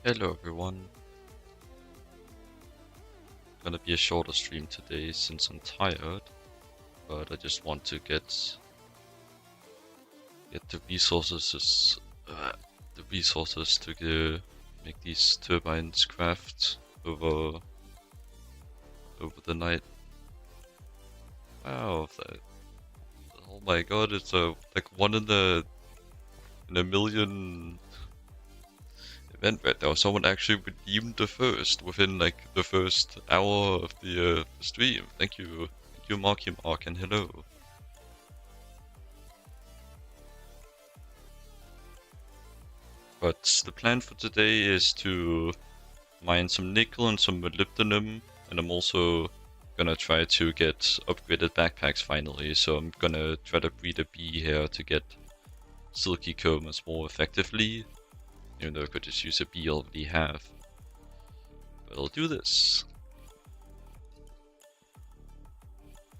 Hello everyone. Gonna be a shorter stream today since I'm tired, but I just want to get the resources to make these turbines craft over the night. Wow, oh my god, it's like one in a million event right now. Someone actually redeemed the first within like the first hour of the stream. Thank you, Marky Mark, and hello. But the plan for today is to mine some nickel and some molybdenum, and I'm also gonna try to get upgraded backpacks finally. So I'm gonna try to breed a bee here to get silky combs more effectively, even though I could just use a bee I already have. But I'll do this.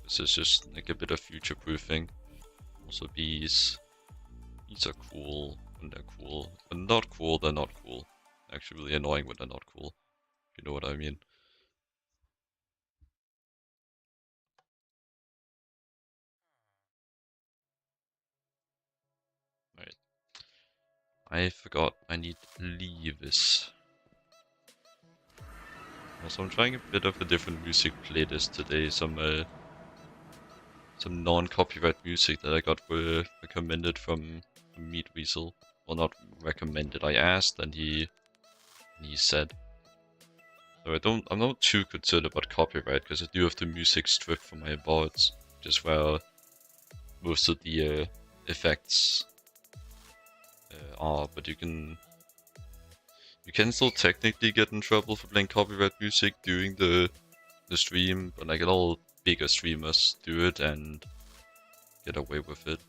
This is just like a bit of future proofing. Also bees. Bees are cool when they're cool. When not cool, they're not cool. Actually really annoying when they're not cool. If you know what I mean. Right. I forgot I need LuVs. Also, I'm trying a bit of a different music playlist today. Some non-copyright music that I got recommended from Meat Weasel. Well, not recommended. I asked, and he said. So I'm not too concerned about copyright because I do have the music stripped from my boards, just where most of the effects are. But you can still technically get in trouble for playing copyright music during the stream, but like all bigger streamers do it and get away with it.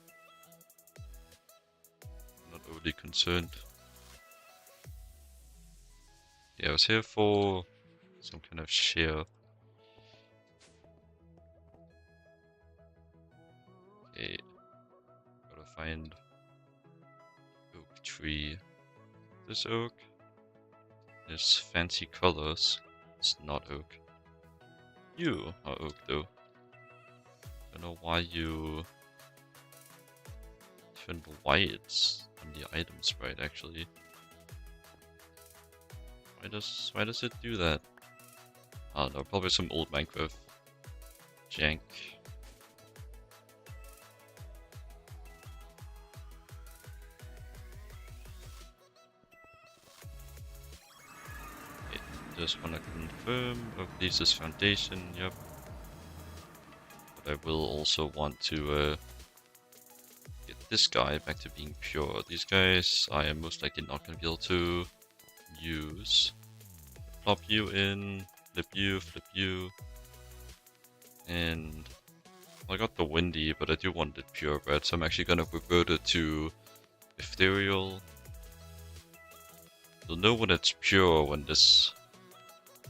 I'm not overly concerned. Yeah, I was here for some kind of share. Okay, gotta find oak tree. This oak. There's fancy colors. It's not oak. You are oak though. Don't know why you turned white on the item sprite actually. Why does it do that? I don't know, probably some old Minecraft jank. Okay, just wanna confirm of this is foundation, yep. But I will also want to get this guy back to being pure. These guys I am most likely not gonna be able to use. Plop you in, flip you. And I got the windy, but I do want it purebred, so I'm actually gonna revert it to ethereal. You'll know when it's pure when this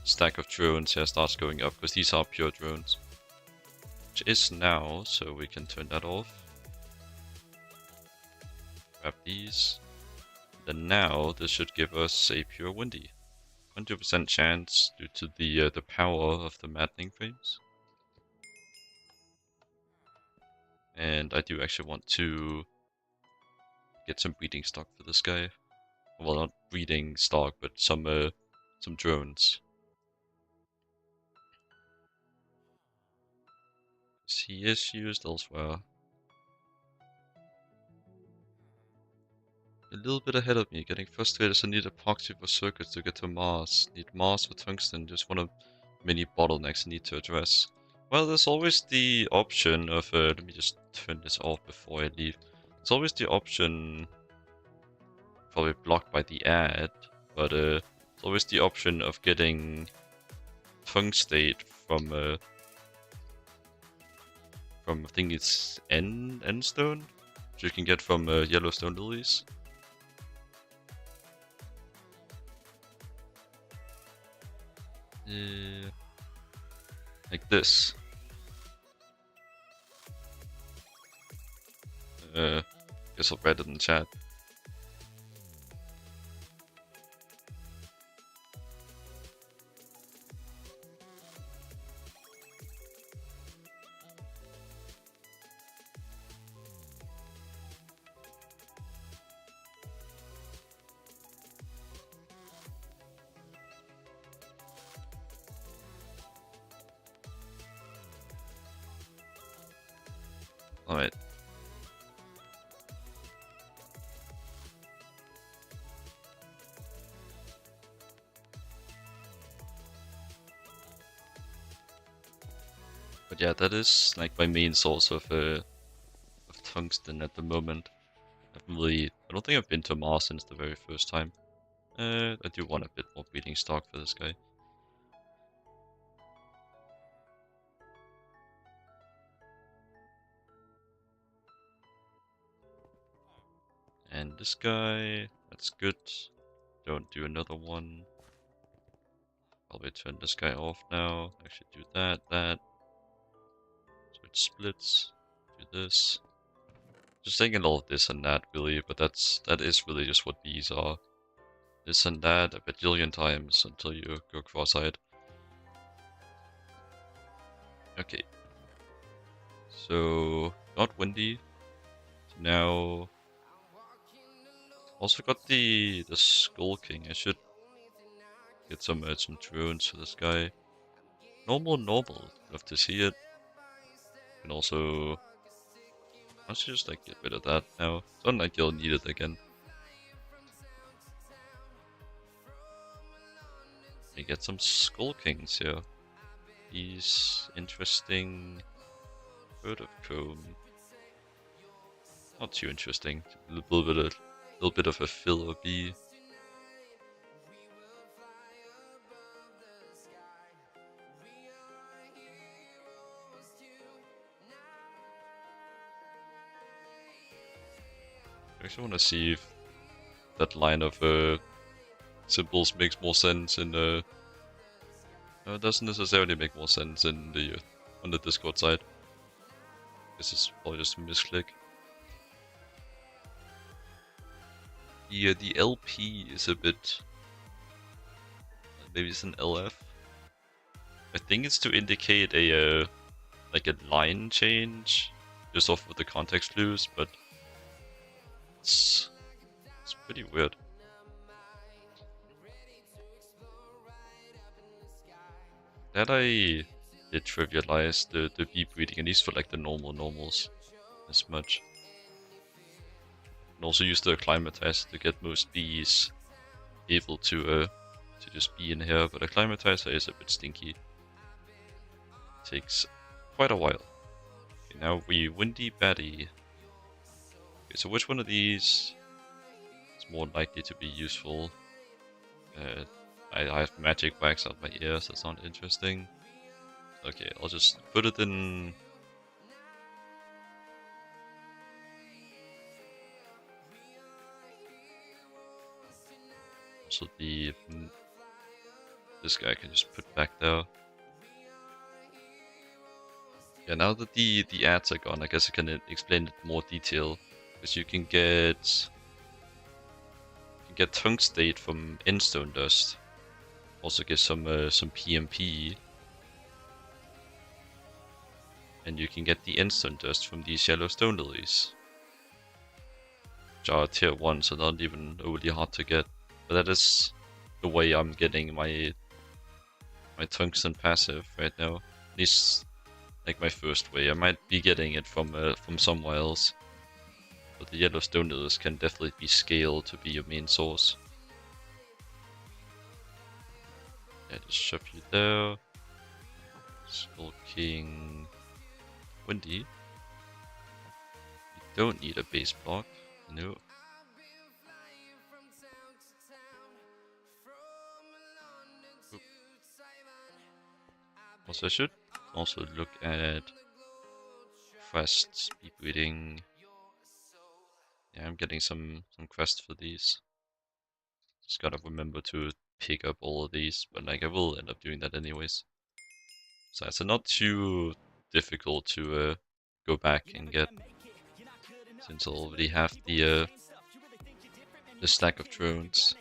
stack of drones here starts going up, because these are pure drones. Which is now, so we can turn that off. Grab these. Then now, this should give us a pure windy. 100% chance due to the power of the maddening frames. And I do actually want to get some breeding stock for this guy. Well, not breeding stock, but some drones. He is used elsewhere. A little bit ahead of me, getting frustrated as I need epoxy for circuits to get to Mars. Need Mars for tungsten, just one of many bottlenecks I need to address. Well, there's always the option of, let me just turn this off before I leave. There's always the option, probably blocked by the ad, but there's always the option of getting tungstate from I think it's End stone, which you can get from Yellowstone lilies. Like this. Guess I'll write it in chat. But yeah, that is like my main source of tungsten at the moment. I don't think I've been to Mars since the very first time. I do want a bit more breeding stock for this guy. And this guy, that's good. Don't do another one. Probably turn this guy off now. Actually do that. So it splits. Do this. Just thinking all of this and that really, but that is really just what bees are. This and that a bajillion times until you go cross-eyed. Okay. So not windy. So now also got the skulking. I should get some drones for this guy. Normal. Love to see it. And also I should just like get rid of that now. Don't like you'll need it again. You get some skulkings here. He's interesting. Bird of comb. Not too interesting. A little bit of a filler bee. I actually want to see if that line of symbols makes more sense in the. No, it doesn't necessarily make more sense in the on the Discord side. This is probably just a misclick. Yeah, the LP is a bit. Maybe it's an LF. I think it's to indicate a like a line change, just off with the context clues, but it's pretty weird. That I did trivialize the bee breeding, at least for like the normals, as much. And also use the acclimatizer to get most bees able to just be in here, but acclimatizer is a bit stinky. Takes quite a while. Okay, now we windy batty. Okay, so which one of these is more likely to be useful? I have magic wax out my ears, that sounds interesting. Okay, I'll just put it in. So this guy I can just put back there. Yeah, now that the ads are gone, I guess I can explain it in more detail. Because you can get tungstate from endstone dust. Also get some PMP. And you can get the endstone dust from these yellow stone lilies. Which are tier 1, so not even overly hard to get. But that is the way I'm getting my tungsten passive right now. At least like my first way. I might be getting it from somewhere else. But the yellow stone lilies can definitely be scaled to be your main source. Yeah, just shove you there. Skulking windy. You don't need a base block. No. Oop. Also, I should also look at quests, speed breeding. Yeah, I'm getting some quests for these. Just gotta remember to pick up all of these, but like I will end up doing that anyways. So it's not too difficult to go back and get, since I already have the stack of drones.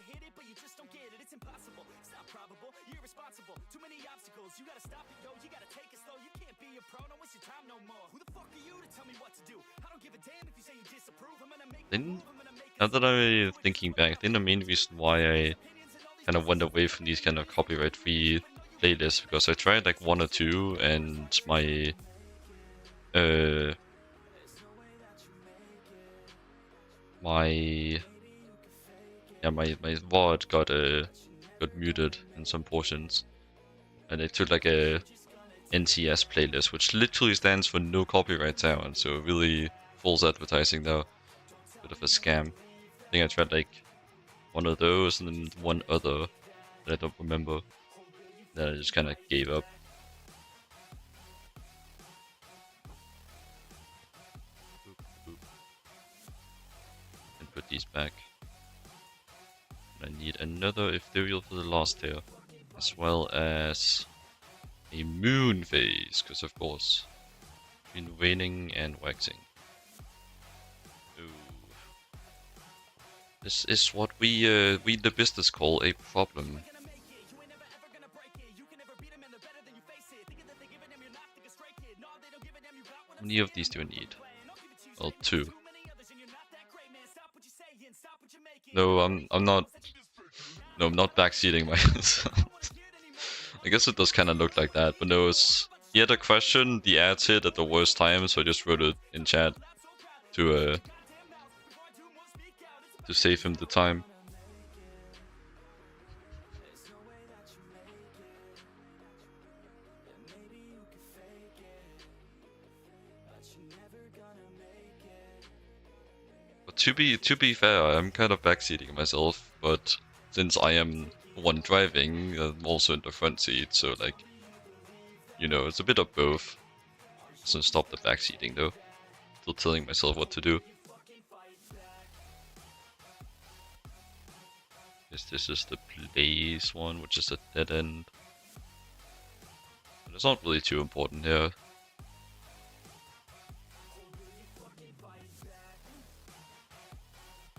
Then, now that I'm thinking back, I think the main reason why I kind of went away from these kind of copyright-free playlists, because I tried like 1 or 2 and my my VOD got muted in some portions, and it took like a NTS playlist, which literally stands for no copyright sound, so really false advertising though. Bit of a scam. I think I tried like one of those and then one other that I don't remember. Then I just kind of gave up. And put these back. And I need another ethereal for the last tier, as well as a moon phase, because of course, between waning and waxing. Ooh. This is what we in the business call a problem. How many of these do I need? Well, 2. No, I'm not. No, I'm not backseating myself. I guess it does kind of look like that, but no, it's... He had a question, the ads hit at the worst time, so I just wrote it in chat to save him the time. But to be fair, I'm kind of backseating myself, but since I am the one driving, I'm also in the front seat, so like, you know, it's a bit of both. Doesn't stop the backseating though. Still telling myself what to do. Guess this is the place one, which is a dead end. But it's not really too important here.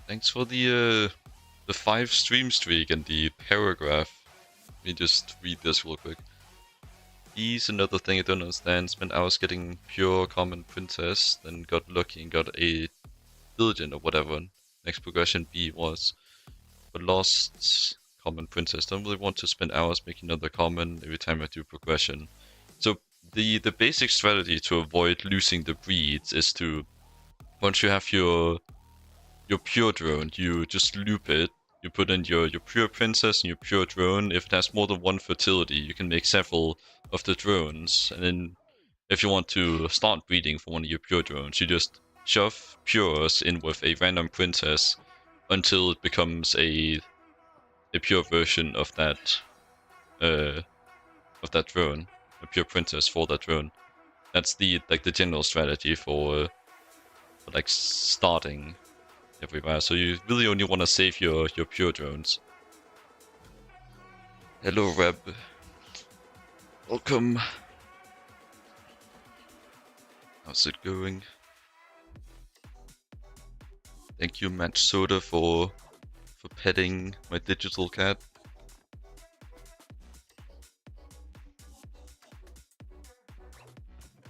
Thanks for the 5 stream streak and the paragraph. Let me just read this real quick. He's another thing I don't understand. Spent hours getting pure common princess, then got lucky and got a diligent or whatever. Next progression B was. But lost common princess. Don't really want to spend hours making another common every time I do progression. So the basic strategy to avoid losing the breeds is to, once you have your pure drone, you just loop it. You put in your pure princess and your pure drone. If it has more than one fertility, you can make several of the drones. And then if you want to start breeding for one of your pure drones, you just shove pures in with a random princess until it becomes a pure version of that drone, a pure princess for that drone. That's the general strategy for like starting everywhere. So you really only want to save your pure drones. Hello, Reb. Welcome. How's it going? Thank you, Match Soda, for petting my digital cat.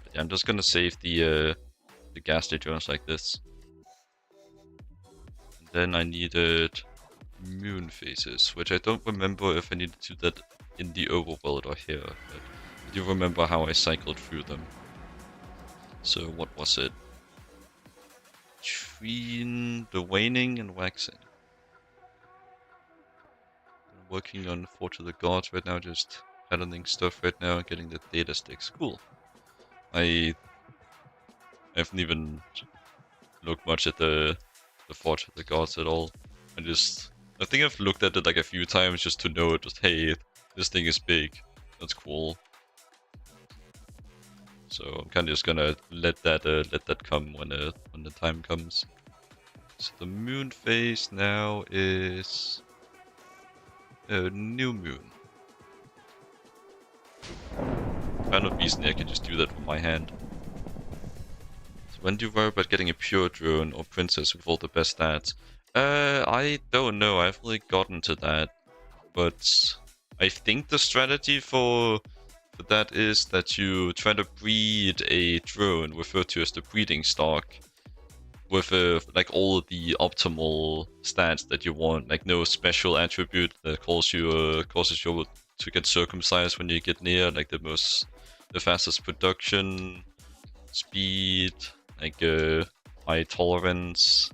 But yeah, I'm just gonna save the ghastly drones like this. And then I needed moon phases, which I don't remember if I needed to do that in the overworld or here, but I do remember how I cycled through them. So what was it? Between the waning and waxing. I'm working on Forge of the Gods right now, just handling stuff right now and getting the data sticks. Cool. I haven't even looked much at the Forge of the Gods at all. I think I've looked at it like a few times just to know it, just hey, this thing is big. That's cool. So I'm kind of just gonna let that come when the time comes. So the moon phase now is a new moon. Kind of easily I can just do that with my hand. So when do you worry about getting a pure drone or princess with all the best stats? I don't know. I haven't really gotten to that, but I think the strategy for that is that you try to breed a drone referred to as the breeding stock with like all the optimal stats that you want, like no special attribute that causes you to get circumcised when you get near, like the fastest production, speed, like high tolerance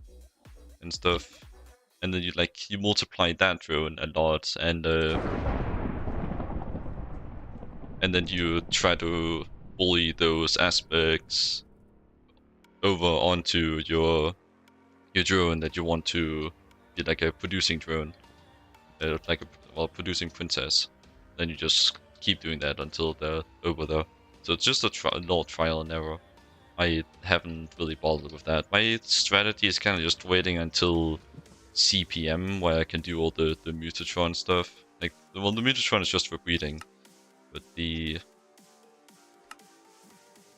and stuff, and then you multiply that drone a lot, and and then you try to bully those aspects over onto your drone that you want to be like a producing drone, like a producing princess. Then you just keep doing that until they're over there. So it's just a little trial and error. I haven't really bothered with that. My strategy is kind of just waiting until CPM, where I can do all the Mutatron stuff. Like, well, the Mutatron is just for breeding, but the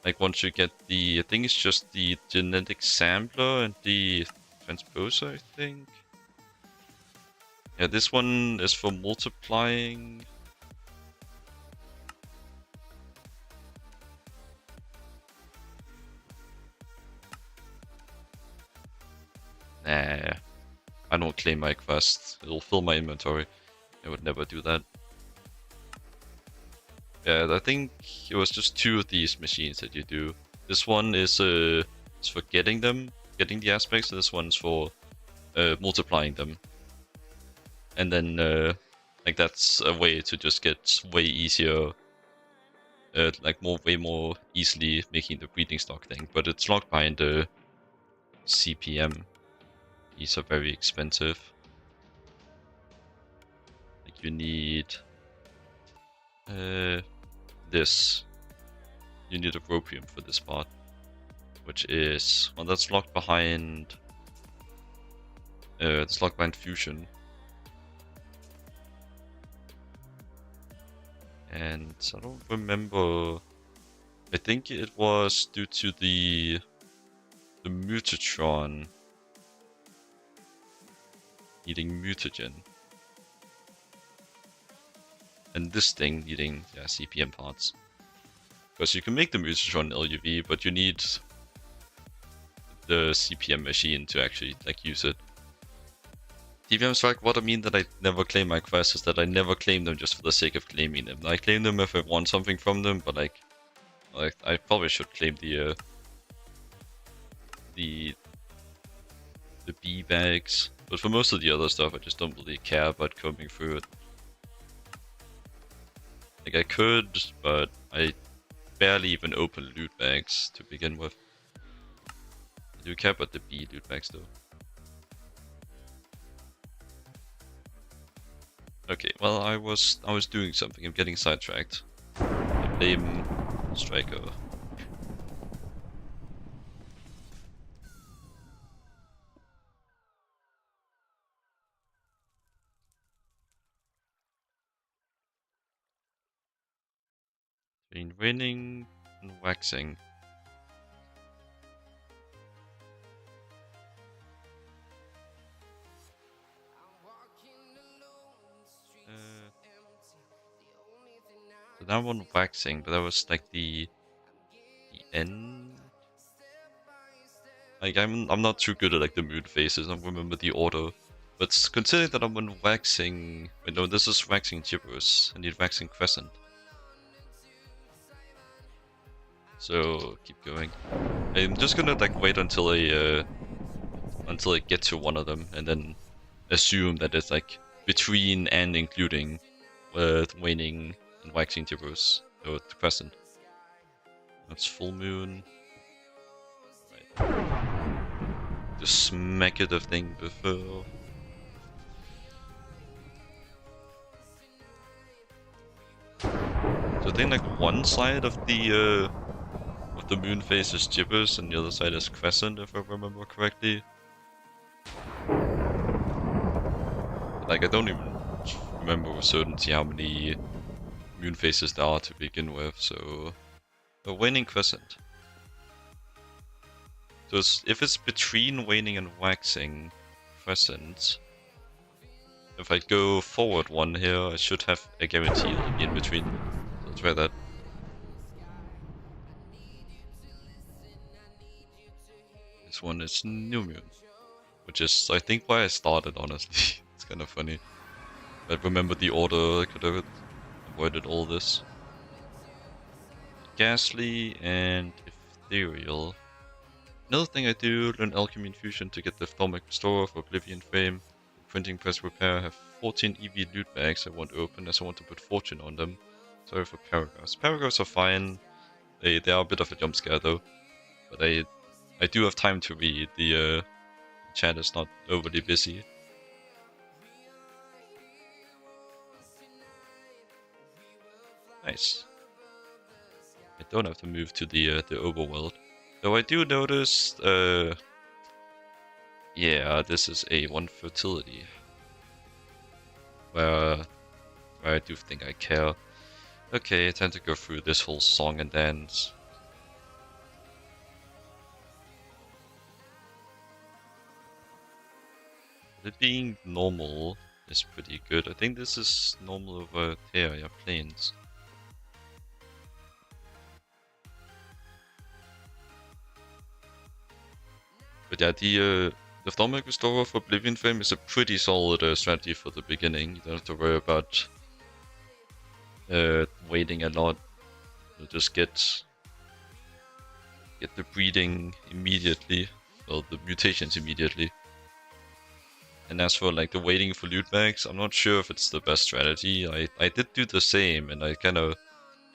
like once you get the, I think it's just the genetic sampler and the transposer, I think. Yeah, this one is for multiplying. Nah, I don't claim my quest. It'll fill my inventory. I would never do that. Yeah, I think it was just 2 of these machines that you do. This one is for getting them, getting the aspects, and this one's for multiplying them. And then, like, that's a way to just get way easier, like way more easily making the breeding stock thing. But it's locked behind the CPM. These are very expensive. Like, you need this. You need a Ropium for this part, which is, well, that's locked behind. It's locked behind Fusion. And I don't remember. I think it was due to the Mutatron needing mutagen, and this thing needing, yeah, CPM parts. Because you can make the Mutatron LuV, but you need the CPM machine to actually like use it. DVM Strike, what I mean that I never claim my quests is that I never claim them just for the sake of claiming them. I claim them if I want something from them, but like I probably should claim the bee bags. But for most of the other stuff, I just don't really care about combing through it. Like, I could, but I barely even open loot bags to begin with. I do care about the bee loot bags though. Okay, well, I was doing something. I'm getting sidetracked. I blame Striker. Between winning and waxing. So that one waxing, but that was like the end. Like, I'm not too good at like the mood phases. I don't remember the order. But considering that I'm on waxing, wait, no, this is waxing gibberish. I need waxing crescent. So keep going. I'm just gonna like wait until I get to one of them, and then assume that it's like between and including waning and waxing gibberish. So the crescent. That's full moon. Right. Just smack it the thing before. So I think like one side of the moon phase is gibbous and the other side is crescent, if I remember correctly. Like, I don't even remember with certainty how many moon phases there are to begin with, so a waning crescent. So if it's between waning and waxing crescent, if I go forward one here, I should have a guarantee it'll be in between. So let's try that. This one is new moon, which is, I think, why I started, honestly. It's kind of funny. I remember the order, I could have avoided all this. Ghastly and ethereal. Another thing I do, learn alchemy and fusion to get the Thermic Restorer for Oblivion Frame. Printing press repair, have 14 EV loot bags I want to open as I want to put fortune on them. Sorry for paragraphs. Paragraphs are fine. They are a bit of a jump scare though, but I do have time to read. The chat is not overly busy. Nice. I don't have to move to the overworld. Though I do notice, yeah, this is a 1 fertility. Where I do think I care. Okay, time to go through this whole song and dance. It being normal is pretty good. I think this is normal over here, yeah, plains. But yeah, the Stomach Restorer for Oblivion Frame is a pretty solid strategy for the beginning. You don't have to worry about waiting a lot. You'll just get the breeding immediately, well, the mutations immediately. And as for like the waiting for loot bags, I'm not sure if it's the best strategy. I did do the same, and I kind of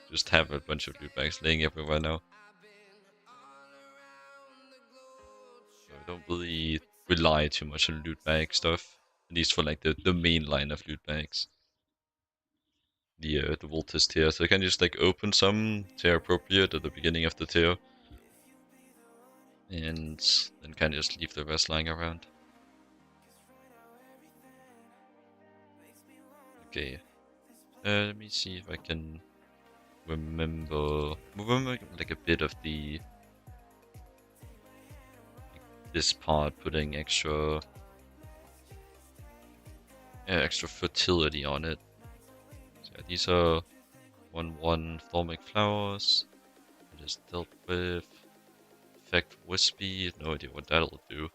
just have a bunch of loot bags laying everywhere now. So I don't really rely too much on loot bag stuff, at least for like the main line of loot bags. The Voltus tier, so I can just like open some tier appropriate at the beginning of the tier, and then kind of just leave the rest lying around. Okay, let me see if I can remember like a bit of this part, putting extra fertility on it. So yeah, these are 1/1 Thormic Flowers. I just dealt with Effect Wispy. No idea what that'll do.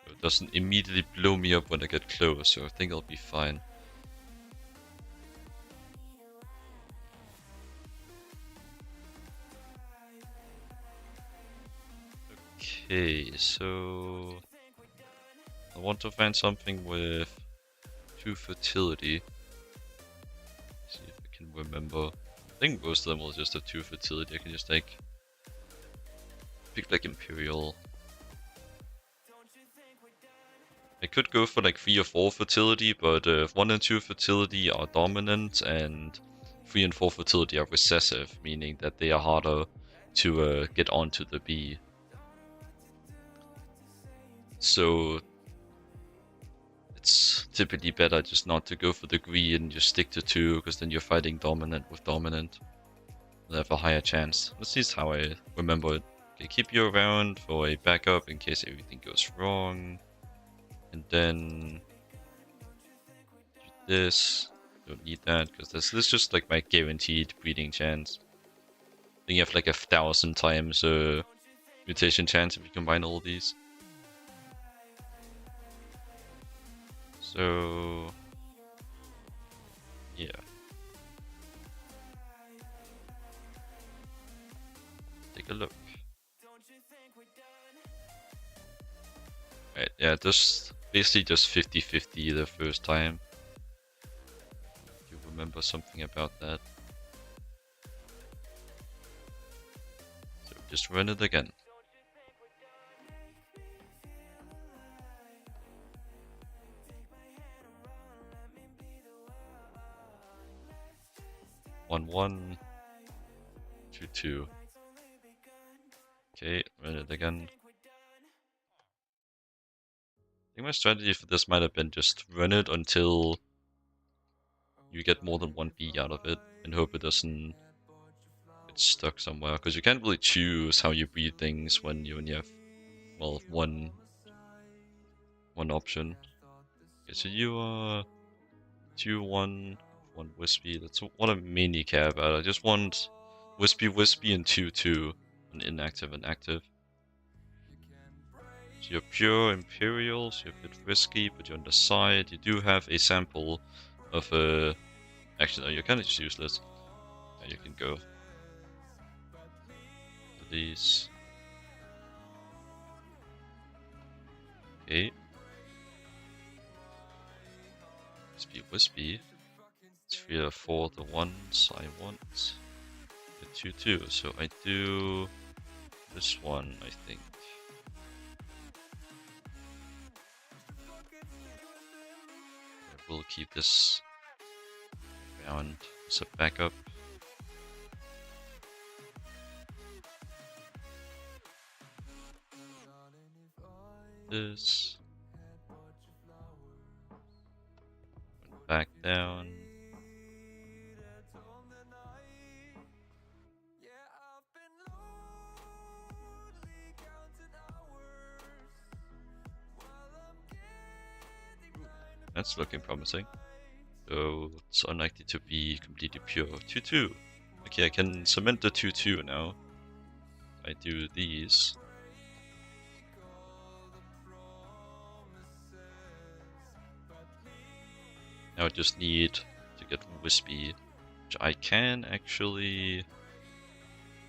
It doesn't immediately blow me up when I get close, so I think I'll be fine. Okay, so I want to find something with 2 fertility. See if I can remember. I think most of them will just have 2 fertility. I can just like pick like Imperial. I could go for like 3 or 4 fertility, but 1 and 2 fertility are dominant, and 3 and 4 fertility are recessive, meaning that they are harder to get onto the bee. So it's typically better just not to go for the green and just stick to 2, because then you're fighting dominant with dominant. You'll have a higher chance. This is how I remember it. Okay, keep you around for a backup in case everything goes wrong. And then do this. Don't need that, because this is just like my guaranteed breeding chance. Then you have like 1,000 times mutation chance if you combine all these. So yeah. Take a look. Right, yeah, just basically just 50-50 the first time. If you remember something about that. So just run it again. One, 2, 2. Okay, run it again. I think my strategy for this might have been just run it until you get more than 1 bee out of it, and hope it doesn't get stuck somewhere, because you can't really choose how you breed things when you only have, well, one option. Okay, so you are 2/1, 1 Wispy. That's what I mainly care about. I just want Wispy and 2/2, and inactive and active. So you're pure Imperial, so you're a bit risky, but you're on the side. You do have a sample of actually, no, you're kind of just useless. Yeah, you can go. These. Okay. Wispy. 3 or 4 the ones I want. The 2-2, so I do this one, I think. I will keep this around as a backup. This. Back down. That's looking promising. So it's unlikely to be completely pure. 2-2. Okay, I can cement the 2-2 now. I do these. Now I just need to get Wispy, which I can actually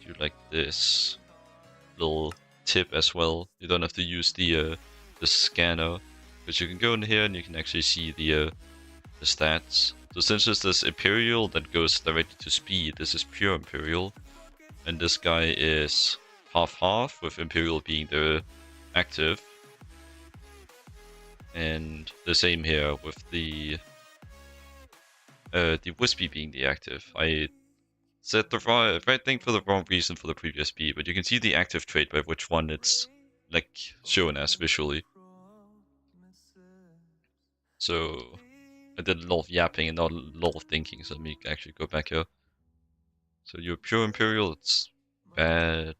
do like this. Little tip as well. You don't have to use the scanner, but you can go in here and you can actually see the stats. So since it's this Imperial that goes directly to speed, this is pure Imperial, and this guy is half-half, with Imperial being the active, and the same here with the Wispy being the active. I said the right thing for the wrong reason for the previous B, but you can see the active trait by which one it's like shown as visually. So I did a lot of yapping and not a lot of thinking, so let me actually go back here. So you're pure Imperial, it's bad.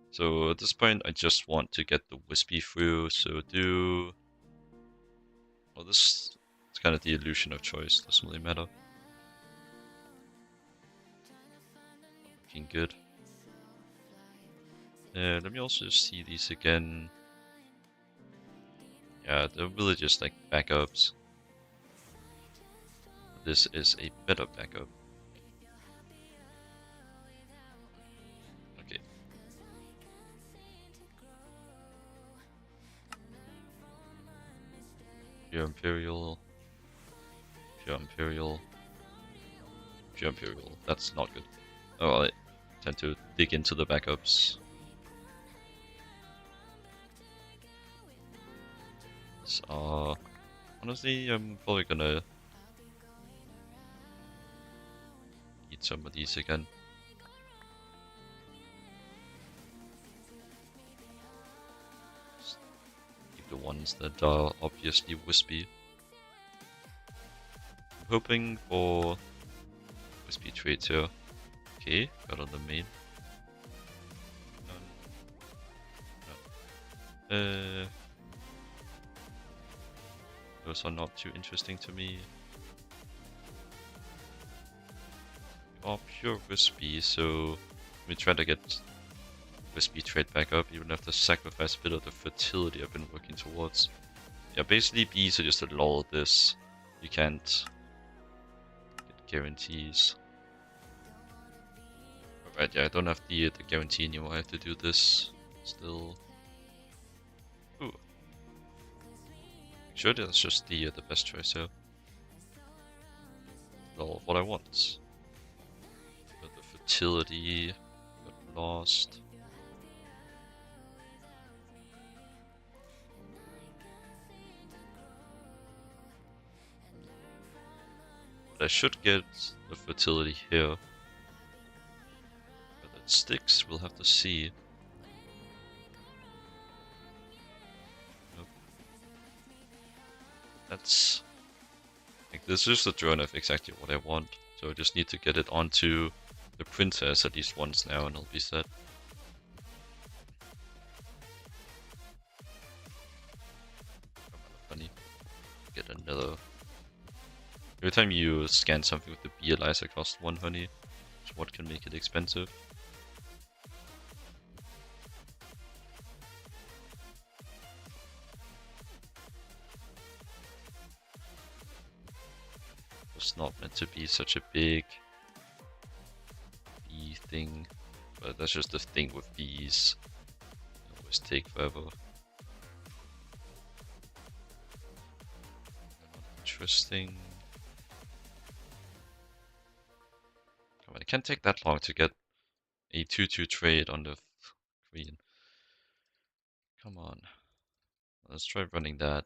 So at this point I just want to get the Wispy through, so do... Well, this is kind of the illusion of choice, doesn't really matter. Looking good. Let me also see these again. Yeah, they're really just like backups. This is a better backup. Okay. Pure Imperial. Pure Imperial. Pure Imperial. That's not good. Oh, I tend to dig into the backups. So, honestly, I'm probably gonna eat some of these again. Just keep the ones that are obviously wispy. I'm hoping for wispy traits here. Okay, got on the main. None. Those are not too interesting to me. Oh, pure wispy, so let me try to get wispy trait back up, even have to sacrifice a bit of the fertility I've been working towards. Yeah, basically bees are just a lull of this. You can't get guarantees. Alright, yeah, I don't have the guarantee anymore, I have to do this still. Ooh. Sure, that's just the best choice here. All of what I want. Got the fertility, got lost. But I should get the fertility here. Whether it sticks, we'll have to see. Nope. That's... like, this is the drone of exactly what I want. So I just need to get it onto the princess at least once now and it'll be set. Come on, honey. Get another... Every time you scan something with the bee ELISA costs 1 honey, which what can make it expensive. It's not meant to be such a big bee thing, but that's just the thing with bees. They always take forever. interesting. Come on, it can't take that long to get a 2-2 trade on the queen. Come on. Let's try running that.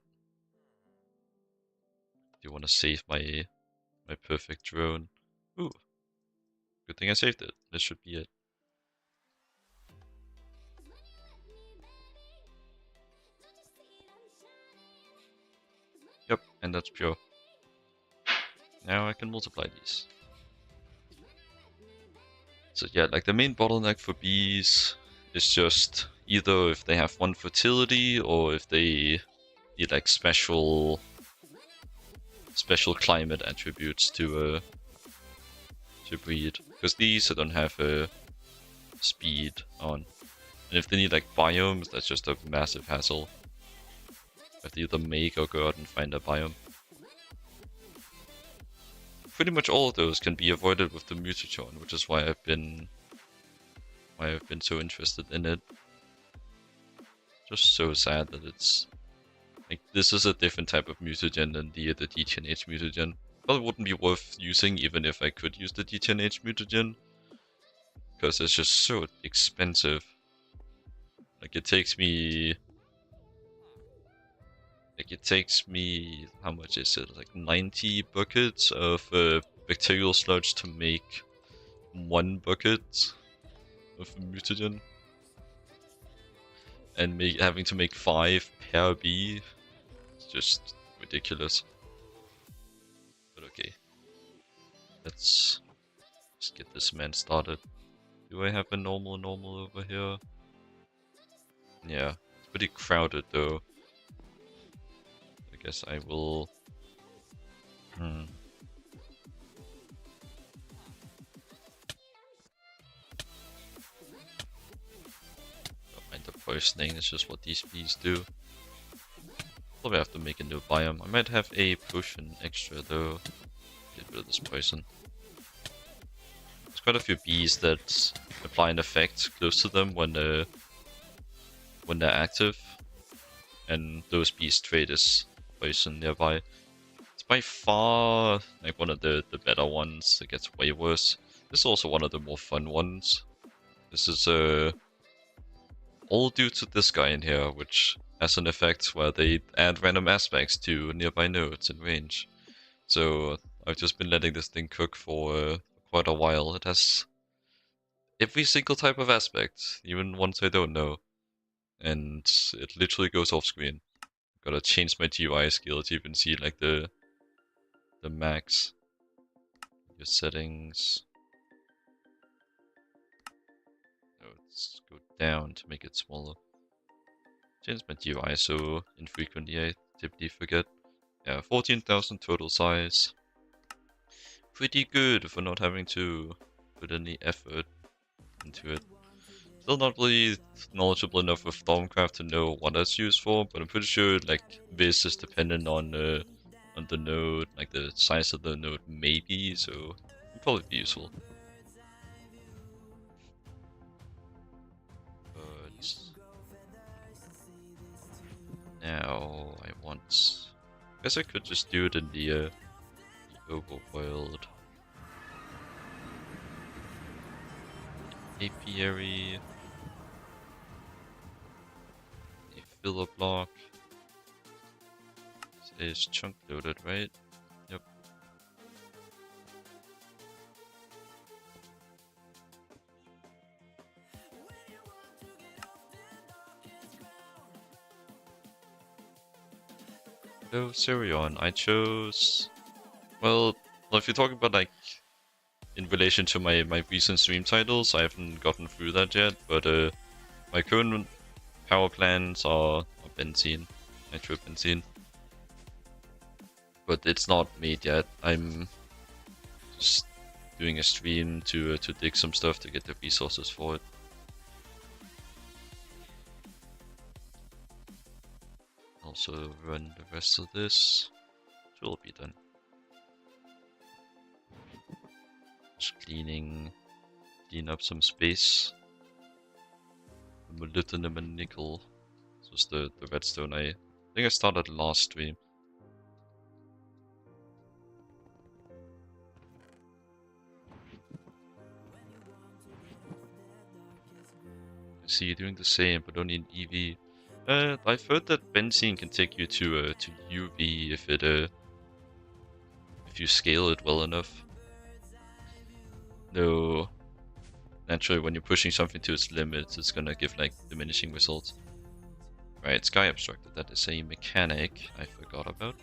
Do you want to save my perfect drone? Ooh, good thing I saved it. This should be it. Yep, and that's pure. Now I can multiply these. So yeah, like the main bottleneck for bees is just either if they have one fertility or if they need like special climate attributes to breed. Because these I don't have speed on. And if they need like biomes, that's just a massive hassle. I have to either make or go out and find a biome. Pretty much all of those can be avoided with the mutagen, which is why I've been so interested in it. Just so sad that it's like this is a different type of mutagen than the GTNH mutagen. But it wouldn't be worth using even if I could use the GTNH mutagen, because it's just so expensive. Like it takes me how much is it? Like 90 buckets of bacterial sludge to make 1 bucket of mutagen, and having to make 5 per bee. It's just ridiculous. But okay, let's just get this man started. Do I have a normal over here? Yeah, it's pretty crowded though. I guess I will... Don't mind the poisoning, it's just what these bees do. Probably have to make a new biome. I might have a potion extra though. Get rid of this poison. There's quite a few bees that apply an effect close to them when they're active, and those bees trade as poison nearby. It's by far like one of the better ones. It gets way worse. This is also one of the more fun ones. This is all due to this guy in here, which has an effect where they add random aspects to nearby nodes in range. So I've just been letting this thing cook for quite a while. It has every single type of aspect, even ones I don't know. And it literally goes off screen. Gotta change my GUI skill to even see like the max. Your settings. No, let's go down to make it smaller. Change my GUI so infrequently I typically forget. Yeah, 14,000 total size. Pretty good for not having to put any effort into it. Still not really knowledgeable enough with Stormcraft to know what that's used for, but I'm pretty sure like this is dependent on the node, like the size of the node maybe, so it'll probably be useful. But now I want... I guess I could just do it in the overworld. Apiary. A filler block. This is chunk loaded, right? Yep. Hello, Sirion. I chose... Well, if you're talking about like in relation to my recent stream titles, I haven't gotten through that yet, but my current power plants are benzene, nitrobenzene. But it's not made yet. I'm just doing a stream to dig some stuff to get the resources for it. Also run the rest of this, which will be done. Just clean up some space. The molybdenum and nickel. This was the redstone I think I started last stream. see you doing the same, but only in EV. I've heard that benzene can take you to UV if you scale it well enough. Though naturally, when you're pushing something to its limits, it's gonna give like diminishing results. Right, Sky Obstructed. That is a mechanic I forgot about.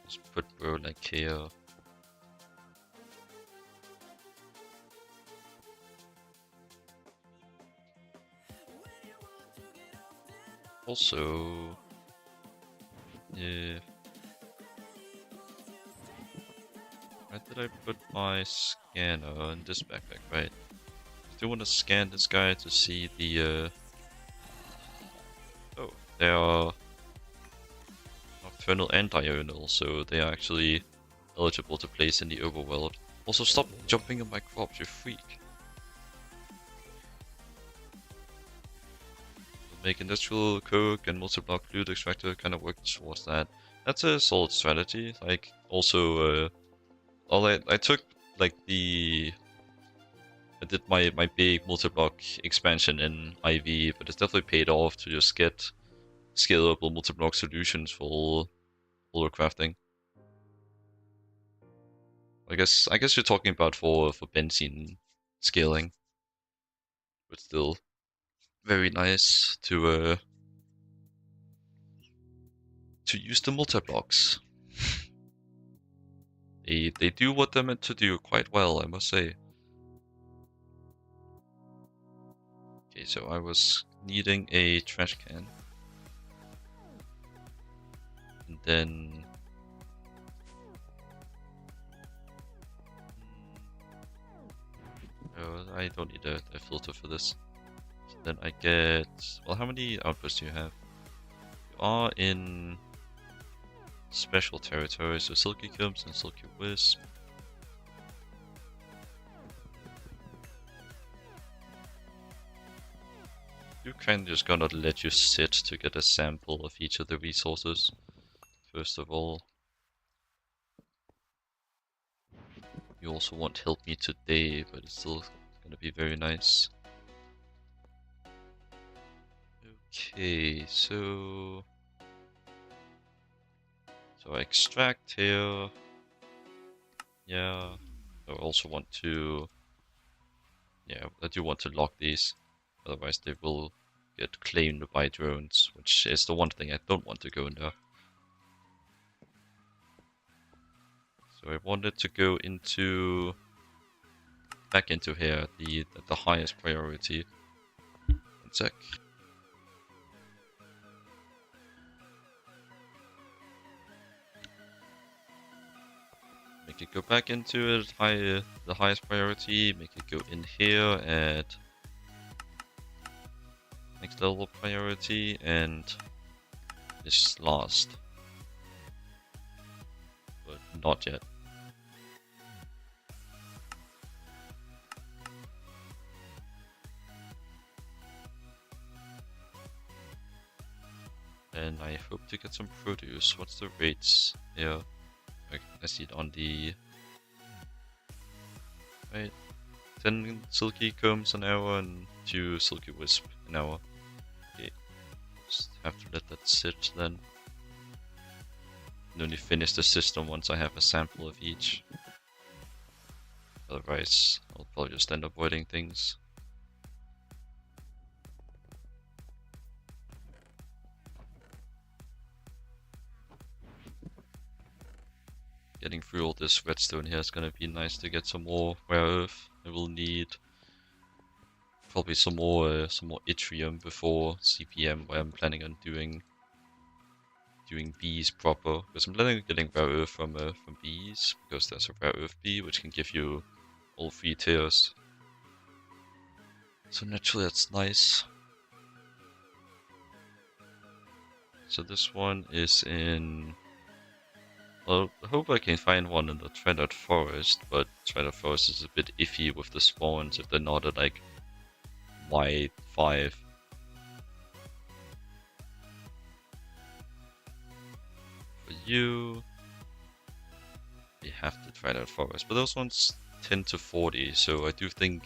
Just put bro like here. Also, yeah. Where did I put my scanner in this backpack? Right. I do want to scan this guy to see the. Oh, they are nocturnal and diurnal, so they are actually eligible to place in the overworld. Also, stop jumping on my crops, you freak. Make industrial coke and multi-block loot extractor kind of work towards that. That's a solid strategy. Like, also, I took like I did my big multi-block expansion in IV, but it's definitely paid off to just get scalable multi-block solutions for all crafting. I guess you're talking about for benzene scaling, but still very nice to use the multi-blocks. They do what they're meant to do quite well, I must say. Okay, so I was needing a trash can. And then... Oh, I don't need a filter for this. So then I get... Well, how many outposts do you have? You are in special territory, so Silky Combs and Silky Wisp. You kind of just gonna let you sit to get a sample of each of the resources, first of all. You also won't help me today, but it's still gonna be very nice. Okay, so I extract here. Yeah, I also want to. Yeah, I do want to lock these, otherwise they will get claimed by drones, which is the one thing I don't want to go in there. So I wanted to go into back into here the highest priority. 1 sec. Make it go back into it, the highest priority. Make it go in here at next level priority, and this last, but not yet. And I hope to get some produce. What's the rates? Yeah, I see it on the right. 10 silky combs an hour and 2 silky wisp an hour. Okay, just have to let that sit then. And only finish the system once I have a sample of each. Otherwise, I'll probably just end up avoiding things. Getting through all this redstone here is gonna be nice to get some more rare earth. I will need probably some more yttrium before CPM, where I'm planning on doing bees proper. Because I'm planning on getting rare earth from bees, because there's a rare earth bee which can give you all 3 tiers. So naturally that's nice. So this one is in... Well, I hope I can find one in the Threaded Forest, but Threaded Forest is a bit iffy with the spawns if they're not at like Y5. CPU. We have to try that forest, but those ones 10 to 40, so I do think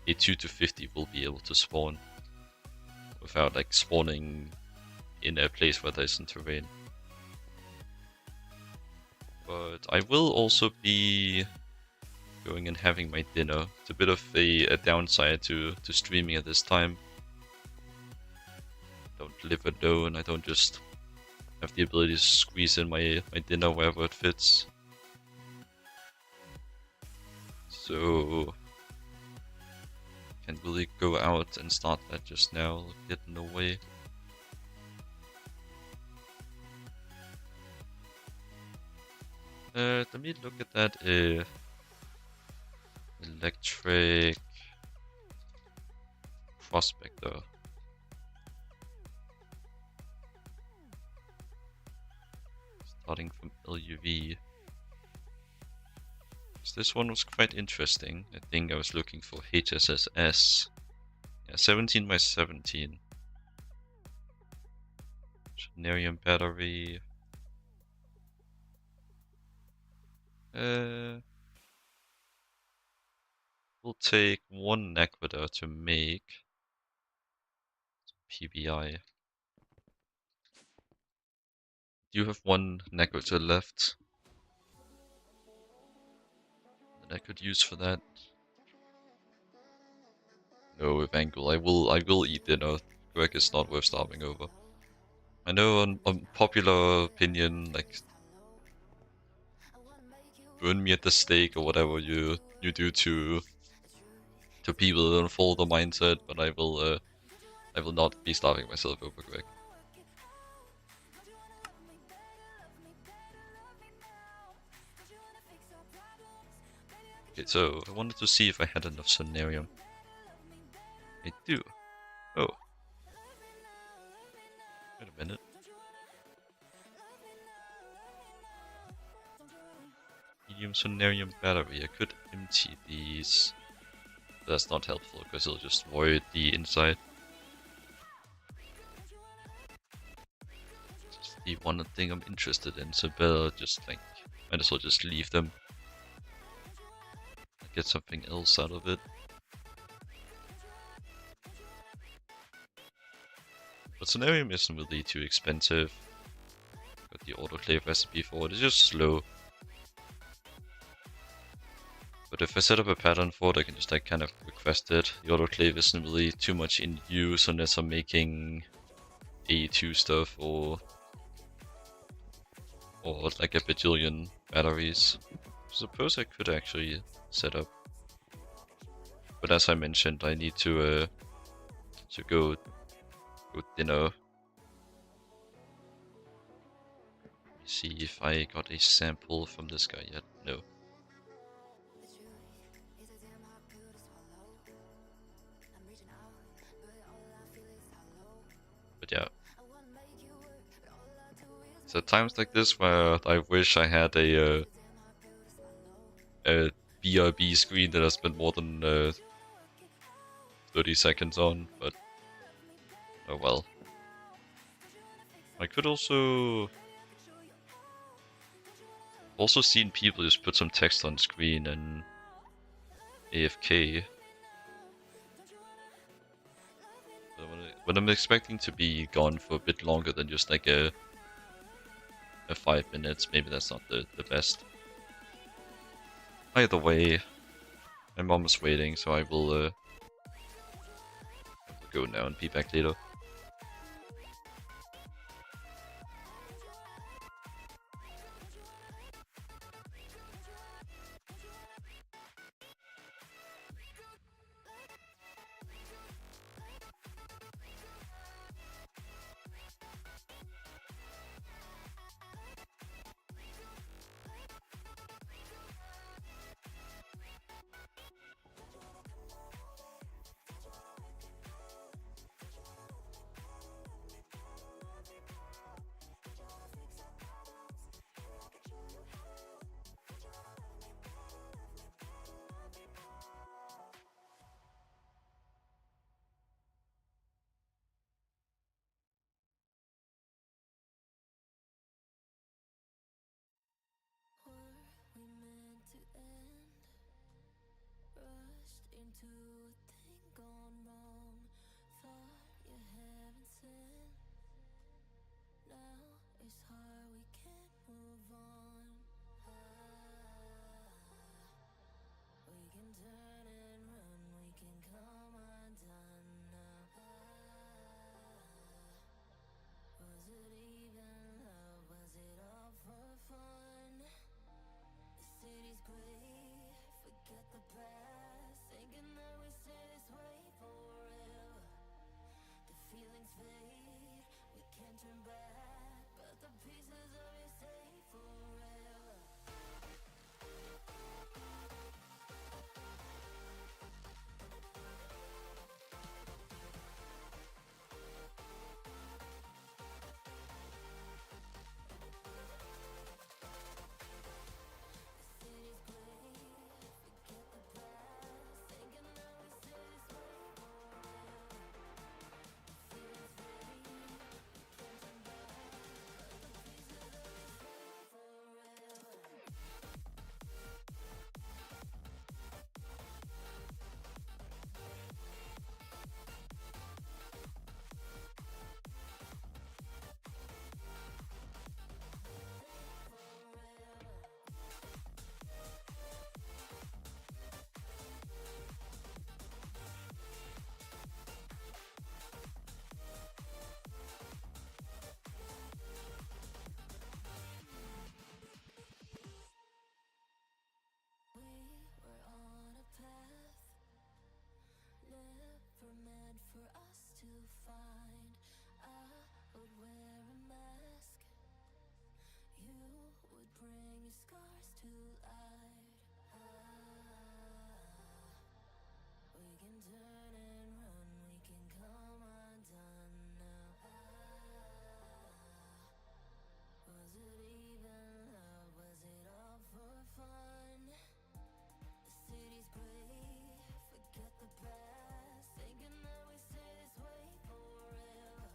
a 2 to 50 will be able to spawn without like spawning in a place where there isn't terrain. But I will also be going and having my dinner. It's a bit of a downside to streaming at this time. I don't live alone, I don't just have the ability to squeeze in my dinner wherever it fits. So can't really go out and start that just now, get in the way. Let me look at that electric prospector. Starting from LuV. So this one was quite interesting. I think I was looking for HSSS. Yeah, 17 by 17. Generium battery. We'll take one Nequita to make PBI. You have one Nequita left that I could use for that. No, with Angle, I will eat dinner. Greg is not worth starving over. I know on popular opinion, like burn me at the stake or whatever you do to people that don't follow the mindset, but I will not be starving myself over Greg. Okay, so I wanted to see if I had enough Sonarium. I do. Oh. Wait a minute. Medium Sonarium battery. I could empty these. That's not helpful because it'll just void the inside. It's the one thing I'm interested in, so better just like, might as well just leave them. Get something else out of it. But Sonarium isn't really too expensive. Got the autoclave recipe for it, it's just slow. But if I set up a pattern for it, I can just like kind of request it. The autoclave isn't really too much in use unless I'm making AE2 stuff or like a bajillion batteries. I suppose I could actually set up. But as I mentioned, I need to go dinner. Let me see if I got a sample from this guy yet. No. But yeah. So times like this where I wish I had a BRB screen that I spent more than 30 seconds on, but oh well. I could also seen people just put some text on screen and AFK. But when I'm expecting to be gone for a bit longer than just like a 5 minutes, maybe that's not the best. Either way, my mom is waiting, so I will go now and be back later. into a thing gone wrong. Thought you haven't sinned. Now it's hard, we can't move on. We can turn and run, we can come undone now. Was it even love? Was it all for fun? The city's gray, forget the past. Thinking that we stay this way forever. The feelings fade, we can't turn back, but the pieces of it stay forever. Never meant for us to find. I would wear a mask. You would bring your scars to light. We can turn and run, we can come undone now. Was it even love? Was it all for fun? The city's gray, forget the past. Thinking that we stay this way forever.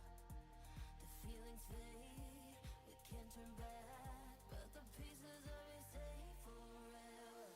The feelings fade, we can't turn back, but the pieces of it stay forever.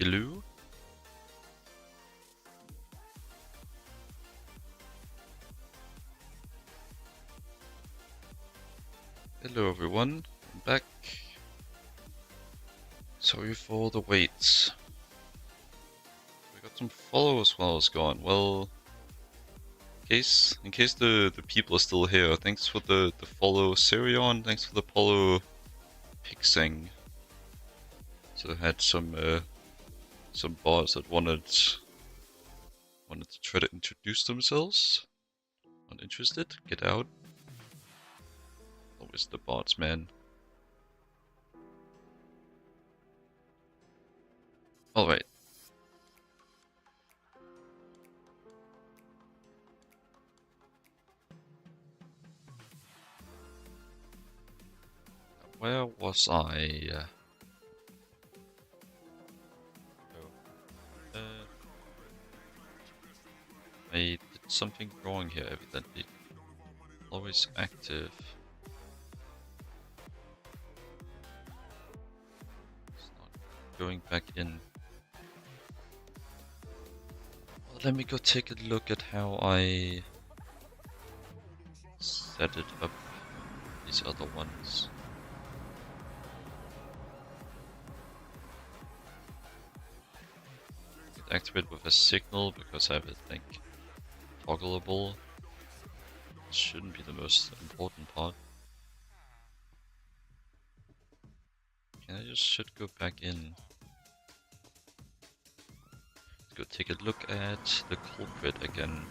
Hello? Hello everyone, I'm back. Sorry for the wait. We got some followers while I was gone. Well, in case the people are still here, thanks for the follow Sirion, thanks for the follow Pixing. So I had some bots that wanted to try to introduce themselves. Uninterested? Get out. Always the bots, man. Alright. Where was I? I did something wrong here, evidently. Always active. It's not going back in. Well, let me go take a look at how I set it up. These other ones. Activate with a signal because I have it like toggleable. This shouldn't be the most important part. And I just should go back in. Let's go take a look at the culprit again.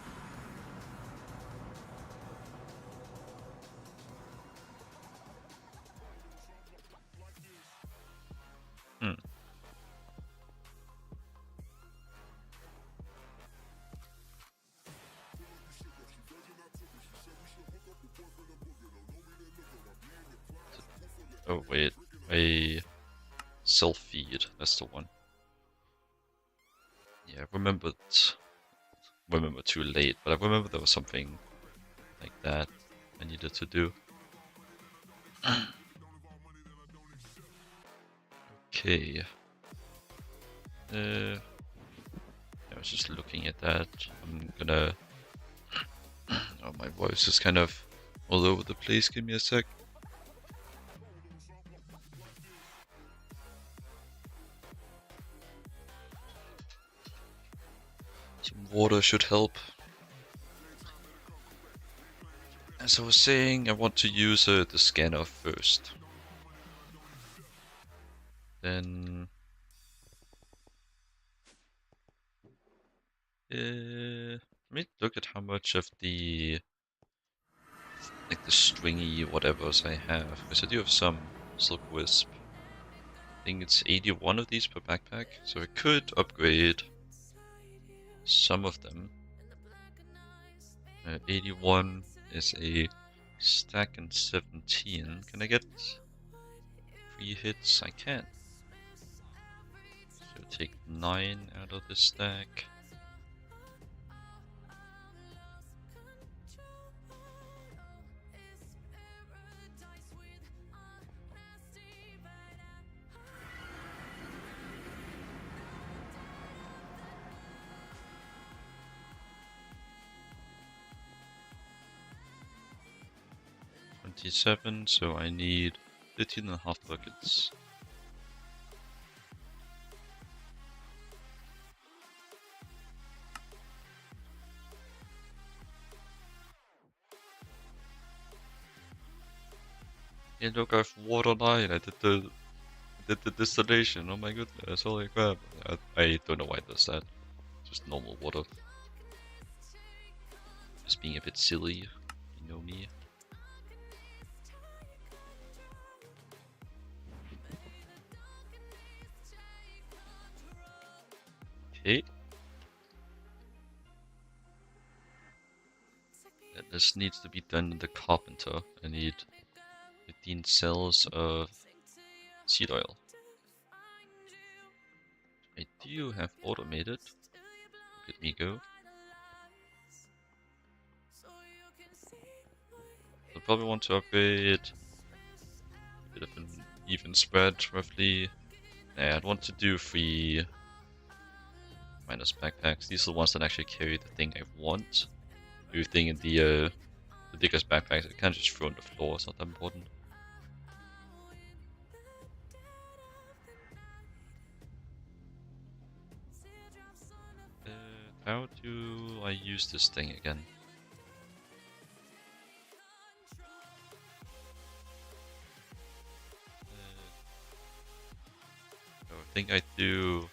Oh wait, a self-feed, that's the one. Yeah, I remember too late, but I remember there was something like that I needed to do. Okay. I was just looking at that. I'm gonna... Oh, my voice is kind of all over the place, give me a sec. Some water should help. As I was saying, I want to use the scanner first. Then... let me look at how much of the... like the stringy whatevers I have. Because I do have some Silk Wisp. I think it's 81 of these per backpack, so I could upgrade some of them. 81 is a stack and 17. Can I get 3 hits? I can. So take 9 out of this stack. So I need 13.5 buckets. Hey look, I have water 9, I did the distillation, oh my goodness, holy crap. I don't know why it does that. Just normal water. Just being a bit silly, you know me. Okay. This needs to be done in the carpenter. I need 15 cells of seed oil. I do have automated. Look at me go. I'll probably want to upgrade a bit of an even spread, roughly. I'd want to do 3 Minus backpacks. These are the ones that actually carry the thing I want. Everything in the Digger's backpacks, I can't just throw on the floor, it's not that important. How do I use this thing again? I think I do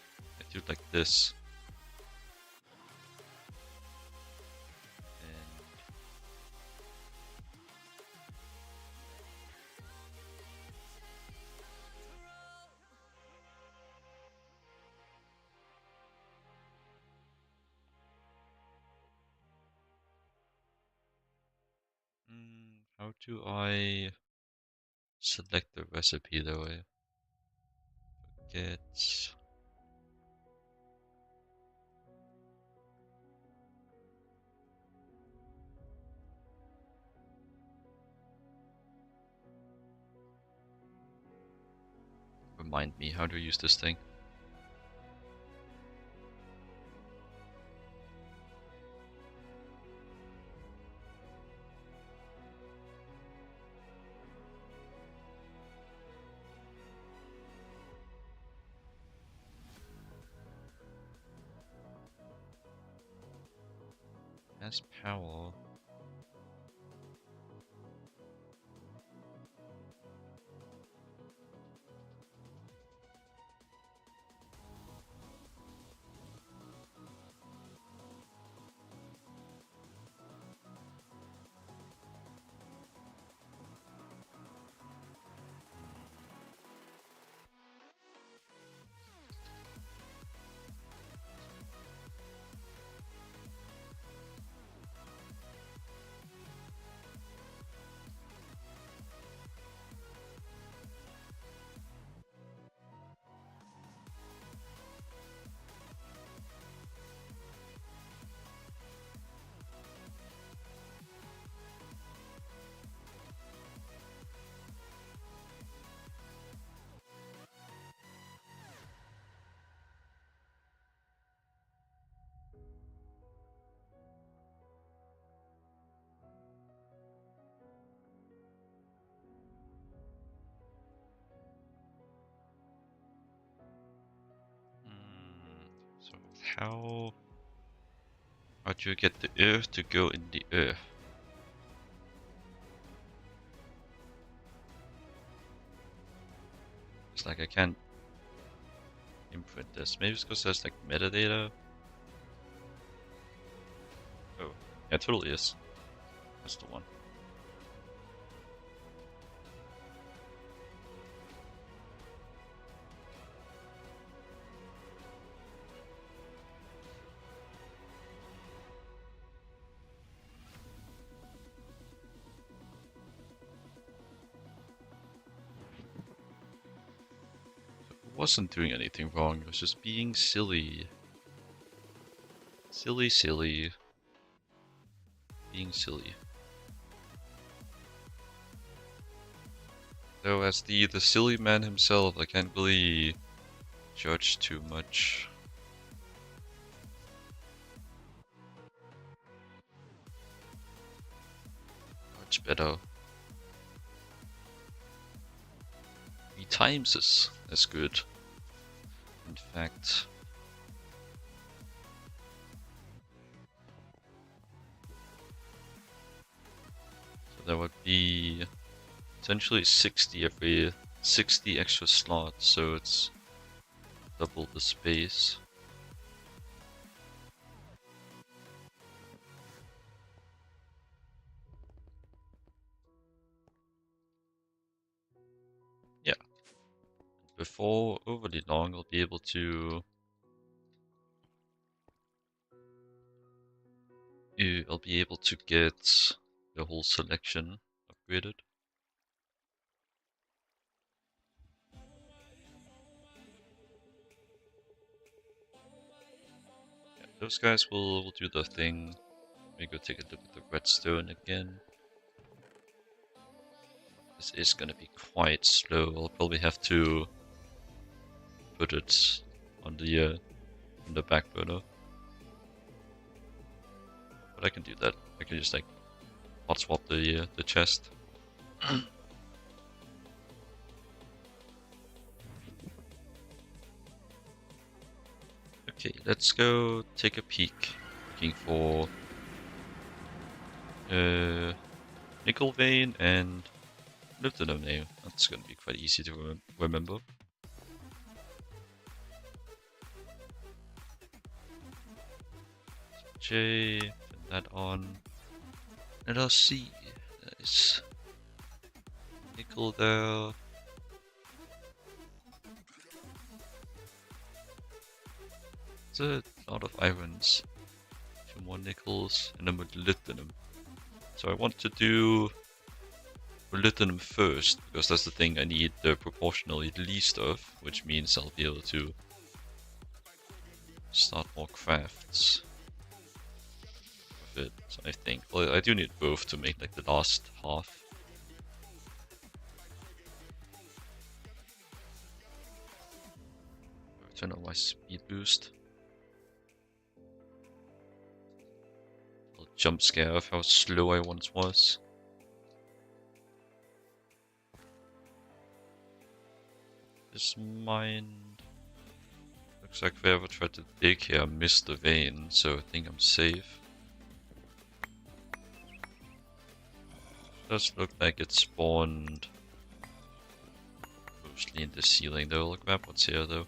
like this. And how do I select the recipe though? I forget. Remind me how to use this thing. Mass power. So how do you get the earth to go in the earth? It's like I can't imprint this. Maybe it's because there's like metadata. Oh, yeah, it totally is. That's the one. I wasn't doing anything wrong, I was just being silly. Silly. Being silly. Though as the silly man himself, I can't really judge too much. Much better. 3 times is good. In fact. So that would be essentially 60 extra slots, so it's double the space. Yeah. Before overly long, I'll be able to get the whole selection upgraded. Yeah, those guys will do their thing. Let me go take a look at the redstone again. This is gonna be quite slow. I'll probably have to put it on the in the back burner. But I can do that. I can just like hot swap the chest. Okay, let's go take a peek. Looking for nickel vein and molybdenum now. That's gonna be quite easy to remember. J, turn that on. And I'll see. Nice. Nickel there. There's a lot of irons. 2 more nickels and a molybdenum. So I want to do molybdenum first, because that's the thing I need the proportionally least of, which means I'll be able to start more crafts with it, I think. Well, I do need both to make like the last half. Turn on my speed boost. A little jump scare of how slow I once was. This mine looks like whoever tried to dig here missed the vein, so I think I'm safe. Does look like it spawned mostly in the ceiling though. Look at what's here though.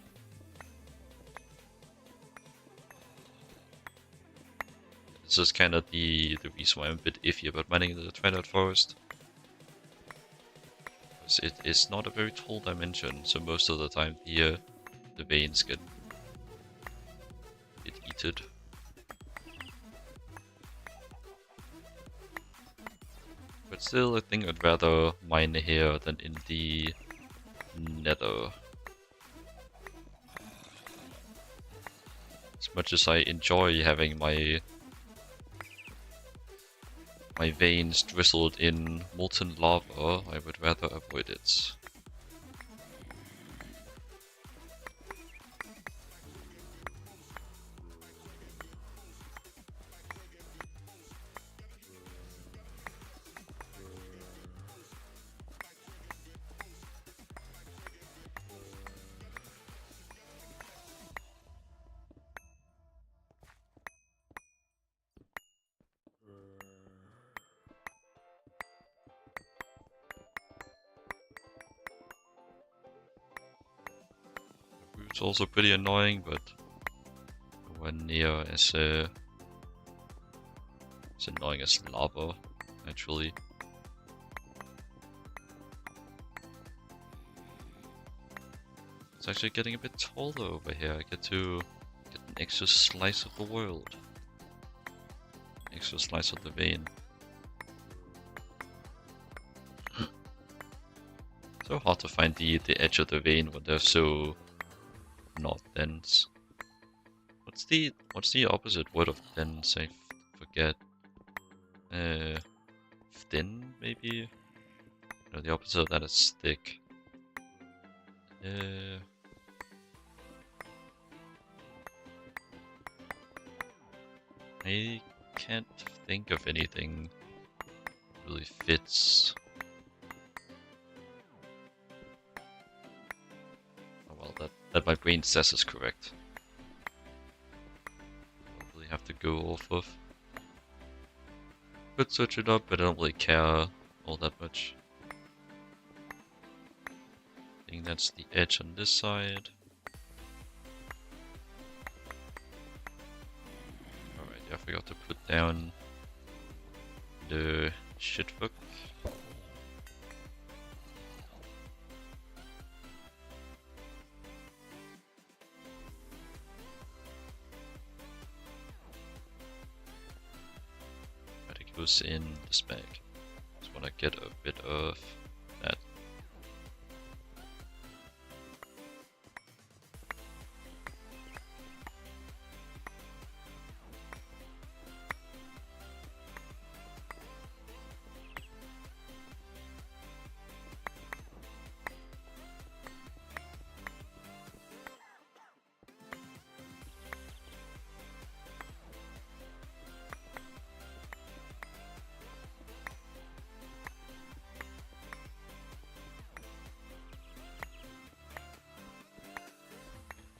This is kind of the reason why I'm a bit iffy about mining the Twilight Forest. Because it is not a very tall dimension, so most of the time the veins get eaten. But still, I think I'd rather mine here than in the Nether. As much as I enjoy having my veins drizzled in molten lava, I would rather avoid it. It's also pretty annoying, but nowhere near as annoying as lava, actually. It's actually getting a bit taller over here. I get to get an extra slice of the world. Extra slice of the vein. So hard to find the edge of the vein when they're so not dense. What's the opposite word of dense? I forget. Thin maybe? No, the opposite of that is thick. I can't think of anything really fits. Oh well, that my brain says is correct. Probably have to go off of. Could switch it up, but I don't really care all that much. I think that's the edge on this side. Alright, I forgot to put down the shit hook. But it goes in this bag. Just wanna get a bit of that.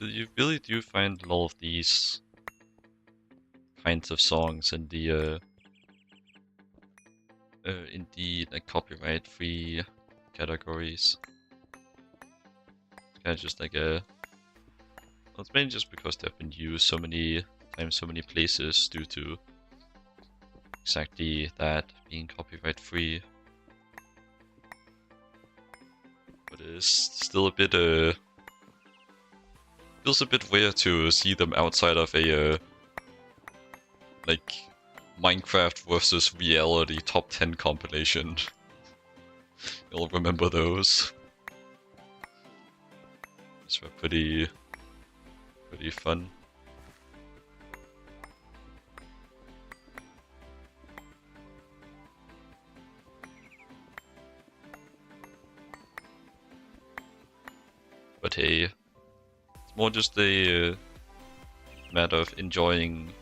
you really do find a lot of these kinds of songs in the like copyright-free categories. It's kind of just like a. Well, it's mainly just because they've been used so many times, so many places, due to exactly that being copyright-free. But it's still a bit feels a bit weird to see them outside of a like Minecraft versus reality top 10 compilation. You'll remember those. Those were pretty fun. But hey, it's more just a matter of enjoying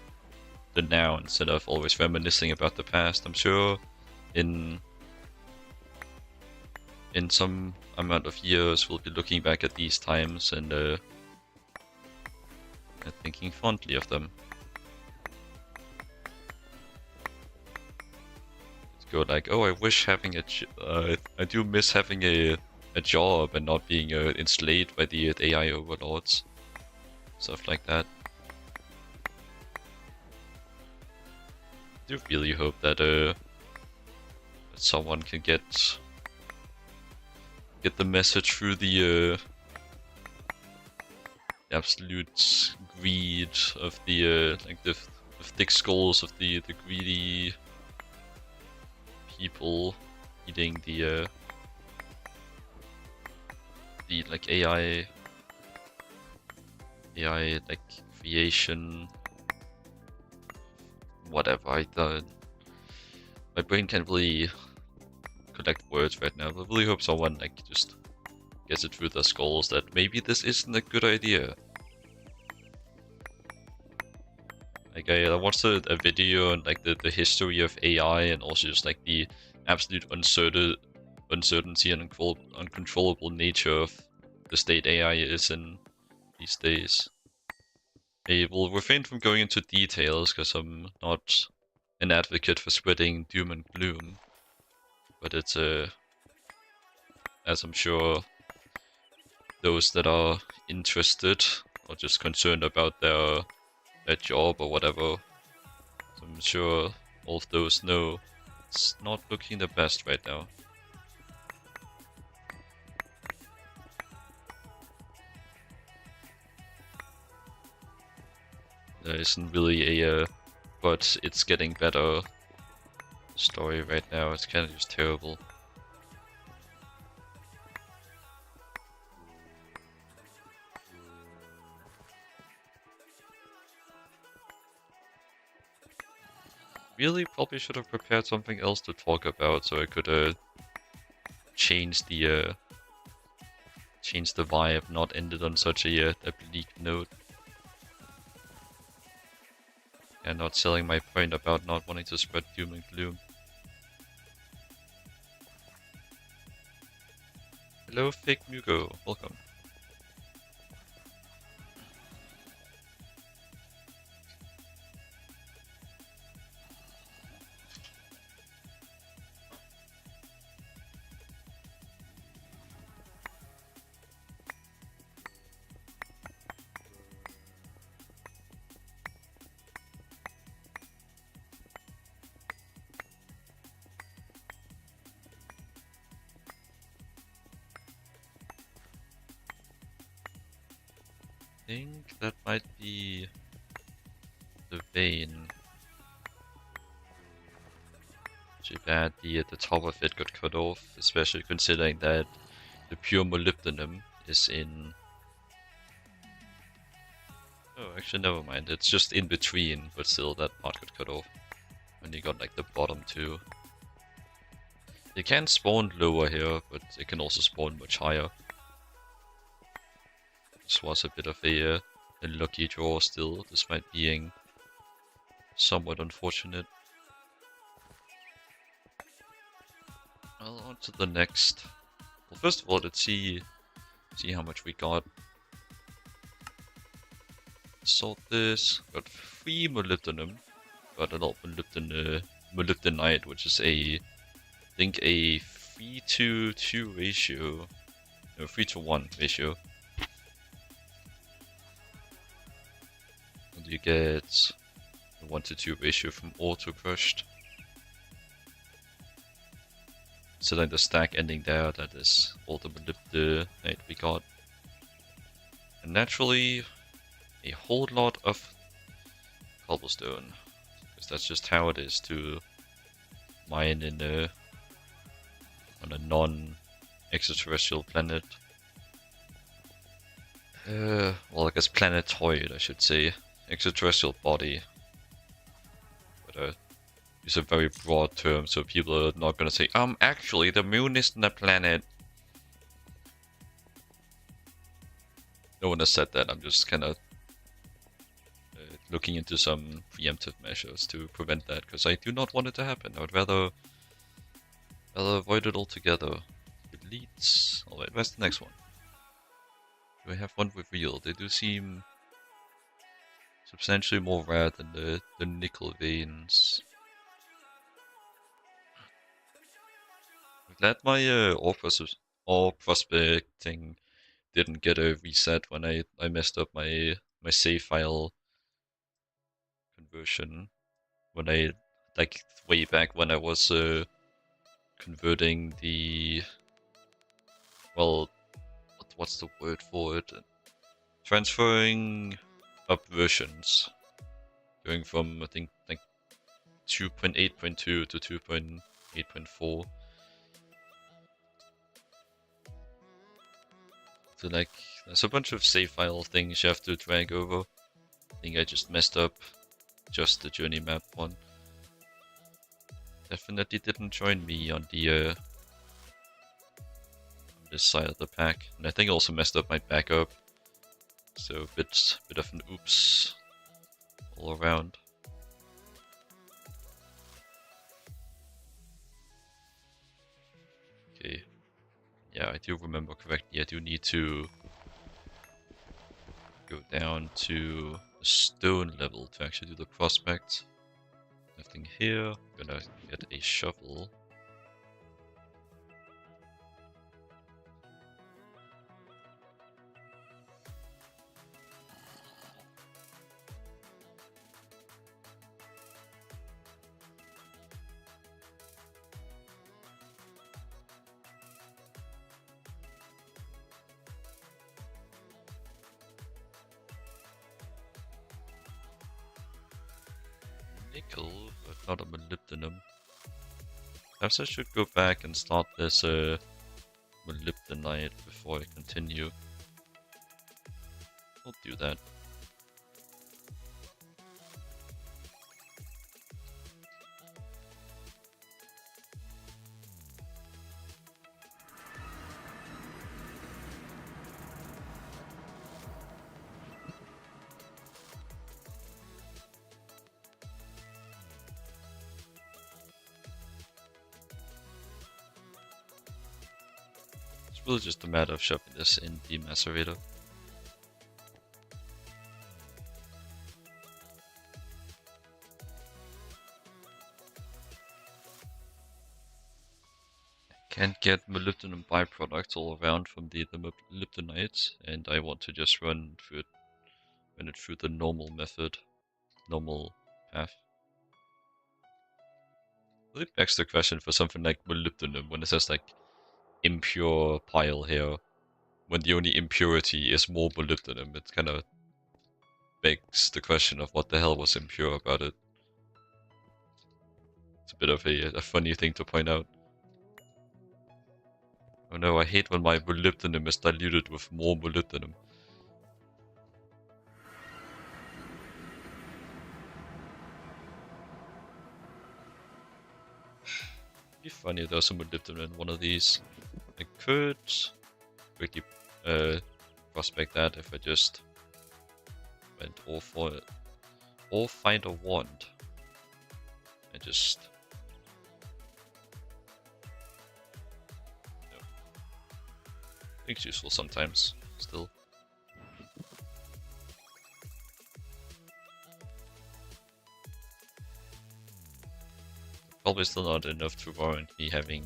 the now instead of always reminiscing about the past. I'm sure in some amount of years we'll be looking back at these times and thinking fondly of them. Go like, oh, I wish having I do miss having a job and not being enslaved by the AI overlords. Stuff like that. I do really hope that that someone can get the message through the absolute greed of the like the thick skulls of the greedy people eating the like AI like creation, whatever. My brain can't really collect words right now, but I really hope someone like just gets it through their skulls that maybe this isn't a good idea. Like I watched a video on like the history of AI and also just like the absolute uncertainty and uncontrollable nature of the state AI is in these days. I will refrain from going into details because I'm not an advocate for spreading doom and gloom, but it's as I'm sure those that are interested or just concerned about their job or whatever, so I'm sure all of those know it's not looking the best right now. There isn't really a but it's getting better story right now. It's kind of just terrible. Really probably should have prepared something else to talk about so I could change the vibe, not end it on such a bleak note. And not selling my point about not wanting to spread doom and gloom. Hello, Fake Mugo. Welcome. I think that might be the vein. Too bad the top of it got cut off, especially considering that the pure molybdenum is in. Oh, actually, never mind. It's just in between, but still, that part got cut off. And you got like the bottom two. It can spawn lower here, but it can also spawn much higher. This was a bit of a lucky draw still, despite being somewhat unfortunate. Well, on to the next. Well, first of all, let's see how much we got. Sort this. Got 3 molybdenum. Got a lot of molybdenite, which is I think a 3 to 2 ratio. No, 3 to 1 ratio. And you get a 1 to 2 ratio from auto crushed. So then the stack ending there, that is all the molybdenite we got. And naturally, a whole lot of cobblestone. Because that's just how it is to mine on a non-extraterrestrial planet. Well, I guess planetoid, I should say. Extraterrestrial body. But it's a very broad term, so people are not gonna say, actually, the moon isn't a planet. No one has said that. I'm just kind of looking into some preemptive measures to prevent that, because I do not want it to happen. I would rather avoid it altogether. Elites. Alright, where's the next one? Do I have one revealed? They do seem substantially more rare than the nickel veins. I'm glad my ore prospecting didn't get a reset when I messed up my save file conversion. When I, like, way back when I was converting the, well, what's the word for it? Transferring up versions. Going from, I think, like 2.8.2 to 2.8.4. So, like, there's a bunch of save file things you have to drag over. I think I just messed up just the journey map one. Definitely didn't join me on the on this side of the pack. And I think I also messed up my backup. So bit of an oops all around. Okay. Yeah, I do remember correctly. I do need to go down to the stone level to actually do the prospect. Nothing here. Gonna get a shovel. Nickel, but not a molybdenum. Perhaps I should go back and start this molybdenite before I continue. I'll do that. It's really just a matter of shoving this in the macerator. Can't get molybdenum byproducts all around from the molybdenite, and I want to just run it through the normal method, normal path. Really begs the question for something like molybdenum when it says like impure pile here, when the only impurity is more molybdenum. It kind of begs the question of what the hell was impure about it. It's a bit of a funny thing to point out. Oh no, I hate when my molybdenum is diluted with more molybdenum. It'd be funny if there was some molybdenum in one of these. I could quickly prospect that if I just went all for it. Or find a wand. And just... no. I think it's useful sometimes, still. probably still not enough to warrant me having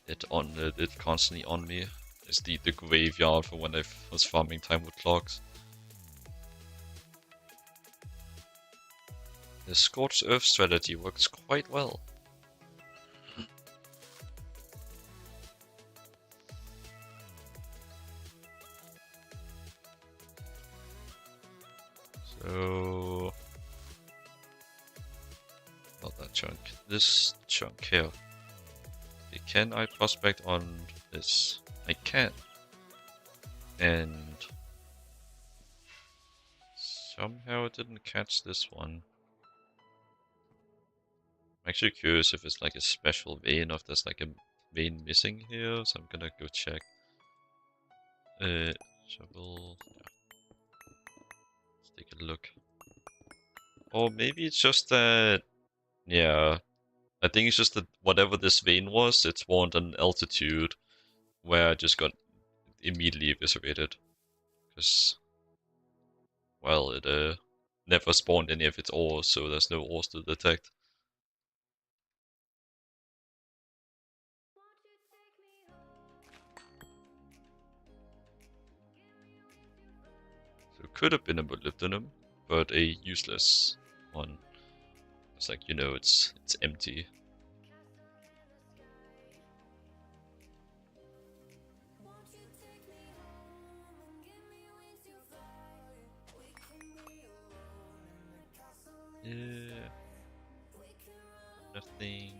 it constantly on me. It's the graveyard for when I was farming time with clocks. The Scorched Earth strategy works quite well. So... not that chunk. This chunk here. Okay, can I prospect on this? I can. And... somehow it didn't catch this one. I'm actually curious if it's like a special vein or if there's like a vein missing here, so I'm gonna go check. Shovel. Yeah. Let's take a look. Or maybe it's just that. Yeah, I think it's just that whatever this vein was, it spawned an altitude where I just got immediately eviscerated. Because, well, it never spawned any of its ores, so there's no ores to detect. So it could have been a molybdenum, but a useless one. It's like, you know, it's empty. Yeah. Nothing.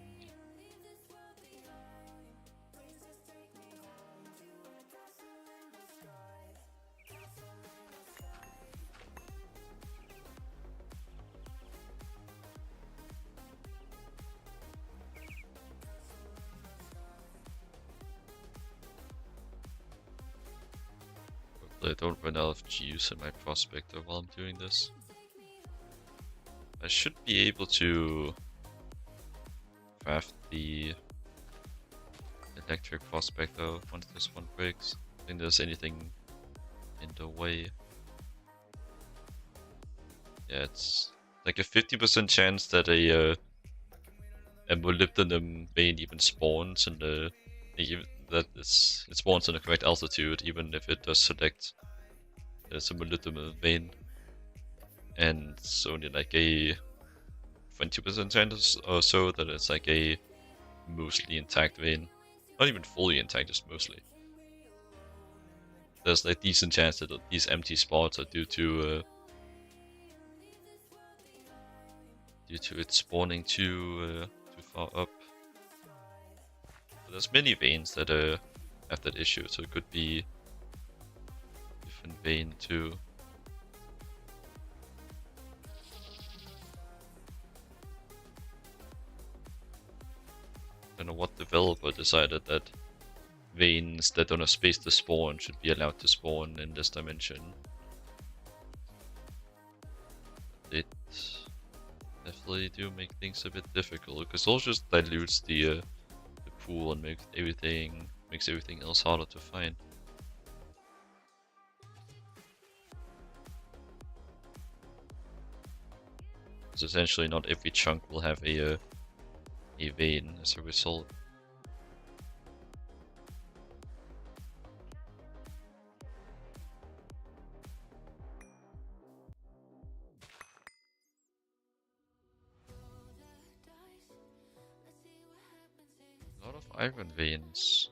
Hopefully I don't run out of juice in my prospector while I'm doing this. I should be able to craft the electric prospector once this one breaks. I don't think there's anything in the way. Yeah, it's like a 50% chance that a molybdenum vein even spawns in the that it spawns in the correct altitude, even if it does select as a molybdenum vein. And it's only like a 20% chance or so that it's like a mostly intact vein. Not even fully intact, just mostly. There's like decent chance that these empty spots are due to it spawning too far up. But there's many veins that have that issue, so it could be different vein too. I don't know what developer decided that veins that don't have space to spawn should be allowed to spawn in this dimension. It definitely do make things a bit difficult, because also just dilutes the pool and makes everything else harder to find. Because essentially not every chunk will have a vein as a result. A lot of iron veins.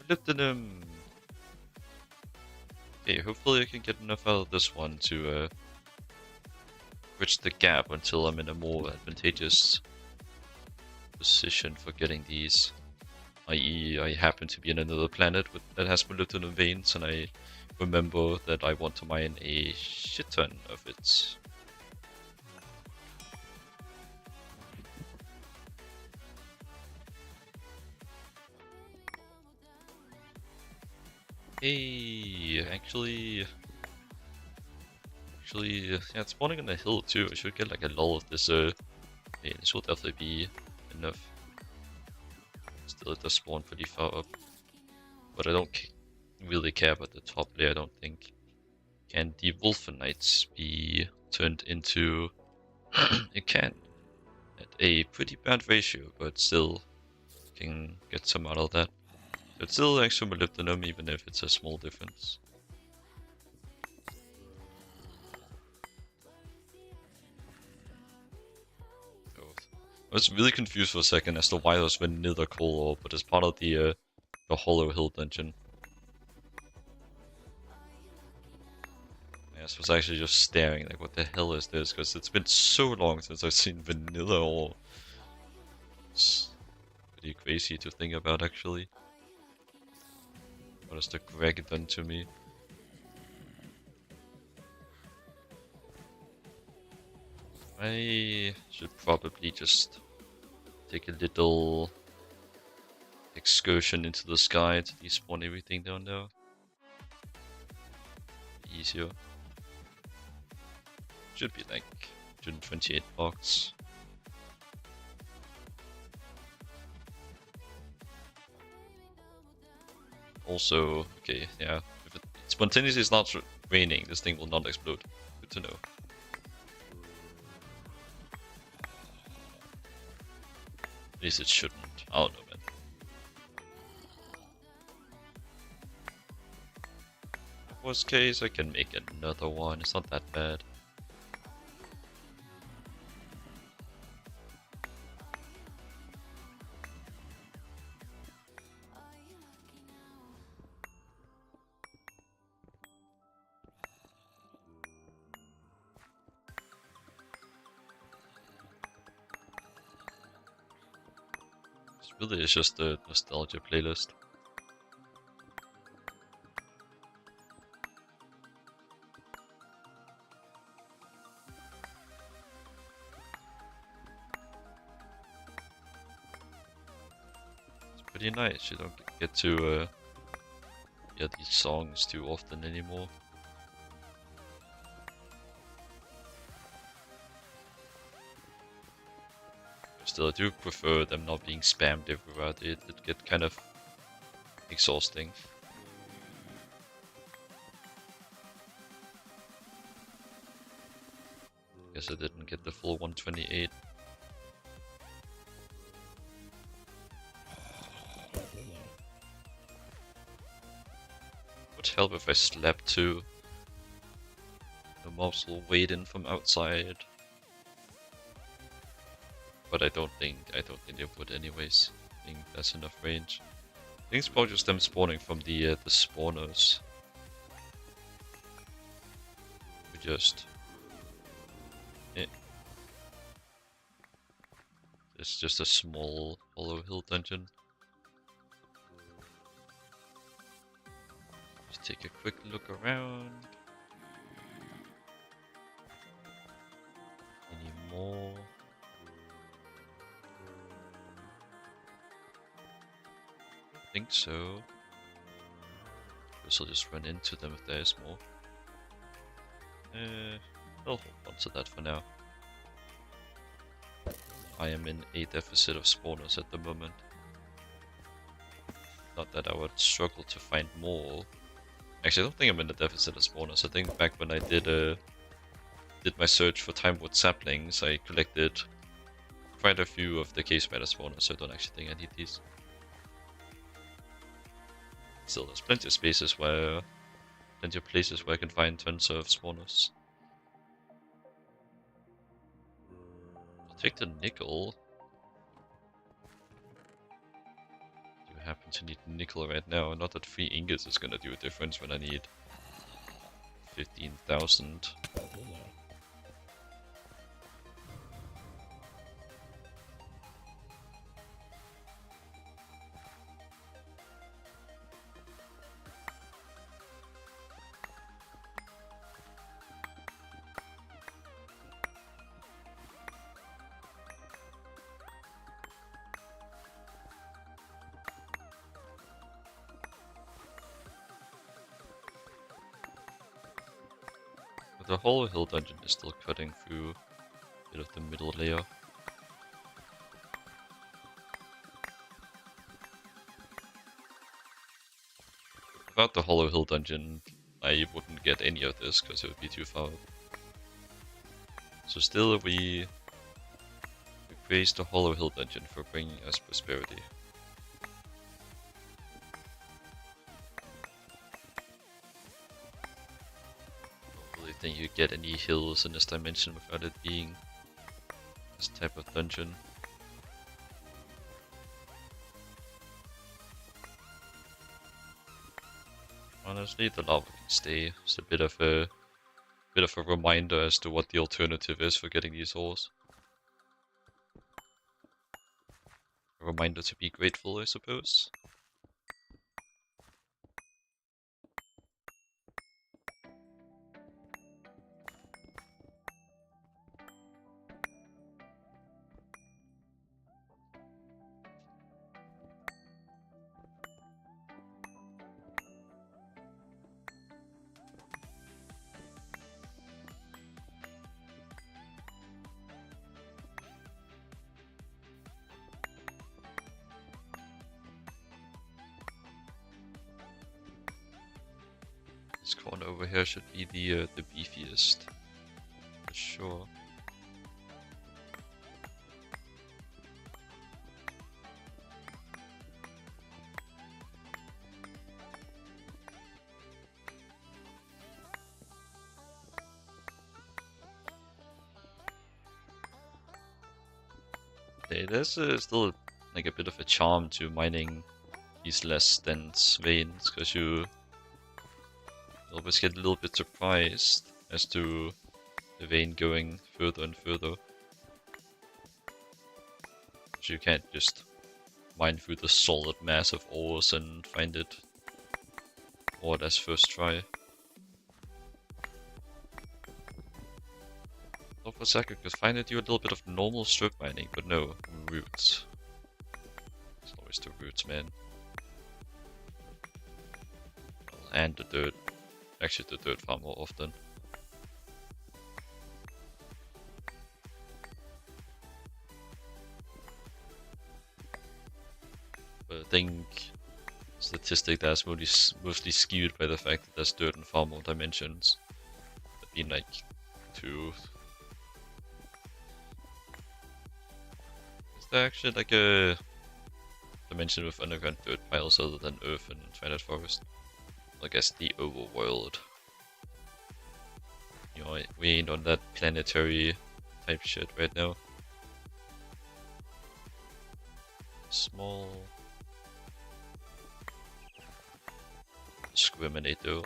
Molybdenum! Okay, hopefully I can get enough out of this one to bridge the gap until I'm in a more advantageous position for getting these. I.e., I happen to be in another planet that has molybdenum veins, and I remember that I want to mine a shit ton of it. Hey, actually, yeah, it's spawning on the hill too. I should get like a lull of this. Yeah, this will definitely be enough. Still, it does spawn pretty far up, but I don't really care about the top layer. I don't think. Can the Wolfenites be turned into? It can at a pretty bad ratio, but still can get some out of that. So it's still extra molybdenum, even if it's a small difference. Oh, I was really confused for a second as to why there was vanilla coal ore, but it's part of the Hollow Hill dungeon. Yes, I was actually just staring like, what the hell is this? Because it's been so long since I've seen vanilla ore. It's pretty crazy to think about, actually. What has the Greg done to me? I should probably just take a little excursion into the sky to despawn everything down there. Easier. Should be like 128 blocks. Also, okay, yeah, if it spontaneously is not raining, this thing will not explode. Good to know. At least it shouldn't. I don't know, man. Worst case, I can make another one. It's not that bad. This really is just a nostalgia playlist. It's pretty nice. You don't get to hear these songs too often anymore. Still, I do prefer them not being spammed everywhere. It get kind of exhausting. Guess I didn't get the full 128. Would help if I slept too. The mobs will wade in from outside. But I don't think they would anyways. I think that's enough range. I think it's probably just them spawning from the spawners. We just it's just a small Hollow Hill dungeon. Just take a quick look around. Any more? I think so. Guess I'll just run into them if there's more. I'll hold on to that for now. I am in a deficit of spawners at the moment. Not that I would struggle to find more. Actually, I don't think I'm in a deficit of spawners. I think back when I did my search for Timewood saplings, I collected quite a few of the cave spider spawners, so I don't actually think I need these. Still, there's plenty of places where I can find tons of spawners. I'll take the nickel. Do you happen to need nickel right now? Not that 3 ingots is gonna do a difference when I need 15,000. the Hollow Hill dungeon is still cutting through a bit of the middle layer. Without the Hollow Hill dungeon, I wouldn't get any of this because it would be too far up. So still we praise the Hollow Hill dungeon for bringing us prosperity. Don't really think you get any hills in this dimension without it being this type of dungeon. Honestly, the lava can stay. It's a bit of a reminder as to what the alternative is for getting these ores. A reminder to be grateful, I suppose. This corner over here should be the beefiest, for sure. Okay, there's still like a bit of a charm to mining these less dense veins, because you always get a little bit surprised as to the vein going further and further. So you can't just mine through the solid mass of ores and find it all as first try. Thought for a second I could find it do a little bit of normal strip mining, but no, roots. It's always the roots, man. And the dirt. Actually, the dirt farm more often. But I think statistic that's mostly skewed by the fact that there's dirt in far more dimensions. That'd be like 2. Is there actually like a dimension with underground dirt piles other than Earth and Twilight Forest? I guess the overworld. You know, we ain't on that planetary type shit right now. Small discriminator.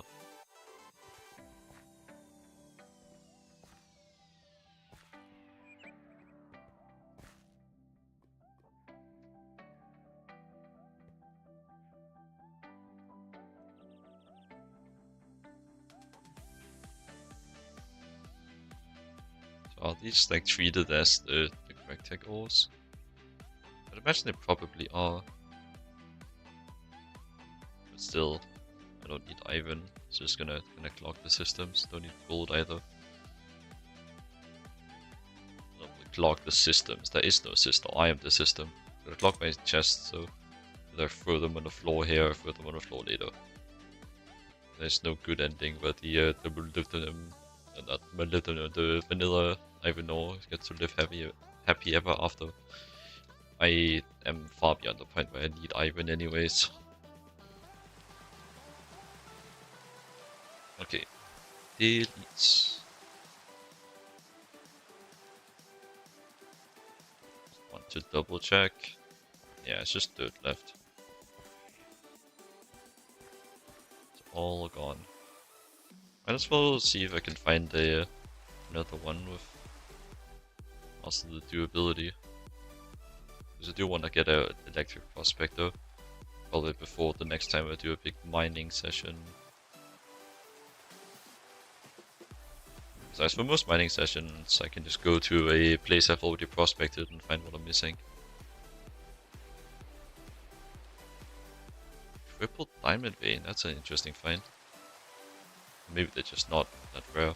Are these like treated as the correct tech ores? I'd imagine they probably are. But still, I don't need iron. It's just gonna clog the systems. Don't need gold either. No, clog the systems. There is no system. I am the system. I'm gonna clog my chest, so either throw them on the floor here or throw them on the floor later. There's no good ending where the the vanilla iron ore gets to live happy ever after. I am far beyond the point where I need iron anyways. Okay, delete. Want to double check? Yeah, it's just dirt left. It's all gone. Might as well see if I can find another one with also the durability. Because I do want to get an electric prospector. Probably before the next time I do a big mining session. Besides, for most mining sessions, I can just go to a place I've already prospected and find what I'm missing. Triple diamond vein, that's an interesting find. Maybe they're just not that rare.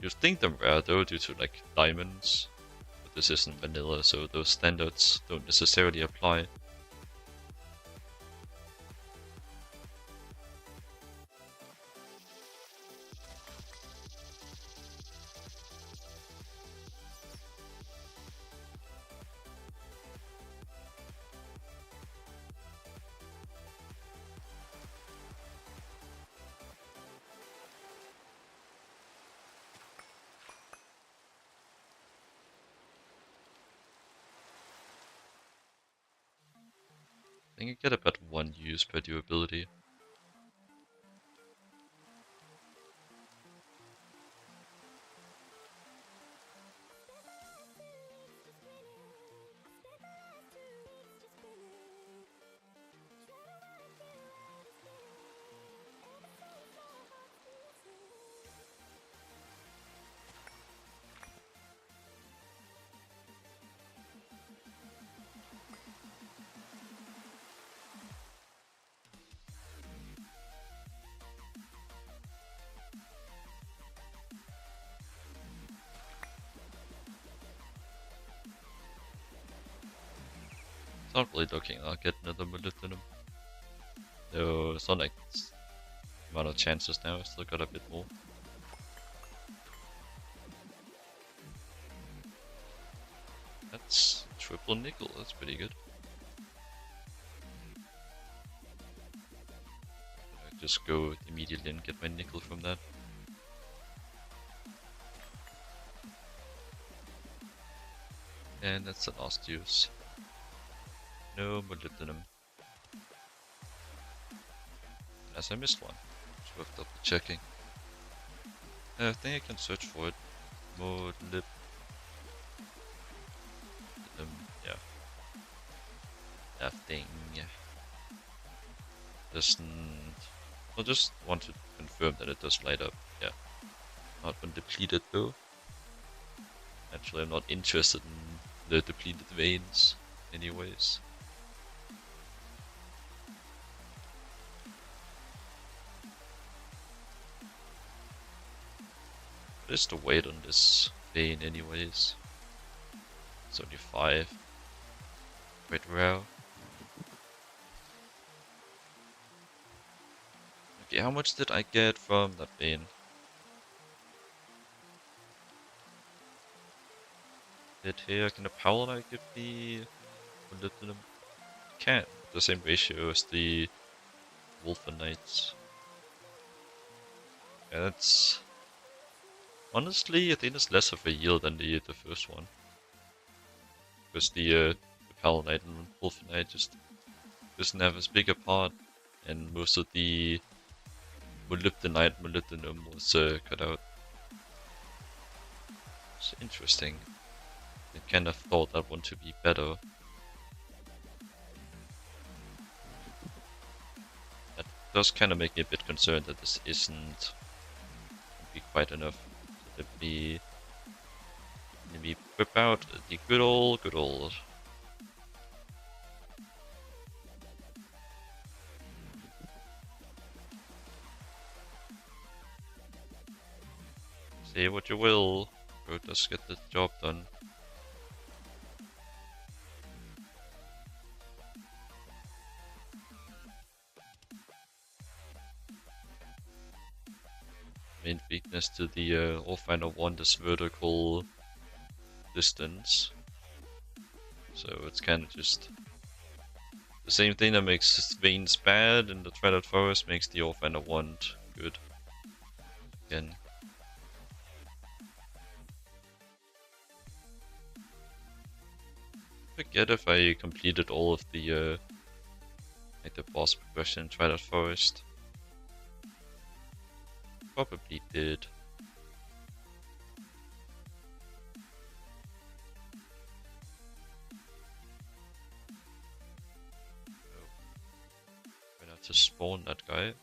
You'd think them rare though due to like diamonds, but this isn't vanilla, so those standards don't necessarily apply. I think you get about 1 use per durability. It's not really looking I'll get another molybdenum. No, it's not like it's the amount of chances now, I still got a bit more. That's triple nickel, that's pretty good. I just go immediately and get my nickel from that. And that's the last use. No molybdenum. As I missed one. It's worth double checking. I think I can search for it. Molybdenum. Yeah. That thing. Doesn't. I just want to confirm that it does light up. Yeah. Not when depleted though. Actually, I'm not interested in the depleted veins, anyways. What is the weight on this vein, anyways? It's only 5. Quite rare. Okay, how much did I get from that vein? Did here, can the power light give me molybdenum? Can. The same ratio as the wolfenites. Yeah, that's... Honestly, I think it's less of a yield than the first one. Because the Paladite and Wolfenite just doesn't have as big a part, and most of the molybdenum was cut out. It's interesting. I kind of thought that one to be better. That does kind of make me a bit concerned that this isn't be quite enough. So let me whip out the good old. Say what you will, but let's get the job done. Main weakness to the Allfinder 1 is vertical distance. So it's kind of just the same thing that makes veins bad and the Twilight Forest makes the Allfinder 1 good. Again. I forget if I completed all of the like the boss progression in Twilight Forest. Probably did. I'm gonna have to spawn that guy.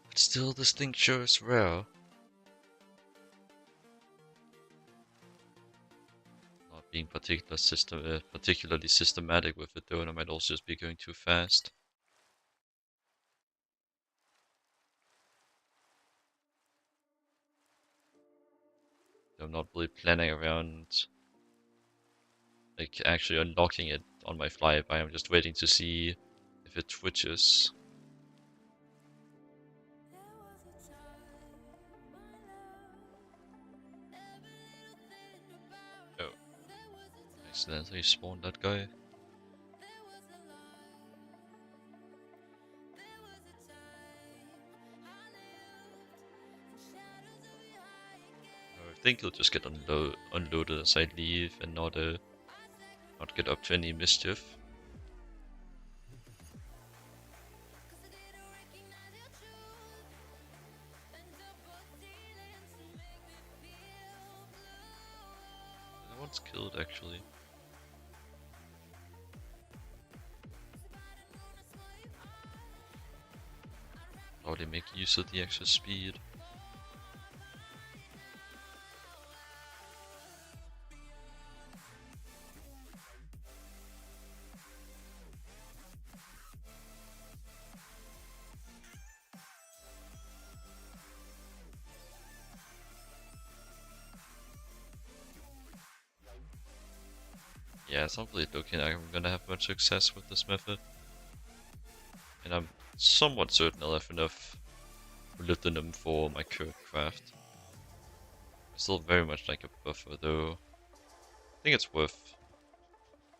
But still, this thing sure is rare. Not being particularly systematic with it though, and I might also just be going too fast. I'm not really planning around like actually unlocking it on my flyby. I'm just waiting to see if it twitches. Oh, accidentally spawned that guy. I think he'll just get unloaded as I leave and not get up to any mischief. No one's killed actually. Probably make use of the extra speed. Yeah, it's not really looking like I'm gonna have much success with this method. And I'm somewhat certain I'll have enough molybdenum for my current craft. I still very much like a buffer though. I think it's worth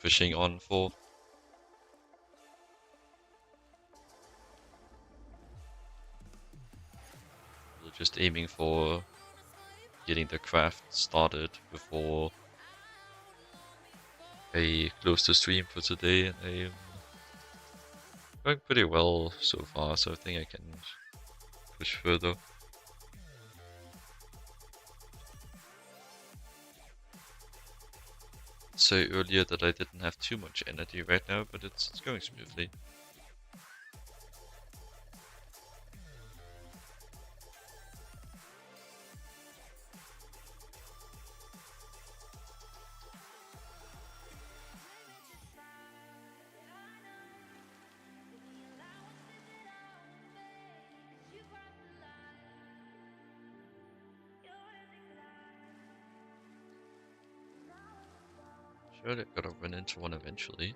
pushing on for. We're just aiming for getting the craft started before I close the stream for today, and I'm going pretty well so far, so I think I can push further. Say earlier that I didn't have too much energy right now, but it's going smoothly. Surely I gotta run into one eventually.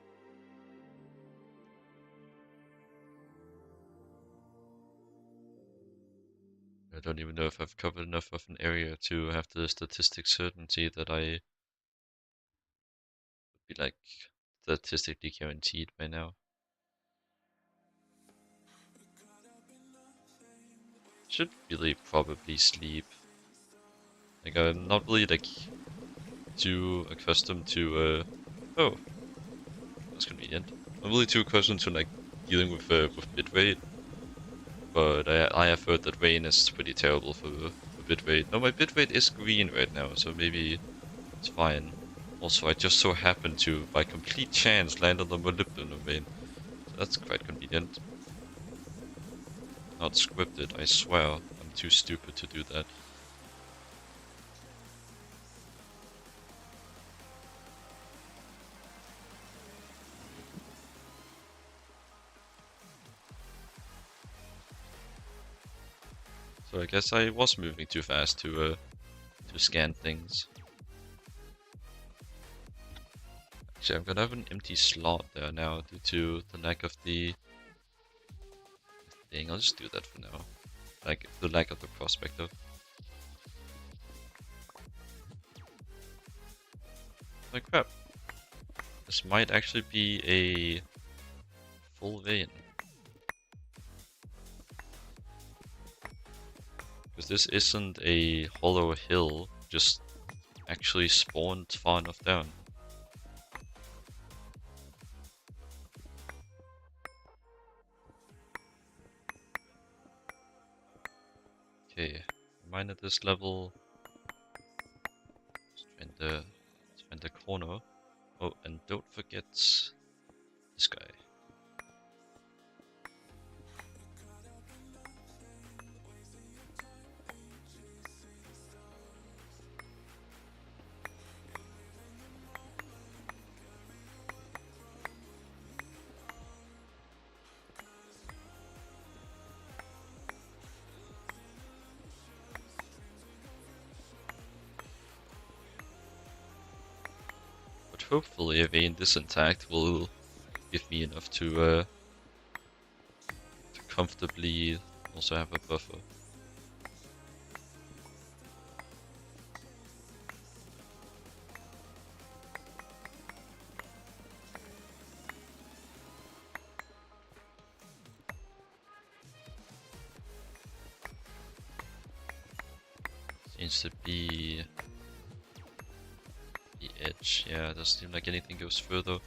I don't even know if I've covered enough of an area to have the statistic certainty that I would be like statistically guaranteed by now. Should really probably sleep. Like I'm not really like too accustomed to oh, that's convenient. I'm really too accustomed to like dealing with bitrate, but I have heard that rain is pretty terrible for bitrate. No, my bitrate is green right now, so maybe it's fine. Also, I just so happened to, by complete chance, land on the molybdenum vein. So that's quite convenient. Not scripted, I swear. I'm too stupid to do that. So I guess I was moving too fast to scan things. Actually, I'm gonna have an empty slot there now due to the lack of the thing. I'll just do that for now. Like, the lack of the prospector. Like crap. This might actually be a full vein. Because this isn't a hollow hill, just actually spawned far enough down. Okay, mine at this level. Let's find the corner. Oh, and don't forget this guy. hopefully a vein this intact will give me enough to comfortably also have a buffer. Seems to be the edge. Yeah, it doesn't seem like anything goes further.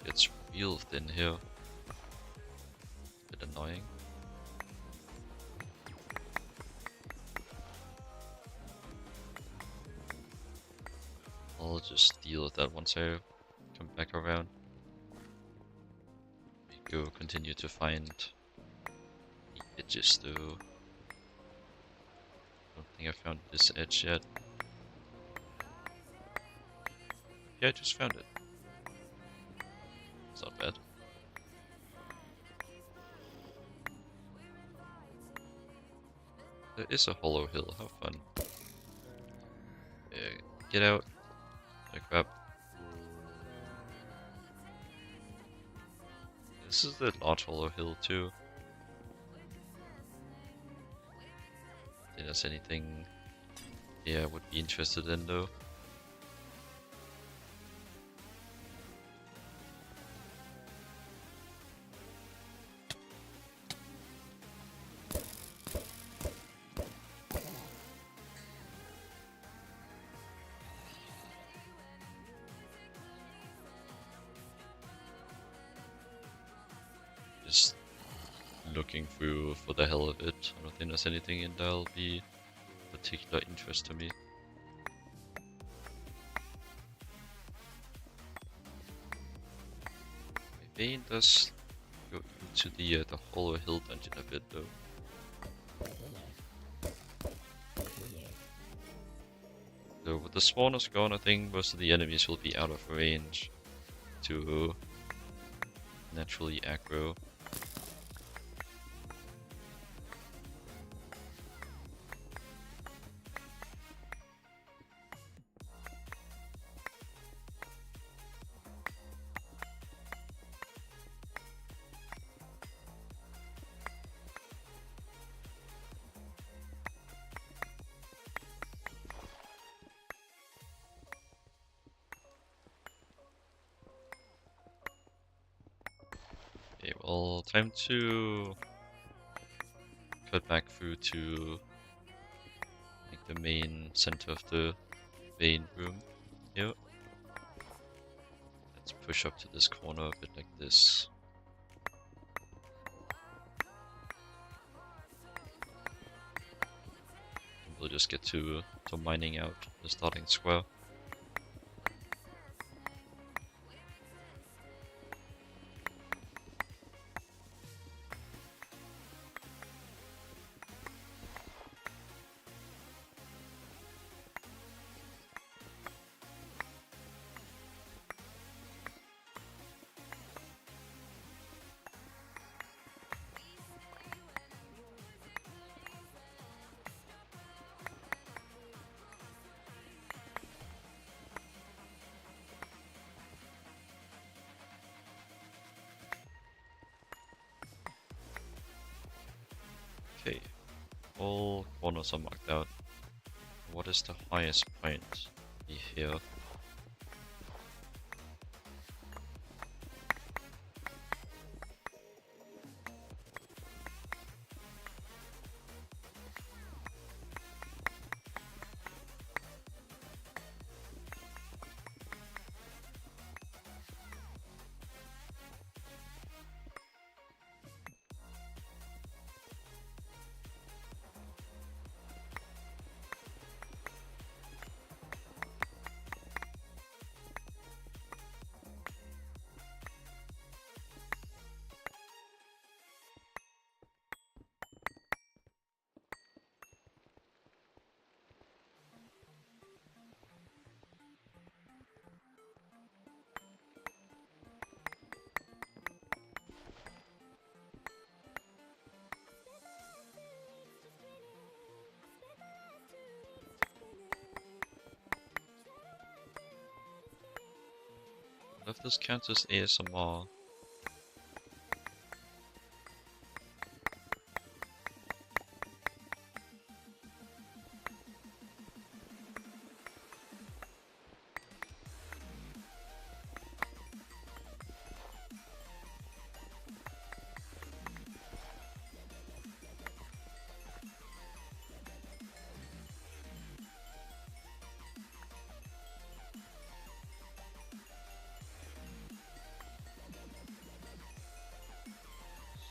It's real thin here. A bit annoying. I'll just deal with that once I come back around. We go continue to find the edges though. Don't think I found this edge yet. Yeah, I just found it. It's not bad. There is a hollow hill, how fun. Yeah, get out. Oh crap. This is the large hollow hill too. Think there's anything I would be interested in though. Just looking through for the hell of it. I don't think there's anything in there'll be particular interest to me. My vein does go into the hollow hill dungeon a bit though. So with the spawners gone, I think most of the enemies will be out of range to naturally aggro. Okay, well, time to cut back through to like the main center of the vein room here. Let's push up to this corner a bit like this. And we'll just get to mining out the starting square. Okay, all corners are marked out. What is the highest point? Be here. What if this counts as ASMR?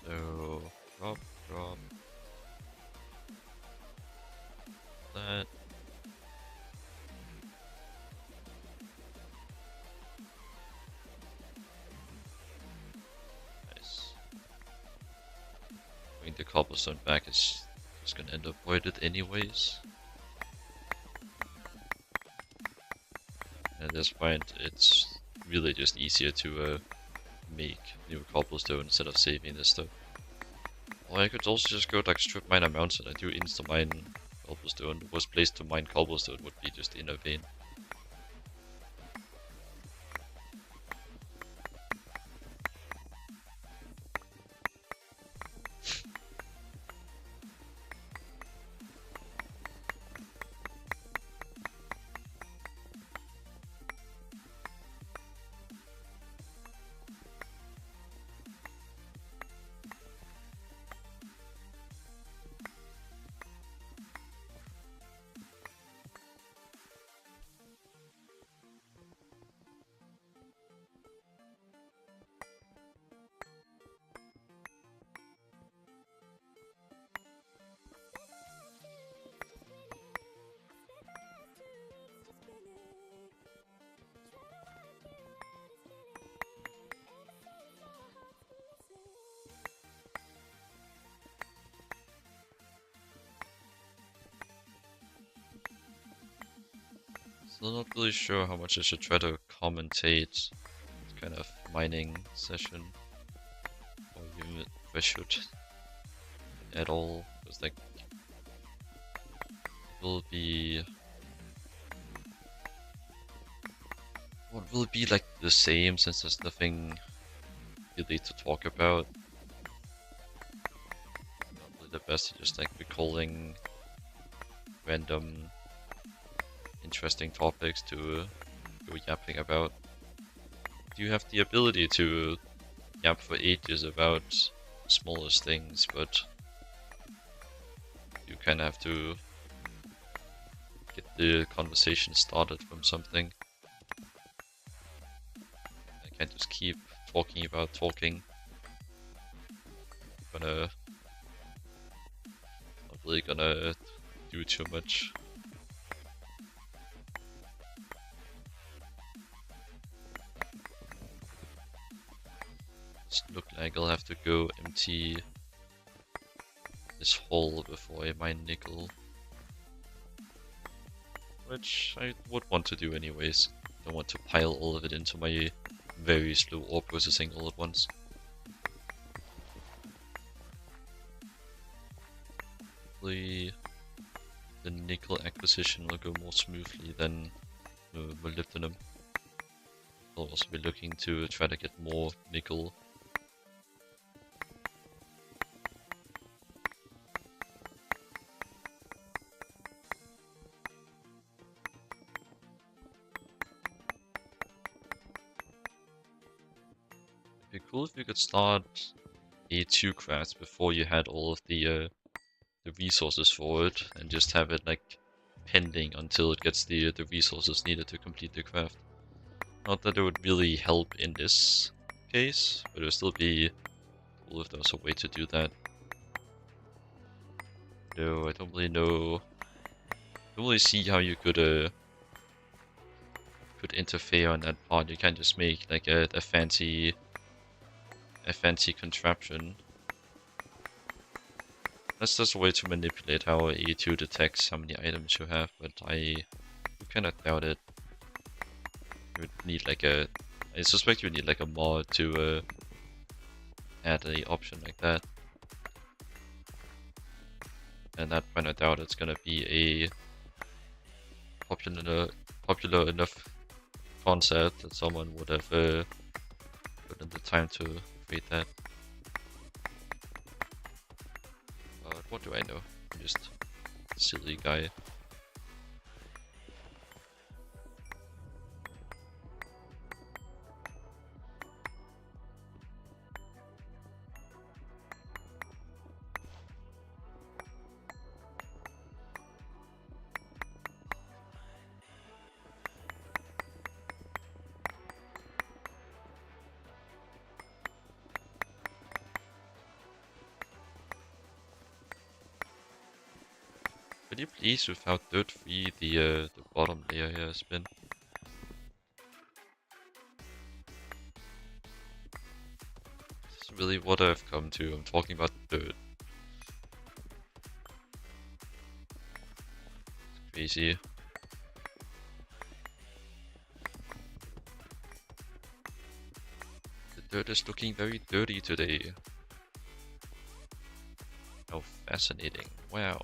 So, drop, that. Nice. Bring the cobblestone back is just gonna end up voided anyways. And at this point, it's really just easier to make new cobblestone instead of saving this stuff. Or I could also just go like strip mine a mountain and do insta mine cobblestone. The worst place to mine cobblestone would be just in a vein. Still not really sure how much I should try to commentate this kind of mining session. Or even if I should at all. Because like will be will it be like the same since there's nothing really to talk about? Probably the best to just like recalling random interesting topics to go yapping about. You have the ability to yap for ages about smallest things, but you kind of have to get the conversation started from something. I can't just keep talking about talking. Not really gonna do too much. Look like I'll have to go empty this hole before I mine nickel. Which I would want to do anyways. Don't want to pile all of it into my very slow ore processing all at once. Hopefully the nickel acquisition will go more smoothly than molybdenum. I'll also be looking to try to get more nickel. It'd be cool if you could start A2 crafts before you had all of the resources for it, and just have it like pending until it gets the resources needed to complete the craft. Not that it would really help in this case, but it would still be cool if there was a way to do that. No, I don't really know. I don't really see how you could interfere on that part. You can't just make like a fancy contraption. That's just a way to manipulate how A2 detects how many items you have, but I kind of doubt it. You would need like I suspect you would need like a mod to add an option like that. And that point I doubt it's gonna be a popular enough concept that someone would have put in the time to create that. But what do I know? I'm just a silly guy. Could you please, without dirt free, the bottom layer here has been? This is really what I've come to. I'm talking about dirt. It's crazy. The dirt is looking very dirty today. How fascinating. Wow.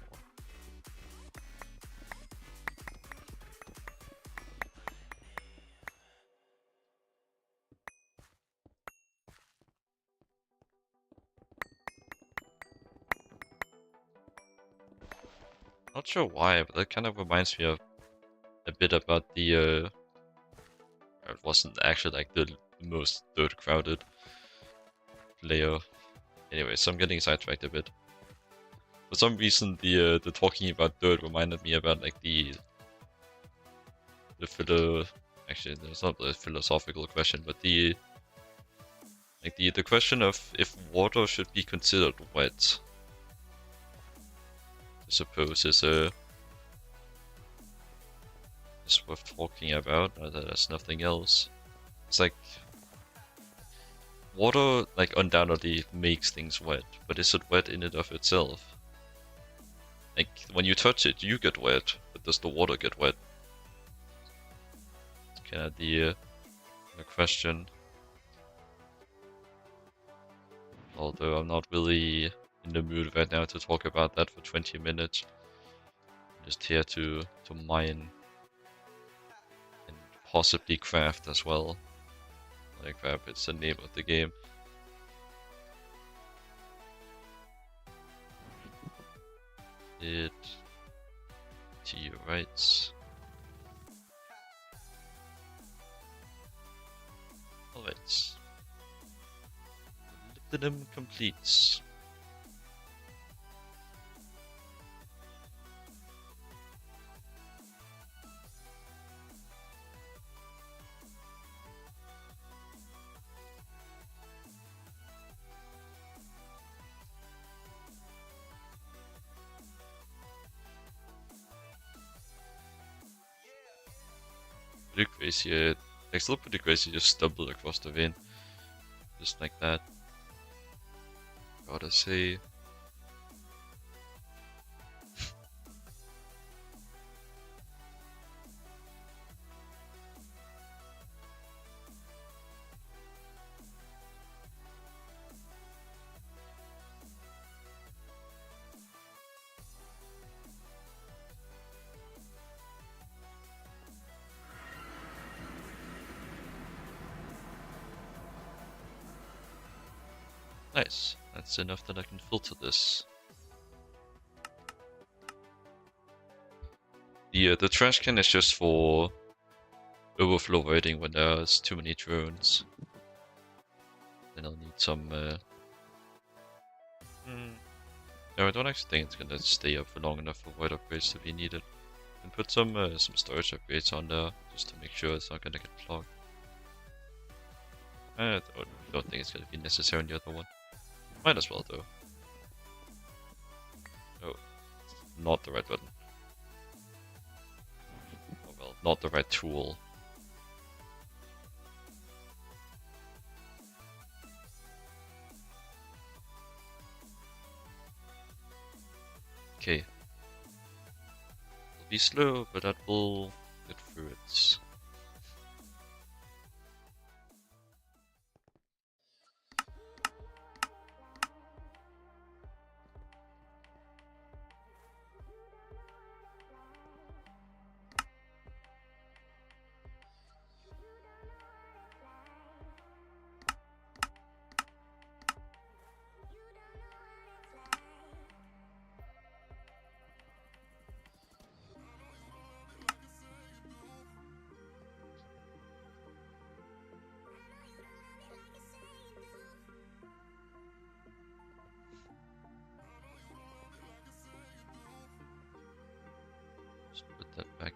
Not sure why, but that kind of reminds me of a bit about the it wasn't actually like the most dirt crowded layer. Anyway, so I'm getting sidetracked a bit. For some reason, the talking about dirt reminded me about like the actually it's not a philosophical question, but the question of if water should be considered wet. I suppose is worth talking about. There's nothing else. It's like water, like undoubtedly makes things wet, but is it wet in and of itself? Like when you touch it, you get wet, but does the water get wet? It's kind of the question. Although I'm not really in the mood right now to talk about that for 20 minutes. I'm just here to mine and possibly craft as well. Like crap, it's the name of the game. It to your rights. Alright. Molybdenum completes. Pretty crazy. It's still pretty crazy. Just stumble across the vein, just like that. Gotta say. Nice. That's enough that I can filter this. The trash can is just for overflow rating when there's too many drones. Then I'll need some. No, I don't actually think it's gonna stay up for long enough for void upgrades to be needed. And put some storage upgrades on there just to make sure it's not gonna get clogged. I don't think it's gonna be necessary on the other one. Might as well though. Oh, not the right button. Oh well, not the right tool. Okay. It'll be slow, but that will get through it.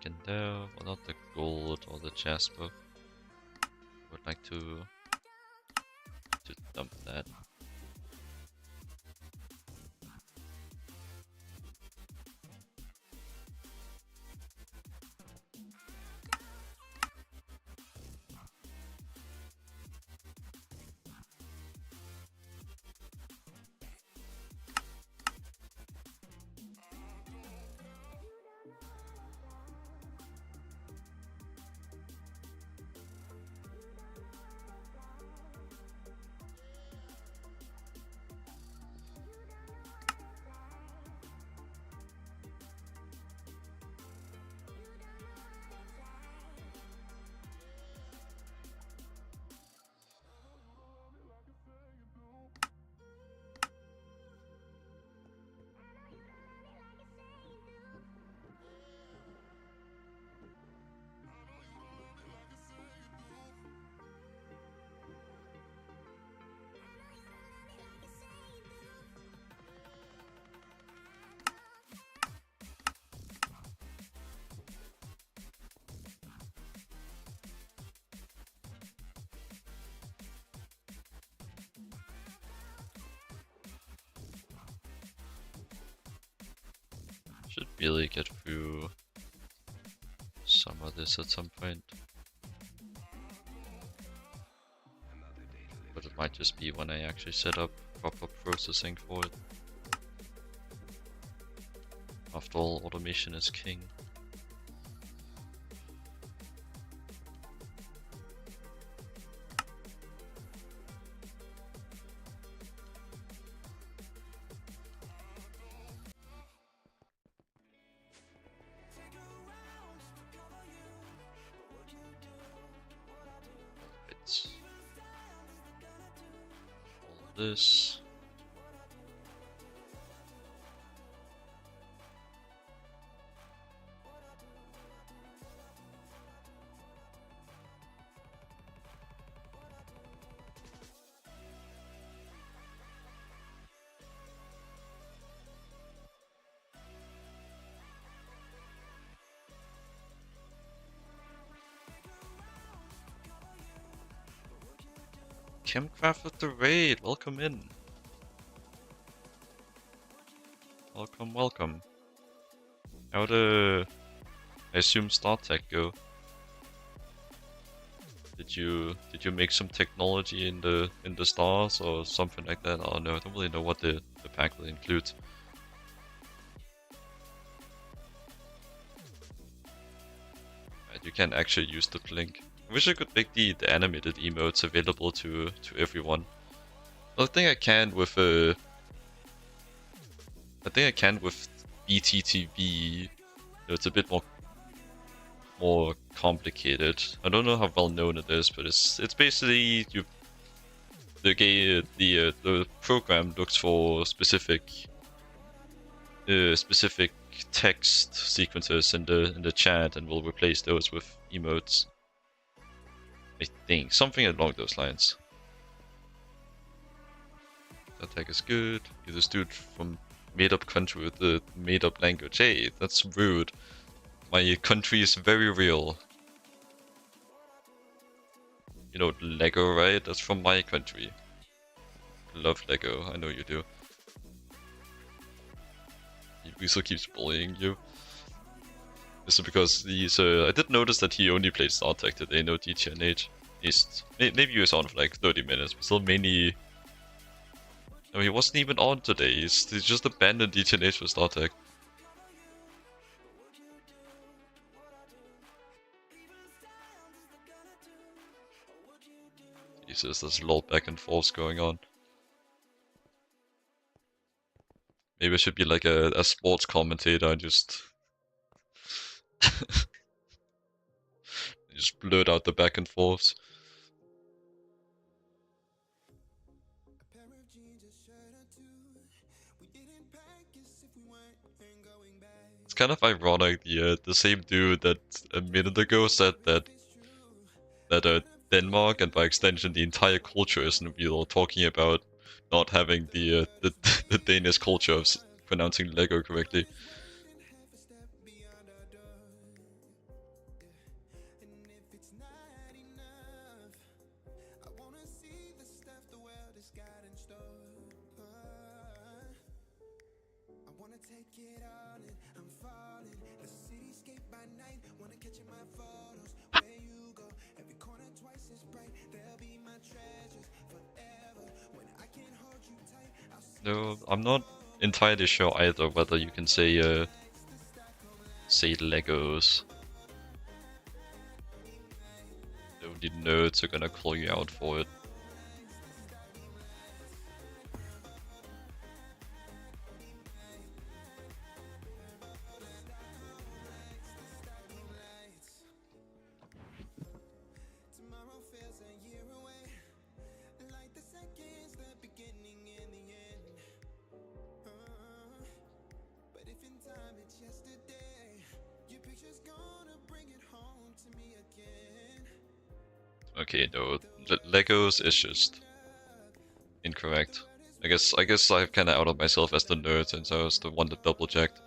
in there. Well, not the gold or the jasper. Would like to dump that. Should really get through some of this at some point. But it might just be when I actually set up proper processing for it. After all, automation is king. It's all this. Chemcraft with the raid, welcome in. Welcome, welcome. How the, I assume, StarTech go? Did you make some technology in the stars or something like that? Oh no, I don't really know what the pack will include. Right, you can't actually use the blink. I wish I could make the animated emotes available to everyone. Well, I think I can with BTTV. It's a bit more complicated. I don't know how well known it is, but it's basically the program looks for specific text sequences in the chat and will replace those with emotes. I think something along those lines. That tag is good. You're this dude from made-up country with the made-up language. Hey, that's rude. My country is very real. You know Lego, right? That's from my country. Love Lego, I know you do. He still keeps bullying you. This is because he's I did notice that he only plays StarTech today, no GTNH. Maybe he was on for like 30 minutes, but still mainly... No, he wasn't even on today, he's just abandoned GTNH for StarTech. Jesus, there's a lot back and forth going on. Maybe I should be like a sports commentator and just... just blurt out the back and forths. It's kind of ironic, the same dude that a minute ago said that Denmark and by extension the entire culture isn't real, talking about not having the the Danish culture of pronouncing Lego correctly. No, I'm not entirely sure either whether you can say Legos. Only nerds are gonna call you out for it. Okay, no, Legos is just incorrect. I guess I've kind of outed myself as the nerd since I was the one that double checked.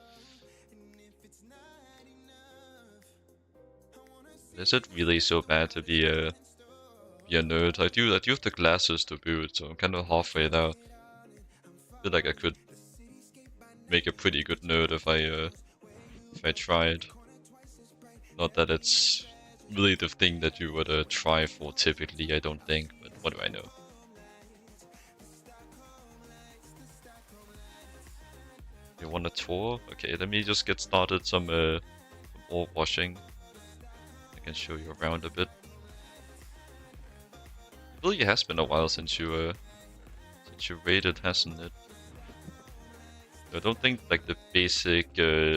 Is it really so bad to be a nerd? I do have the glasses to boot, so I'm kind of halfway there. I feel like I could make a pretty good nerd if I tried. Not that it's really the thing that you would try for typically, I don't think, but what do I know? You want a tour? Okay, let me just get started some more washing. I can show you around a bit. It really has been a while since you raided, hasn't it? I don't think like the basic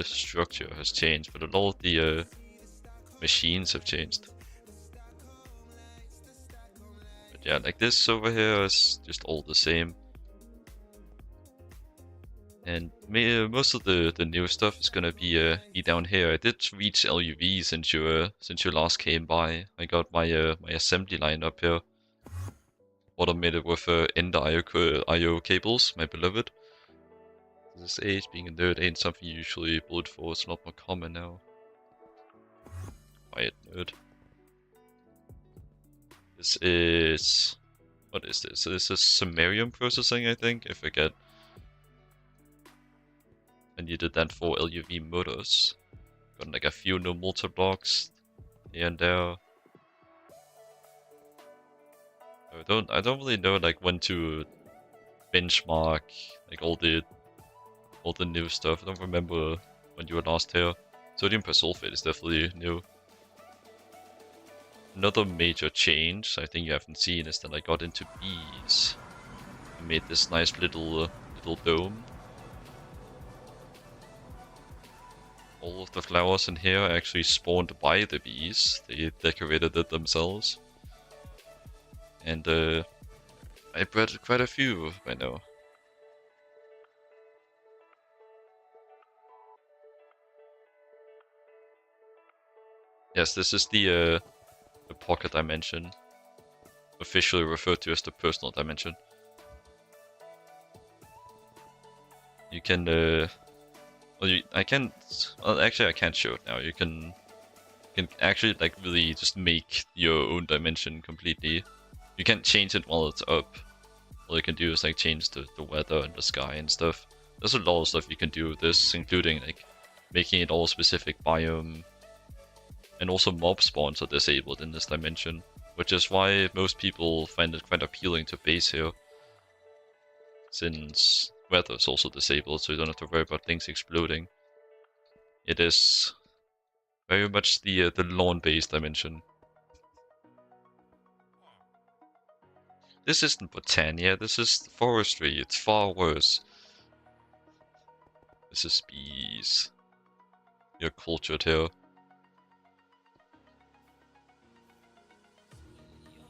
structure has changed, but a lot of the machines have changed. But yeah, like this over here is just all the same. And most of the new stuff is gonna be down here. I did reach LuV since you last came by. I got my my assembly line up here, automated with Ender IO cables, my beloved. This age, being a nerd ain't something you usually bullet for. It's a lot more common now. Quiet nerd. This is what is this? This is Sumerian processing, I think. I forget. And you did that for LuV motors. Got like a few new motor blocks here and there. I don't really know like when to benchmark like all the new stuff. I don't remember when you were last here. Sodium persulfate is definitely new. Another major change I think you haven't seen is that I got into bees. I made this nice little dome. All of the flowers in here are actually spawned by the bees. They decorated it themselves. And I bred quite a few by now. Yes, this is the pocket dimension. Officially referred to as the personal dimension. You can well, I can't. Well, actually, I can't show it now. You can actually like really just make your own dimension completely. You can't change it while it's up. All you can do is like change the weather and the sky and stuff. There's a lot of stuff you can do with this, including like making it all specific biome. And also mob spawns are disabled in this dimension, which is why most people find it quite appealing to base here. Since weather is also disabled, so you don't have to worry about things exploding. It is very much the lawn-based dimension. This isn't Botania, this is forestry, it's far worse. This is bees. You're cultured here.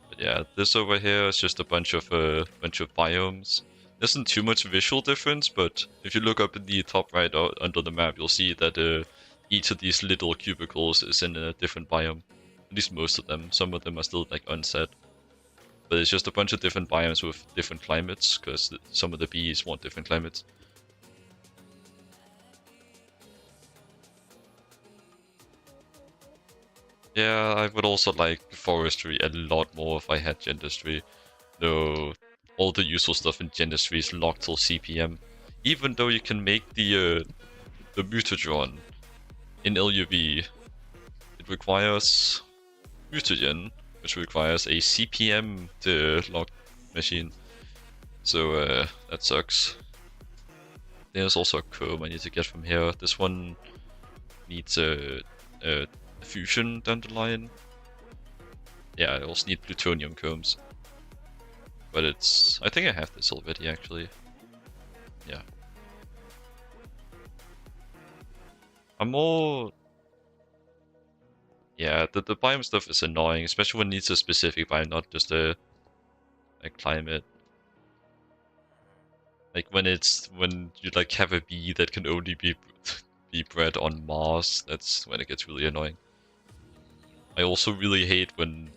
But yeah, this over here is just a bunch of biomes. There isn't too much visual difference, but if you look up in the top right under the map, you'll see that each of these little cubicles is in a different biome. At least most of them. Some of them are still like unset. But it's just a bunch of different biomes with different climates, because some of the bees want different climates. Yeah, I would also like forestry a lot more if I had dentistry. Though all the useful stuff in dentistry is locked till CPM. Even though you can make the the mutagen in LuV, it requires mutagen, which requires a CPM to lock machine. So that sucks. There's also a comb I need to get from here. This one needs a fusion down the line. Yeah, I also need plutonium combs. But it's... I think I have this already, actually. Yeah. I'm more... Yeah, the biome stuff is annoying, especially when it needs a specific biome, not just a climate. Like when you like have a bee that can only be bred on Mars, that's when it gets really annoying. I also really hate when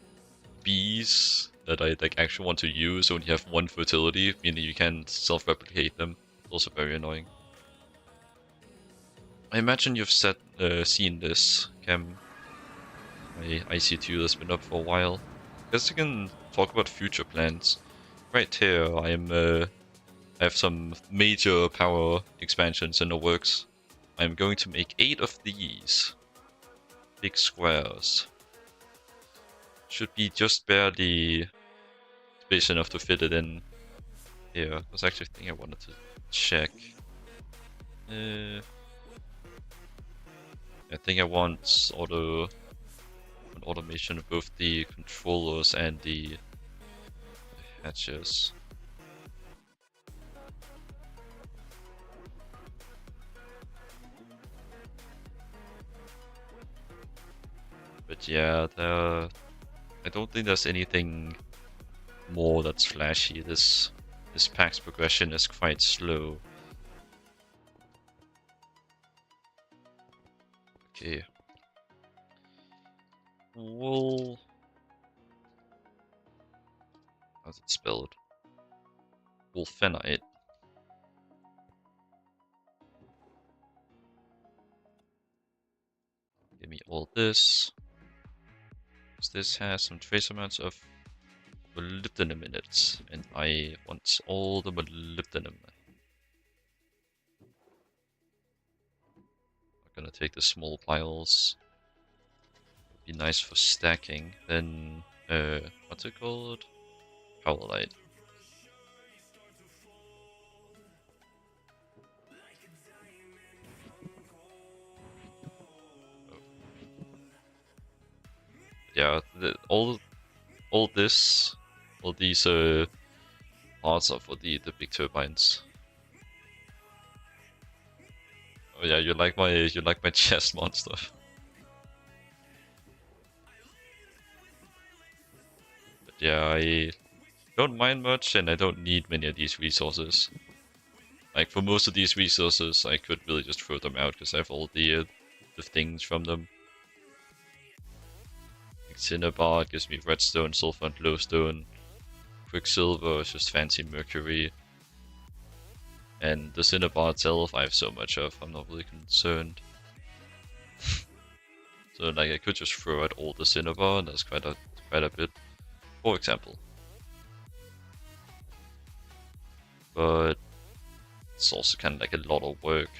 bees that I like actually want to use only have one fertility, meaning you can't self-replicate them. It's also very annoying. I imagine you've seen this, Cam. My IC2 has been up for a while. Guess I can talk about future plans. Right here, I have some major power expansions in the works. I'm going to make 8 of these big squares. Should be just barely space enough to fit it in here. That's actually a thing I wanted to check. I think I want an automation of both the controllers and the hatches. But yeah, I don't think there's anything more that's flashy. This pack's progression is quite slow. Okay. Wool. How's it spelled? Wolfenite. Give me all this. This has some trace amounts of molybdenum in it, and I want all the molybdenum. I'm gonna take the small piles. Be nice for stacking. Then, what's it called? Howlite. Yeah, all these parts are for the big turbines. Oh yeah, you like my chest monster. But yeah, I don't mind much, and I don't need many of these resources. Like for most of these resources, I could really just throw them out because I have all the things from them. Like Cinnabar gives me redstone, sulfur, and glowstone. Quicksilver is just fancy mercury. And the Cinnabar itself, I have so much of. I'm not really concerned. So like I could just throw out all the Cinnabar, and that's quite a bit, for example. But it's also kind of like a lot of work.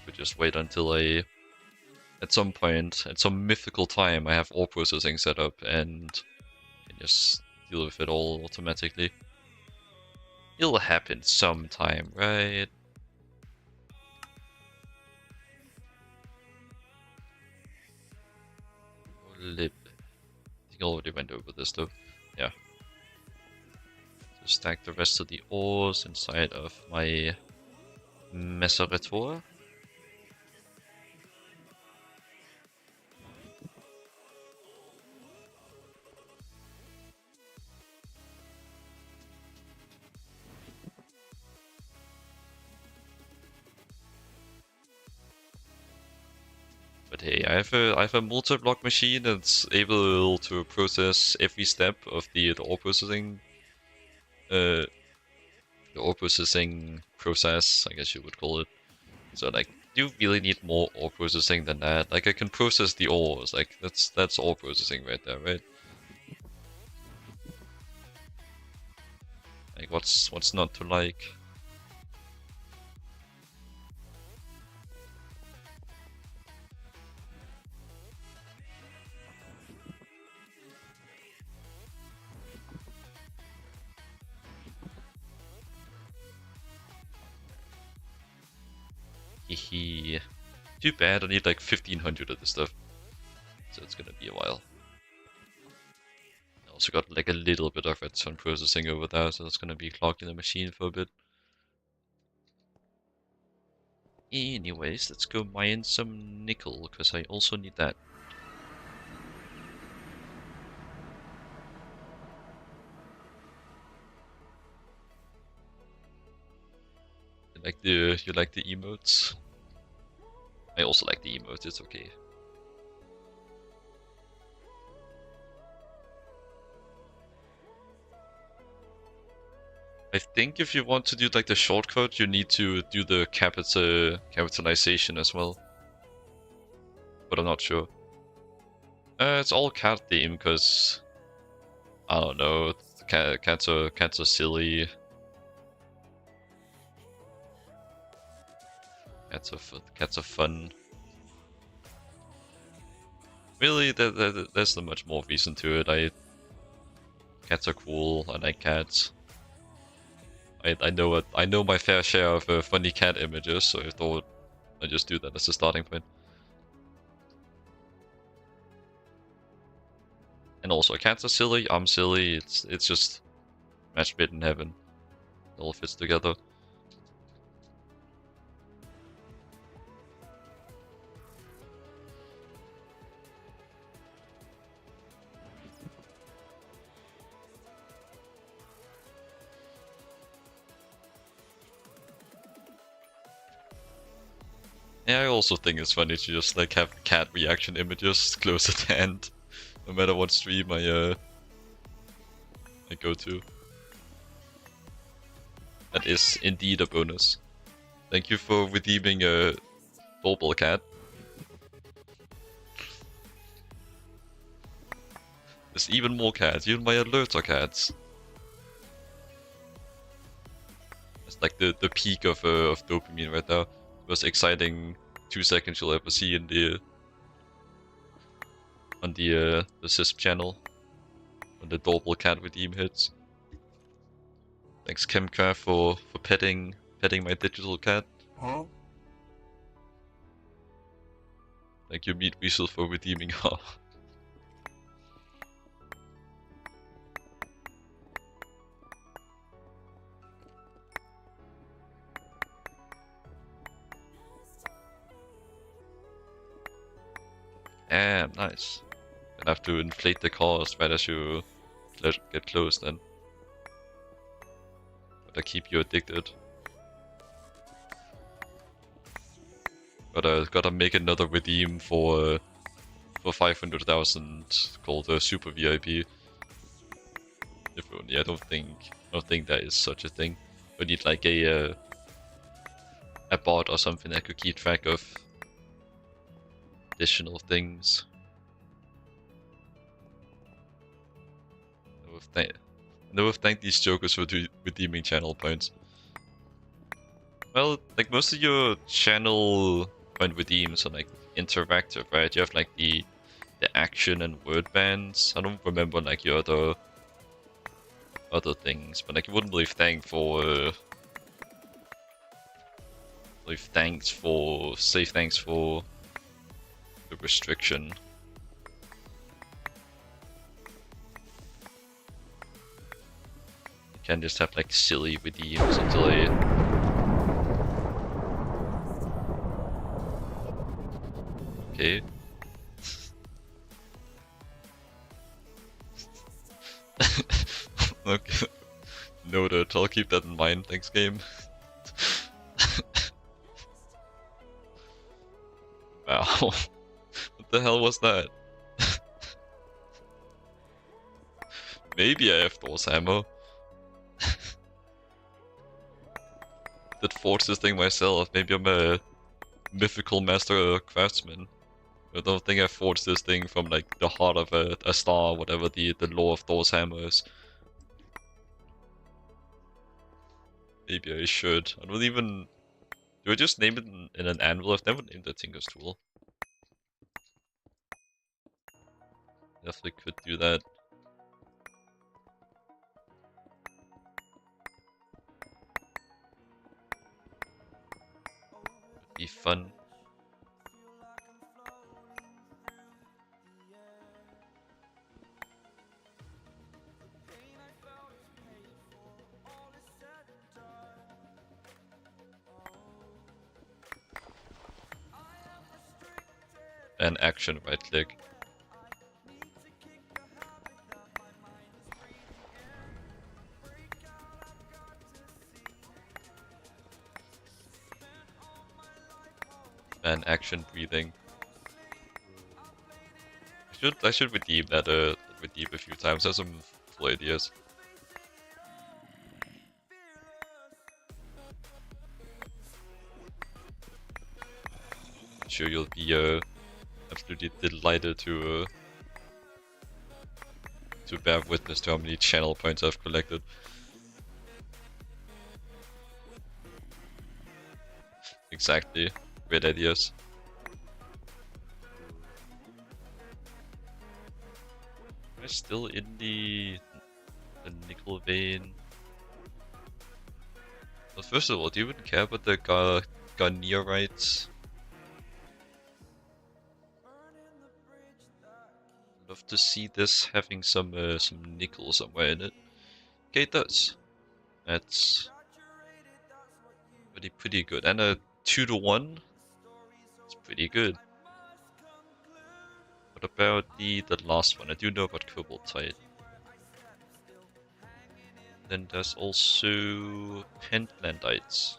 We just wait until at some point, at some mythical time, I have ore processing set up and can just deal with it all automatically. It'll happen sometime, right? Lib. I think I already went over this though. Yeah. So stack the rest of the ores inside of my Messeretour. But hey, I have a multi-block machine that's able to process every step of the ore processing the ore processing process, I guess you would call it. So like, do you really need more ore processing than that? Like I can process the ores, like that's ore processing right there, right? Like what's not to like? Hehe. Too bad, I need like 1500 of this stuff. So it's gonna be a while. I also got like a little bit of redstone processing over there, so it's gonna be clogging the machine for a bit. Anyways, let's go mine some nickel, because I also need that. You like the emotes? I also like the emotes, it's okay. I think if you want to do like the shortcut, you need to do the capitalization as well. But I'm not sure. It's all cat theme because I don't know. Cats are silly. Cats are fun. Really, there's not much more reason to it. Cats are cool. I like cats. I know my fair share of funny cat images, so I thought I'd just do that as a starting point. And also, cats are silly. I'm silly. It's just match made in heaven. It all fits together. Yeah, I also think it's funny to just like have cat reaction images close at hand, no matter what stream I go to. That is indeed a bonus. Thank you for redeeming a doorbell cat. There's even more cats. Even my alerts are cats. It's like the peak of dopamine right now. Most exciting 2 seconds you'll ever see in the on the CISP channel when the doorbell cat redeem hits. Thanks Chemcraft for petting my digital cat. Huh? Thank you Meat Weasel for redeeming her. Damn, nice. Gonna have to inflate the cost right as you get close then. Gotta keep you addicted. Gotta make another redeem for 500,000 called Super VIP. If only, I don't think there is such a thing. We need like a bot or something that could keep track of additional things. Never thank these jokers for redeeming channel points. Well, like most of your channel point redeems are like interactive, right? You have like the action and word bands. I don't remember like your other things, but like you wouldn't leave thanks for say thanks for the restriction. You can just have like silly redeems until I okay. Okay. Noted, I'll keep that in mind, thanks game. Wow. What the hell was that? Maybe I have Thor's hammer. Did forge this thing myself. Maybe I'm a mythical master craftsman. I don't think I forged this thing from like the heart of a star, whatever the lore of Thor's hammer is. Maybe I should. I don't even... Do I just name it in an anvil? I've never named a Tinker's tool. Definitely could do that. Would be fun. And action right click. And action breathing. I should redeem that redeem a few times. There's some cool ideas. I'm sure you'll be absolutely delighted to bear witness to how many channel points I've collected. Exactly. Great ideas. Am I still in the nickel vein? Well, first of all, do you even care about the garnerites? Love to see this having some nickel somewhere in it. Okay, it does. That's pretty good. And a 2-to-1. It's pretty good. What about the last one? I do know about cobaltite. Then there's also pentlandites.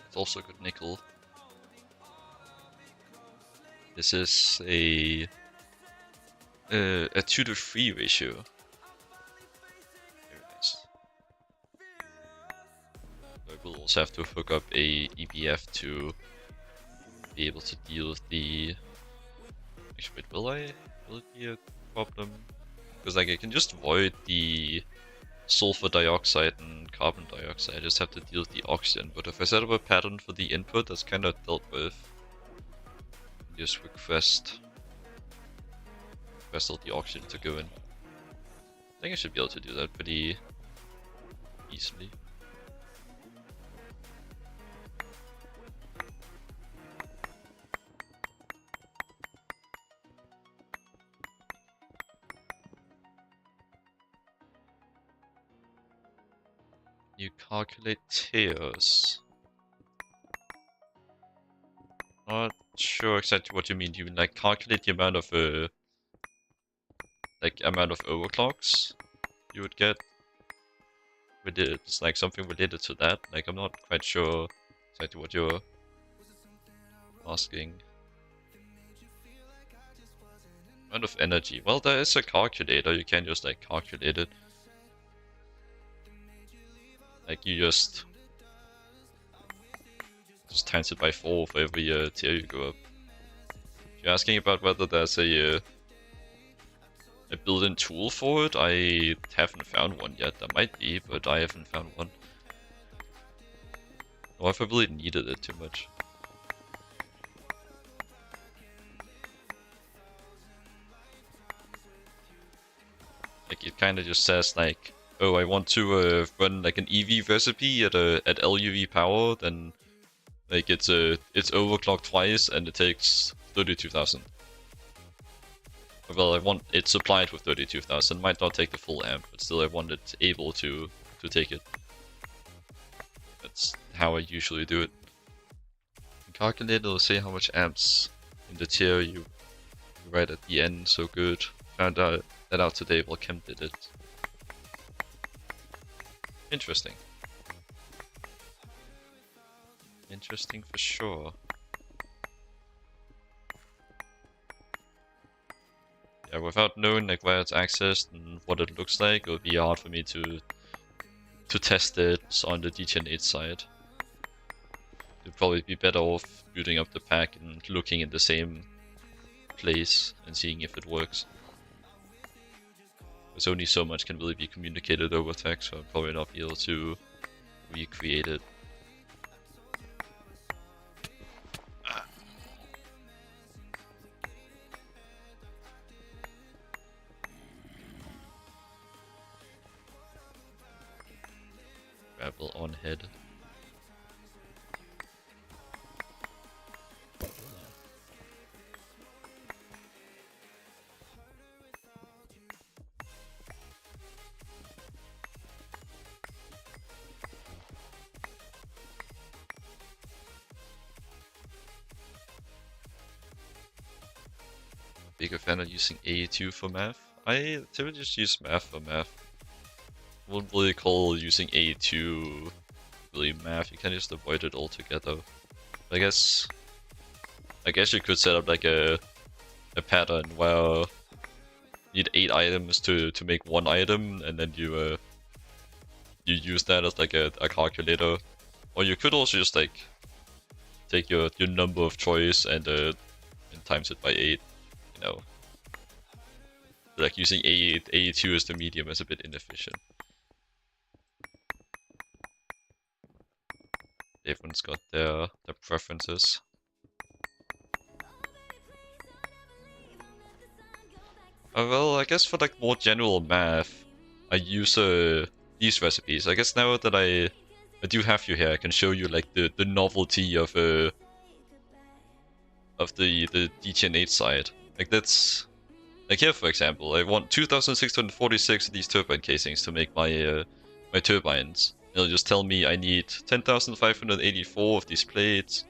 It's also good nickel. This is a 2-to-3 ratio. Very nice. I will also have to hook up a EBF to be able to deal with the... Actually, wait, will it be a problem? Because like I can just void the sulfur dioxide and carbon dioxide. I just have to deal with the oxygen. But if I set up a pattern for the input, that's kind of dealt with. Just request all the oxygen to go in. I think I should be able to do that pretty easily. You calculate tears. Not sure exactly what you mean. Do you mean like calculate the amount of overclocks you would get? It's like something related to that. Like I'm not quite sure exactly what you're asking. Amount of energy. Well, there is a calculator. You can just like calculate it. Like you just times it by 4 for every tier you go up. If you're asking about whether there's a built-in tool for it, I haven't found one yet. There might be, but I haven't found one. Or if I really needed it too much. Like it kind of just says like, oh, I want to run like an EV recipe at LuV power, then like it's overclocked twice and it takes 32,000. Well, I want it supplied with 32,000. Might not take the full amp, but still I want it able to take it. That's how I usually do it. Calculator will say how much amps in the tier you write at the end. So good. Found that out today while Kem did it. Interesting. Interesting for sure. Yeah, without knowing like where it's accessed and what it looks like, it would be hard for me to test it on the GTNH side. It'd probably be better off building up the pack and looking in the same place and seeing if it works. There's only so much can really be communicated over text, so I'll probably not be able to recreate it. Travel on head. Bigger fan of using A2 for math. I typically just use math for math. Wouldn't really call using A2 really math. You can just avoid it altogether. I guess you could set up like a pattern where you need 8 items to make one item, and then you use that as like a calculator. Or you could also just like take your number of choice and times it by 8. You know, like using A2 as the medium is a bit inefficient. Everyone's got their preferences. Well, I guess for like more general math, I use these recipes. I guess now that I do have you here, I can show you like the novelty of the GTNH side. Like that's like here for example, I want 2,646 of these turbine casings to make my my turbines. It'll just tell me I need 10,584 of these plates,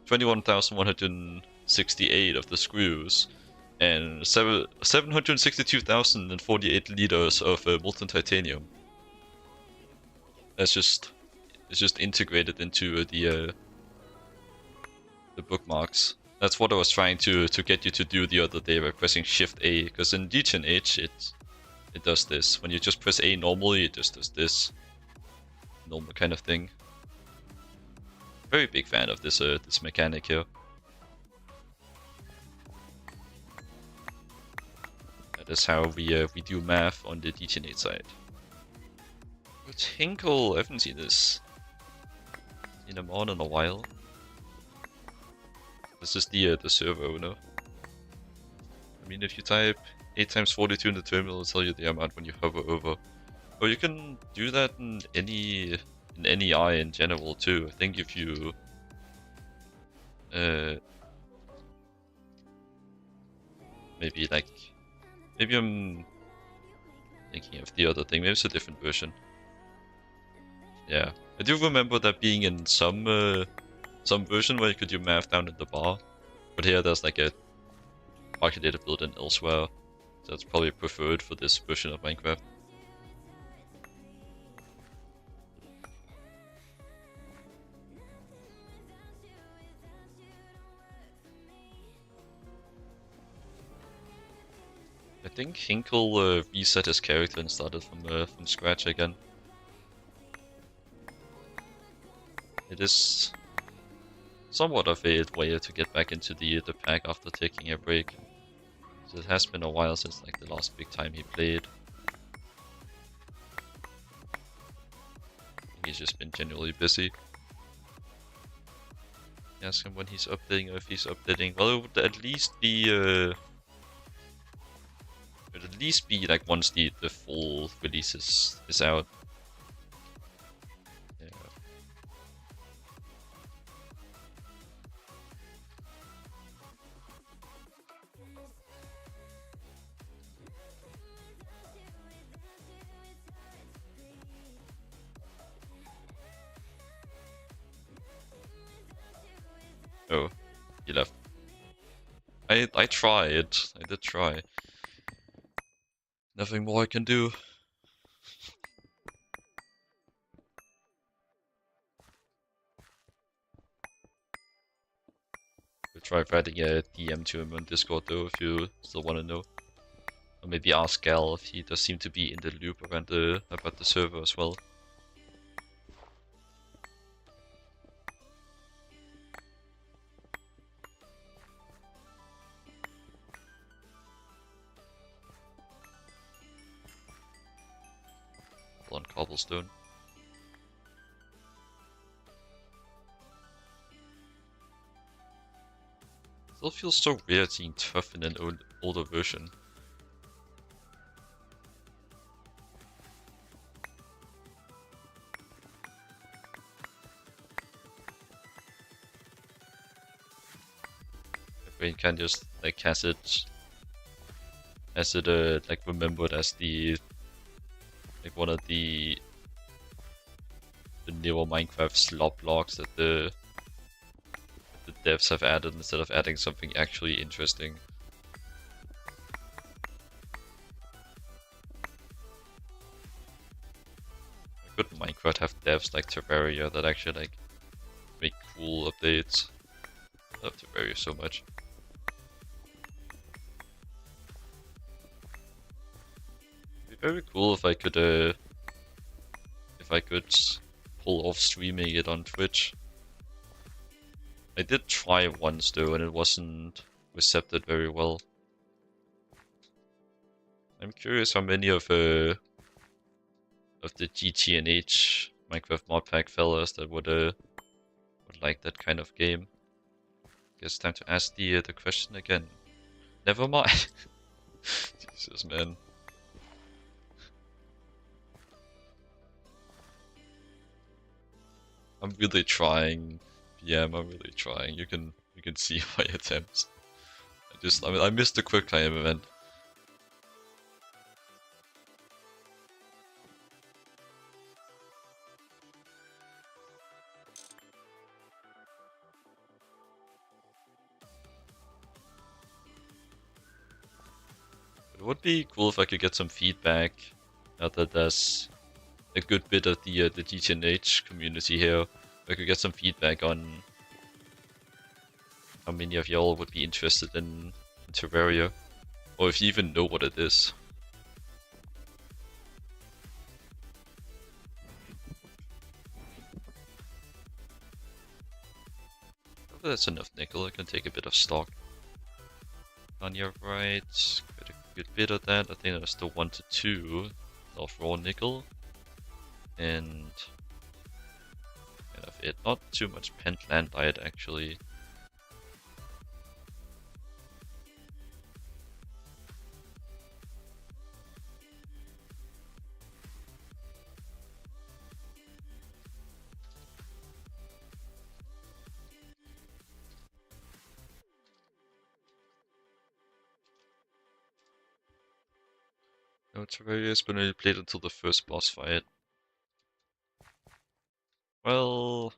21,168 of the screws, and 762,048 liters of molten titanium. It's just integrated into the bookmarks. That's what I was trying to get you to do the other day by pressing Shift A, because in GTNH it does this. When you just press A normally, it just does this normal kind of thing. Very big fan of this this mechanic here. That is how we do math on the GTNH side. Tinkle, I haven't seen this. Seen him on in a while. This is the server owner. I mean, if you type 8 times 42 in the terminal, it'll tell you the amount when you hover over. Or you can do that in any eye in general too. I think if you maybe I'm thinking of the other thing. Maybe it's a different version. Yeah, I do remember that being in some version where you could do math down in the bar, but here there's like a calculator built-in elsewhere, so it's probably preferred for this version of Minecraft. I think Hinkle reset his character and started from scratch again. It is somewhat of a way to get back into the pack after taking a break. So it has been a while since like the last big time he played. I think he's just been genuinely busy. Ask him when he's updating or if he's updating. Well, it would at least be like once the full release is out. Yeah. Oh, he left. I tried. I did try. Nothing more I can do. We'll try writing a DM to him on Discord though, if you still want to know. Or maybe ask Gal if he does seem to be in the loop around about the server as well. On cobblestone. Still feels so weird seeing tough in an older version. where you can just like has it like remembered as the like one of the newer Minecraft slop blocks that the devs have added instead of adding something actually interesting. Could Minecraft have devs like Terraria that actually like make cool updates? I love Terraria so much. It'd be very cool if I could pull off streaming it on Twitch. I did try once though, and it wasn't received very well. I'm curious how many of the GTNH Minecraft mod pack fellas that would like that kind of game. Guess time to ask the question again. Never mind. Jesus, man. I'm really trying. PM, I'm really trying. You can see my attempts. I missed the quick time event. It would be cool if I could get some feedback. Now that there's a good bit of the GTNH community here, I could get some feedback on how many of y'all would be interested in Terraria, or if you even know what it is. Oh, that's enough nickel. I can take a bit of stock. On your right, got a good bit of that. I think there's still 1 to 2 of raw nickel. And kind of it. Not too much pent landite actually. No, Terraria has been only played until the first boss fight. Well,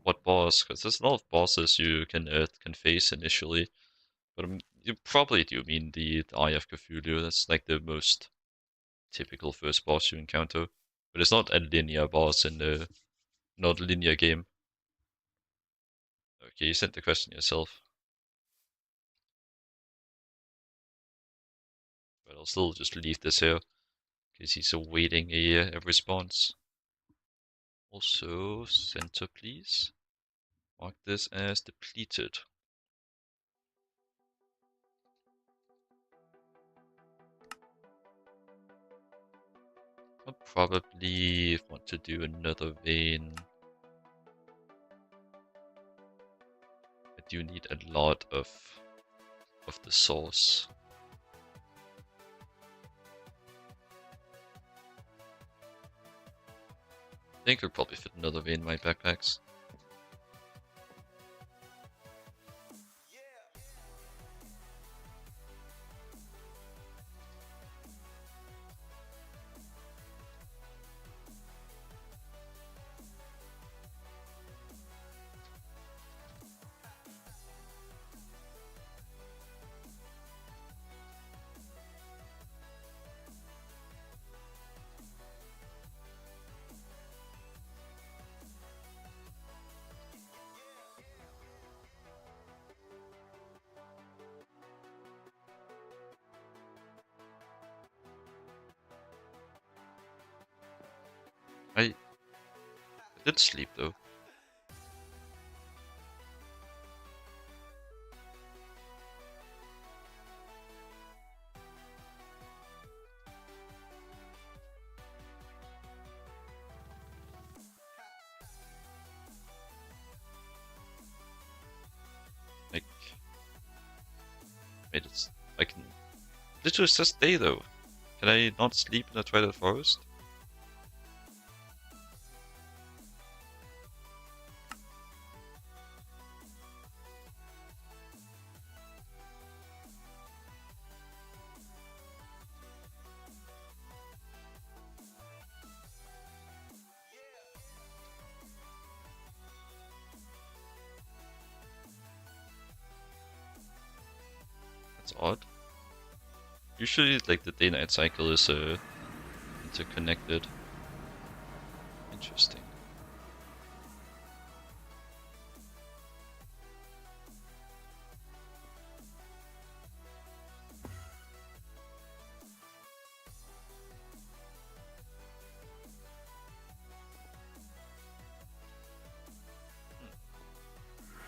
what boss? Because there's a lot of bosses you can face initially, but you probably do mean the Eye of Cthulhu. That's like the most typical first boss you encounter, but it's not a linear boss in the not a linear game. Okay, you sent the question yourself, but I'll still just leave this here because he's awaiting a response. Also, center please. Mark this as depleted. I'll probably want to do another vein. I do need a lot of the sauce. I think I'll probably fit another vein in my backpacks. I did sleep though. Like, wait, I can literally just stay though. Can I not sleep in the Twilight Forest? It's odd. Usually, like, the day-night cycle is interconnected. Interesting.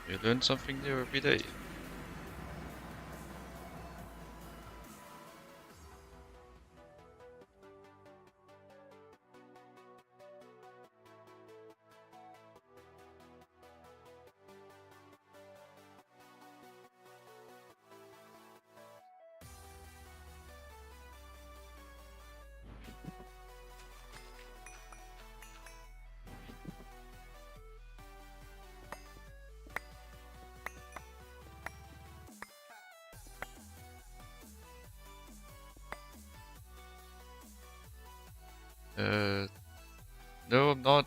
You learn something new every day. No, I'm not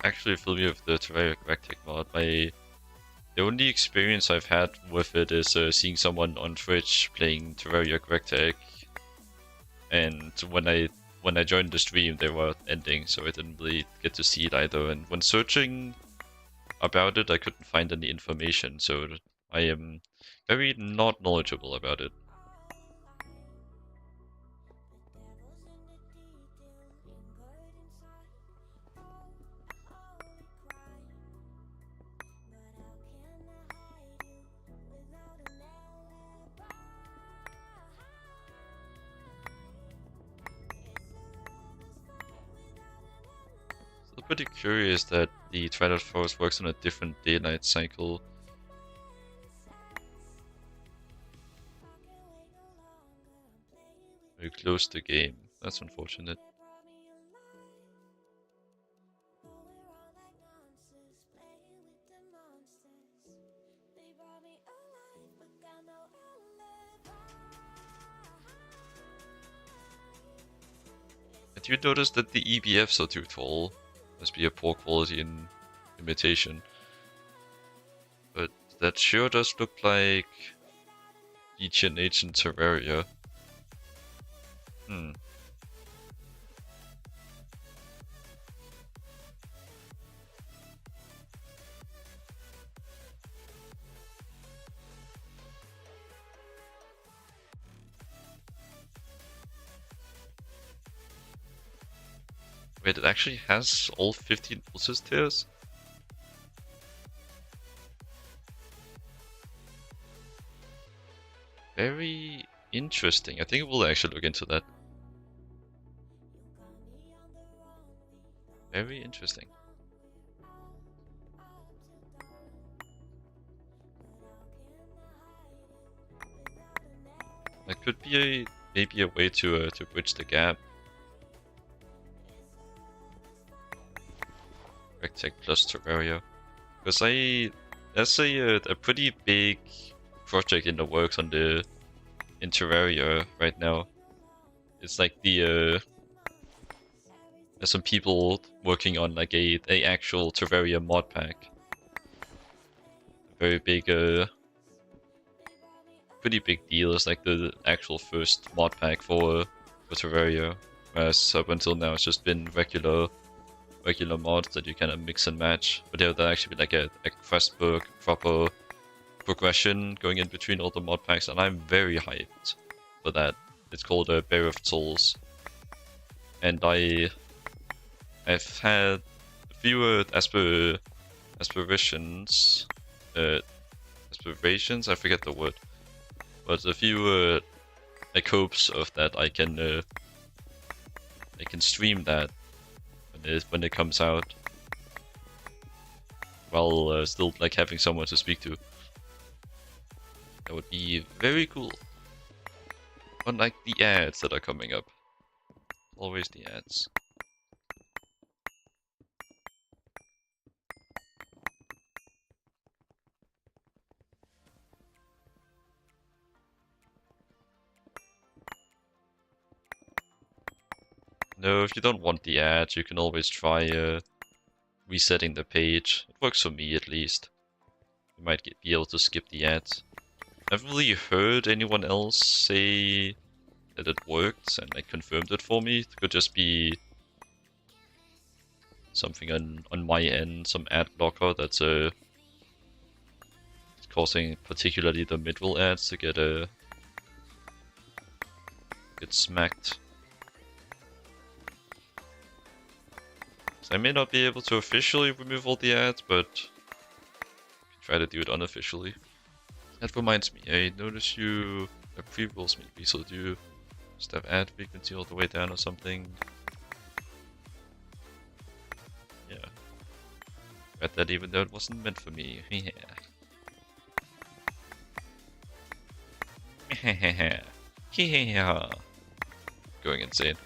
actually familiar with the Terraria Rectech mod. The only experience I've had with it is seeing someone on Twitch playing Terraria Rectech, and when I joined the stream, they were ending, so I didn't really get to see it either. And when searching about it, I couldn't find any information, so I am very not knowledgeable about it. Still pretty curious that the Twilight Forest works on a different day-night cycle. We closed the game. That's unfortunate. Did you notice that the EBFs are too tall? Must be a poor quality in imitation. But that sure does look like GTNH and Terraria. Wait, it actually has all 15 pulses tiers? Very interesting. I think we'll actually look into that. Very interesting. That could be maybe a way to bridge the gap. Rectech plus Terraria, because there's a pretty big project in the works in Terraria right now. It's like there's some people working on like a actual Terraria mod pack. A very big pretty big deal. It's like the actual first mod pack for Terraria, whereas up until now it's just been regular mods that you kind of mix and match. But there'll actually be like a quest book, proper progression going in between all the mod packs, and I'm very hyped for that. It's called Bear of Souls, and I've had a few aspirations, I forget the word, but a few like hopes of that I can stream that when it comes out, while still like having someone to speak to. That would be very cool. Unlike the ads that are coming up. Always the ads. No, if you don't want the ads, you can always try resetting the page. It works for me at least. You might be able to skip the ads. haven't really heard anyone else say that it worked and like confirmed it for me. It could just be something on my end, some ad blocker that's causing particularly the mid-roll ads to get smacked. So I may not be able to officially remove all the ads, but try to do it unofficially. That reminds me, I noticed you pre-rolls maybe, so do you just have ad frequency all the way down or something? Yeah. Read that even though it wasn't meant for me. Yeah. Yeah. Going insane.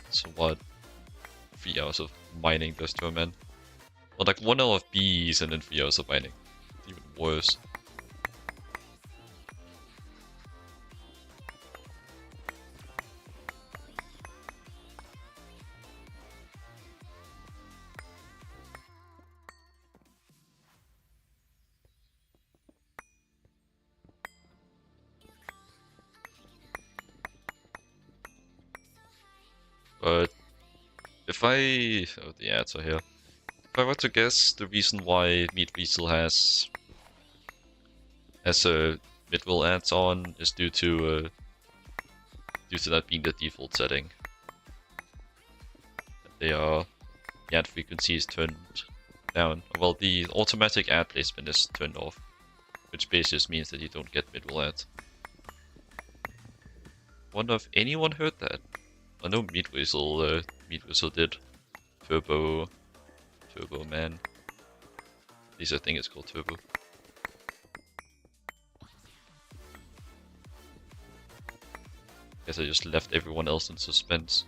So what 3 hours of mining does to a man? Or like 1 hour of bees and then 3 hours of mining. It's even worse. But if I... oh, the ads are here. If I were to guess, the reason why Meat Weasel has a mid-roll ads on is due to that being the default setting. They are the ad frequency is turned down. Well, the automatic ad placement is turned off, which basically just means that you don't get mid-roll ads. Wonder if anyone heard that. I know Meat Weasel did. Turbo Man. At least I think it's called Turbo. Guess I just left everyone else in suspense.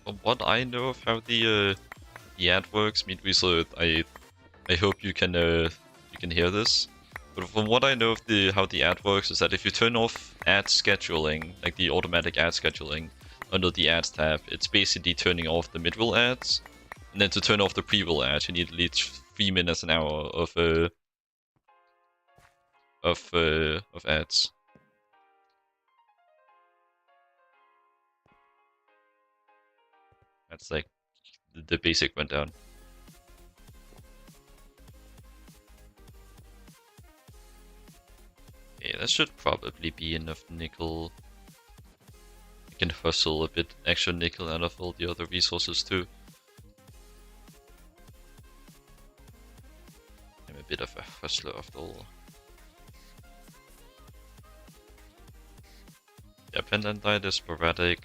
From what I know of how the ad works, Meat Weasel, I hope you can hear this. But from what I know of how the ad works is that if you turn off ad scheduling, like the automatic ad scheduling, under the ads tab, it's basically turning off the mid-roll ads. And then to turn off the pre-roll ads, you need at least 3 minutes an hour of ads. That's like the basic rundown. Yeah, that should probably be enough nickel. I can hustle a bit extra nickel out of all the other resources too. I'm a bit of a hustler after all. Yeah, pendantite is sporadic.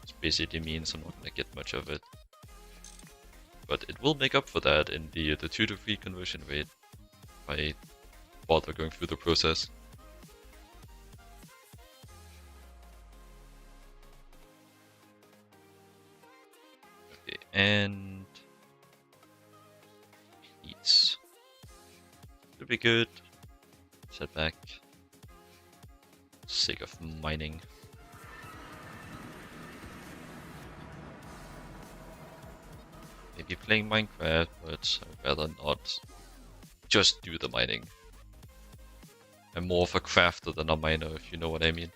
This basically means I'm not gonna get much of it. But it will make up for that in the 2 to 3 conversion rate if I bother going through the process. Okay, and heats. Should be good. Set back. Sake of mining. Maybe playing Minecraft, but I'd rather not just do the mining. I'm more of a crafter than a miner, if you know what I mean.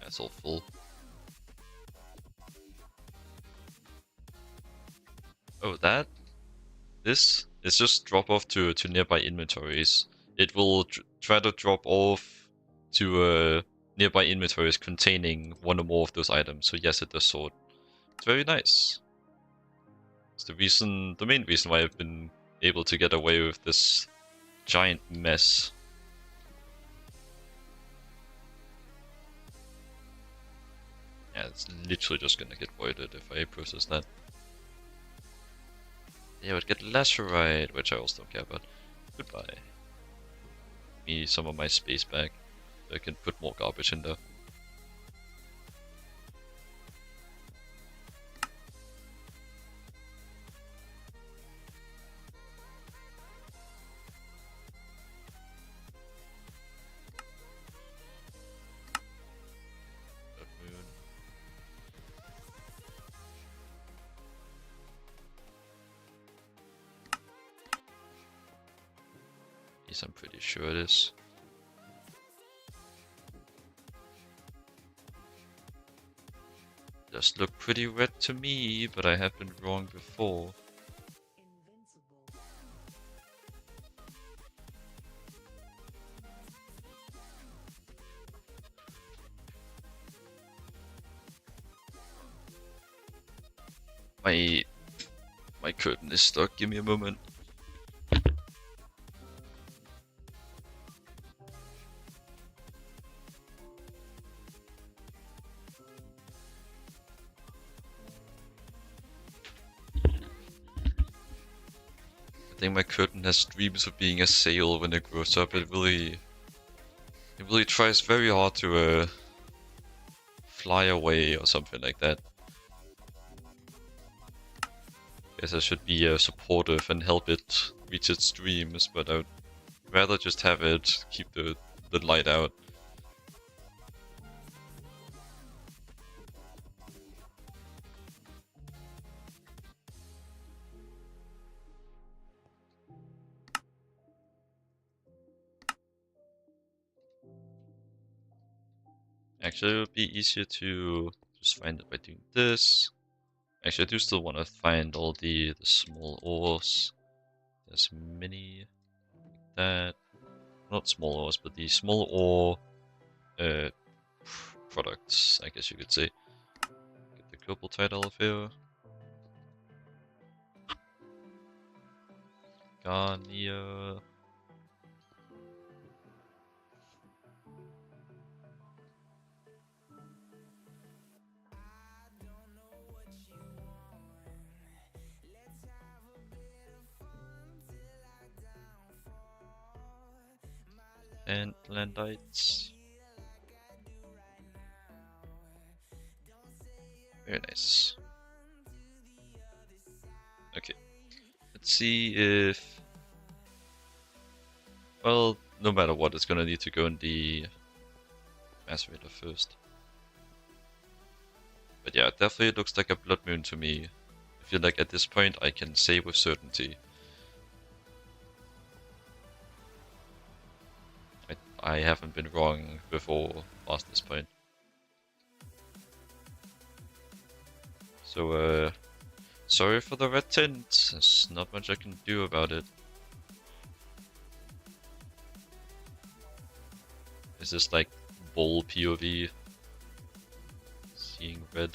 That's all full. Oh, this is just drop off to nearby inventories. It will try to drop off to nearby inventories containing one or more of those items. So yes, it does sort. It's very nice. It's the main reason why I've been able to get away with this giant mess. Yeah, it's literally just gonna get voided if I process that. Yeah, I would get lacerite, which I also don't care about. Goodbye. Give me some of my space back. So I can put more garbage in there. Blood moon. Yes, I'm pretty sure it is. Does look pretty red to me, but I have been wrong before. My curtain is stuck. Give me a moment. I think my curtain has dreams of being a sail when it grows up. It really tries very hard to fly away or something like that. Guess I should be supportive and help it reach its dreams, but I'd rather just have it keep the light out. Actually, it would be easier to just find it by doing this. Actually, I do still want to find all the small ores. There's many like that. Not small ores, but the small ore uh, products, I guess you could say. Get the global title of here. Garnia. And landites. Very nice. Okay. Let's see if... Well, no matter what, it's gonna need to go in the macerator first. But yeah, it definitely looks like a blood moon to me. I feel like at this point I can say with certainty. I haven't been wrong before past this point. So, sorry for the red tint. There's not much I can do about it. Is this like bull POV? Seeing red?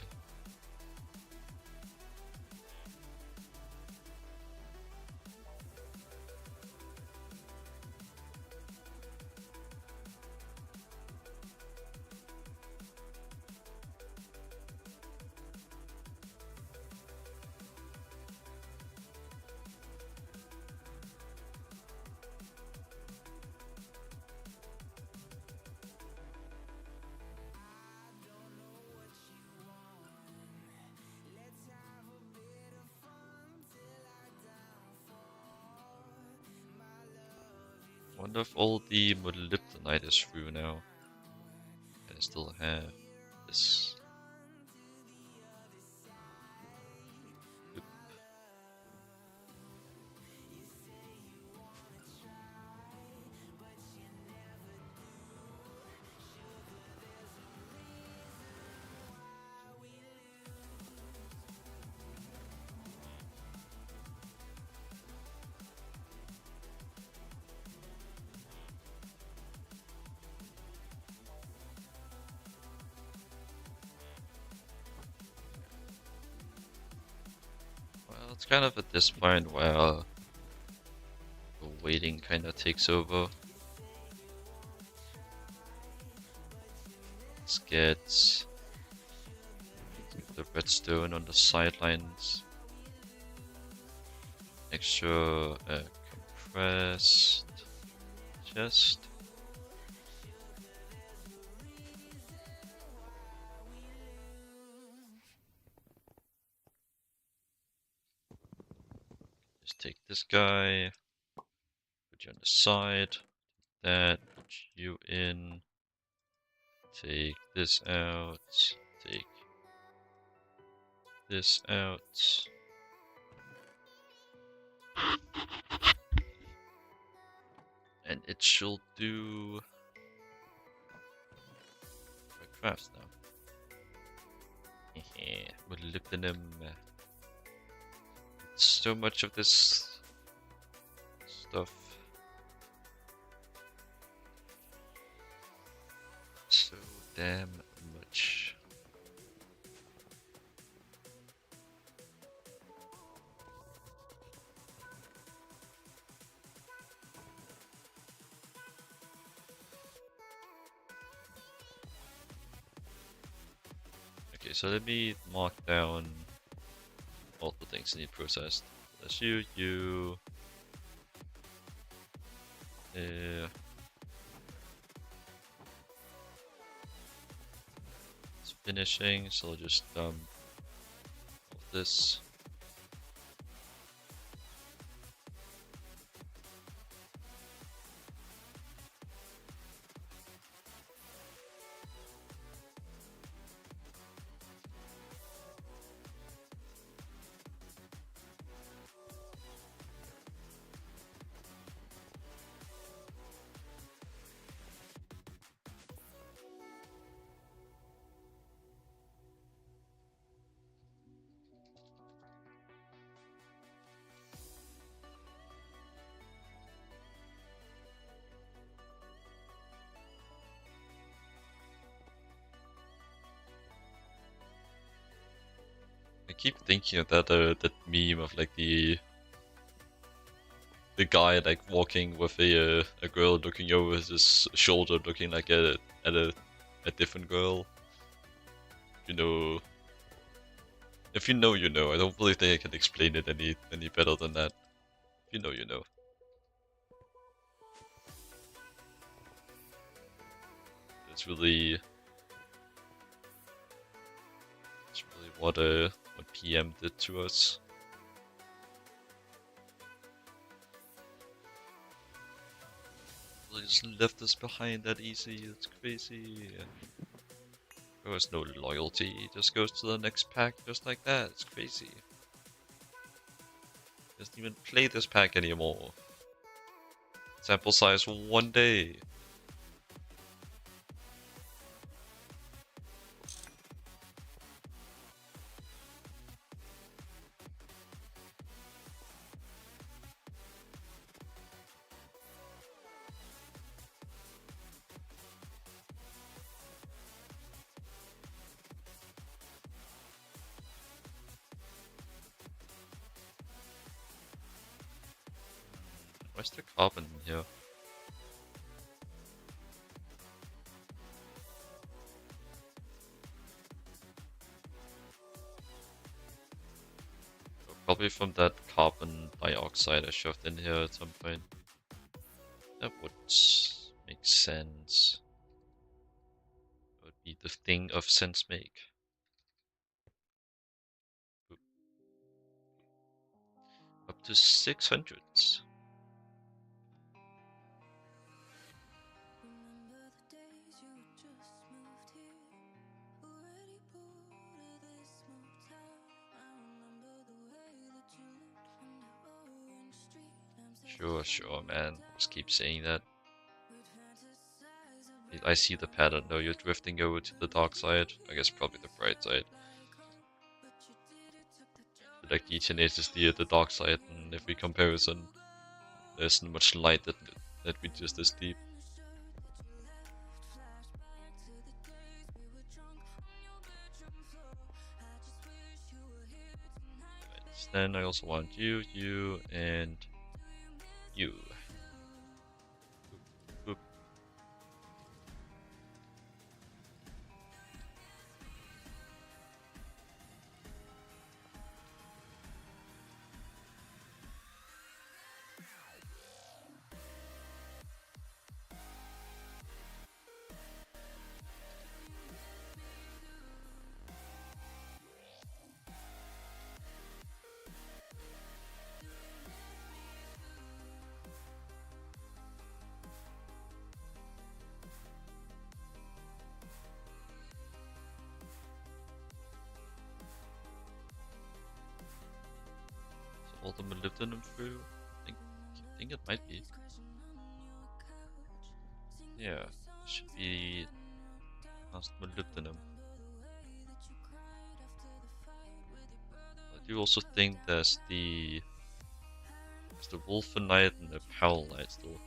Wonder if all the molybdenite is through now. And I still have this. Oop. It's kind of at this point where the waiting kind of takes over. Let's get the redstone on the sidelines. Extra compressed chest. Just take this guy, put you on the side, that, put you in, take this out, take this out. And it shall do my crafts now. Molybdenum. So much of this stuff. So damn much. Okay, so let me mark down all the things that need processed. That's you. It's finishing, so I'll just dump all this. I keep thinking of that meme of like the guy like walking with a girl looking over his shoulder, looking like at a different girl. You know, if you know, you know. I don't really think I can explain it any better than that. If you know, you know. It's really what PM did to us. They just left us behind that easy. It's crazy. There was no loyalty. He just goes to the next pack just like that. It's crazy. Doesn't even play this pack anymore. Sample size 1 day. Where's the carbon here? Probably from that carbon dioxide I shoved in here at some point. That would make sense. It would be the thing of sense make. Oop. Up to 600s. Sure, man. Just keep saying that. I see the pattern though, you're drifting over to the dark side. I guess probably the bright side. But like GTNH is the dark side, and if we comparison, there isn't much light that we just as deep. Right. Then I also want you, you, and you. Boop. So all the molybdenum through. I think it might be. Yeah, it should be past molybdenum. I do also think there's the Wolfenite and the Powellite still,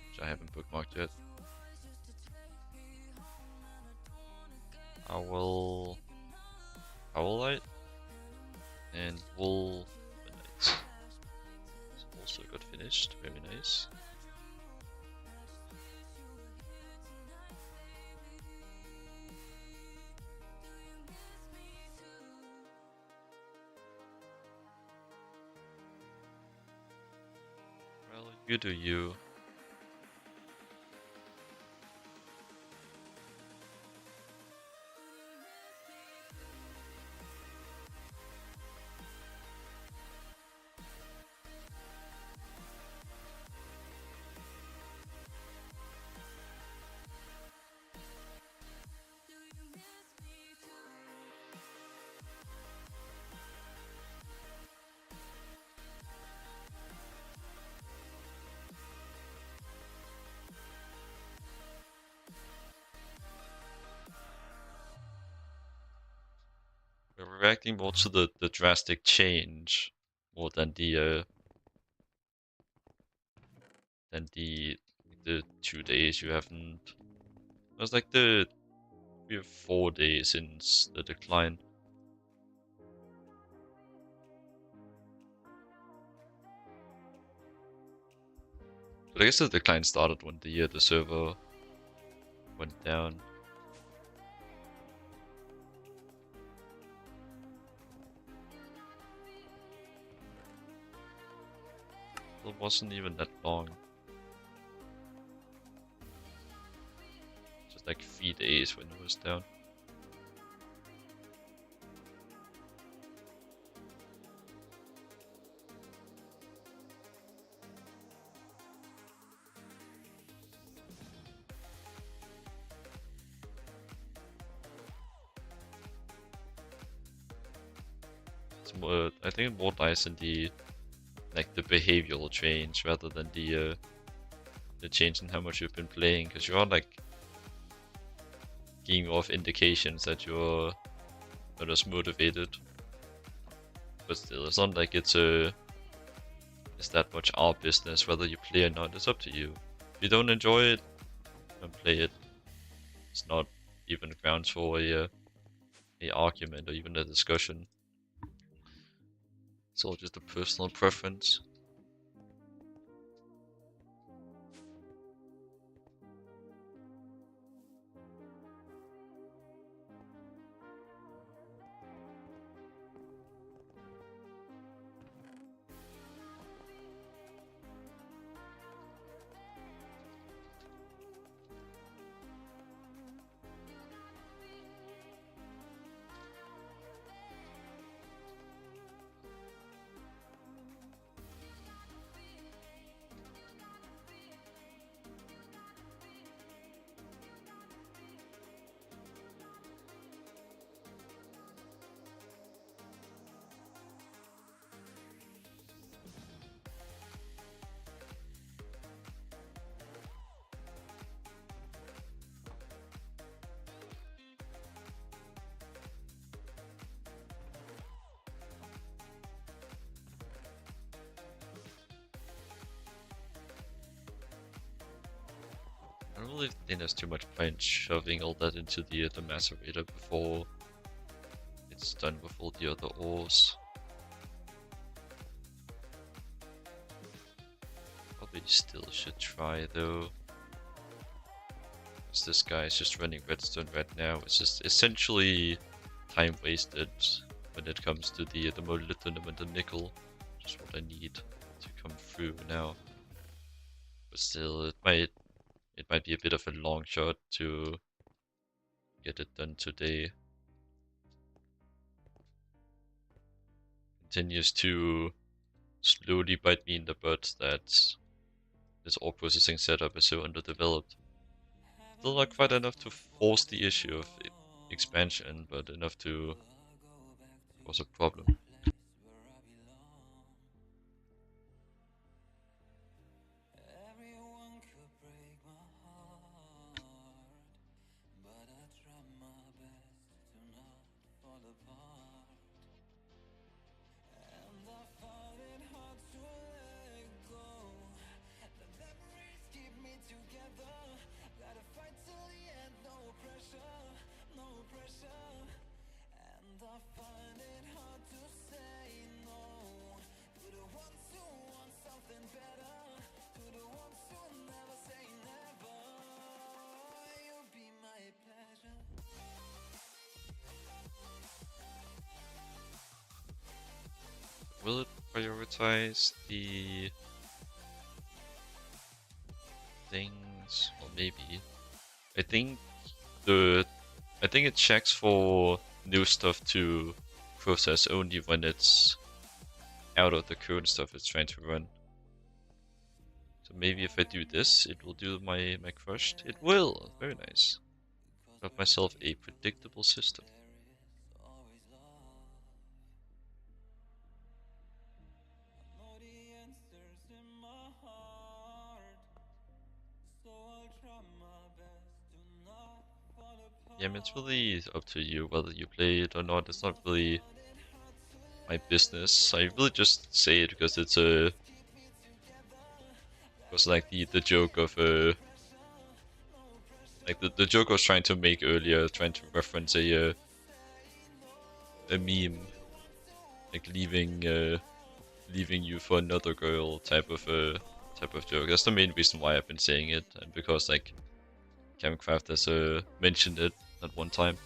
which I haven't bookmarked yet. I will Powellite and Wolfenite. Also got finished, very nice. Well, you do you. We're reacting more to the drastic change more than the 2 days you haven't. It was like we have 4 days since the decline. But I guess the decline started when the server went down. It wasn't even that long. Just like 3 days when it was down. It's more, I think, more nice in the behavioral change rather than the change in how much you've been playing, because you are like giving off indications that you're not as motivated. But still, it's not like it's that much our business whether you play or not. It's up to you. If you don't enjoy it, don't play it. It's not even grounds for a argument or even a discussion. It's all just a personal preference. I don't really think there's too much point shoving all that into the macerator before it's almost done with all the other ores. Probably still should try though. Because this guy is just running redstone right now. It's just essentially time wasted when it comes to the molybdenum and the nickel. Just what I need to come through now. But still, it might be a bit of a long shot to get it done today. Continues to slowly bite me in the butt that this ore processing setup is so underdeveloped. Still not quite enough to force the issue of expansion, but enough to cause a problem. Will it prioritize the things? Well, maybe. I think it checks for new stuff to process only when it's out of the current stuff it's trying to run. So maybe if I do this, it will do my crushed. It will! Very nice. Got myself a predictable system. Yeah, I mean, it's really up to you whether you play it or not. It's not really my business. I really just say it because it's like the joke of like the joke I was trying to make earlier, trying to reference a meme, like leaving you for another girl type of joke. That's the main reason why I've been saying it, and because like Camcraft has mentioned it at one time.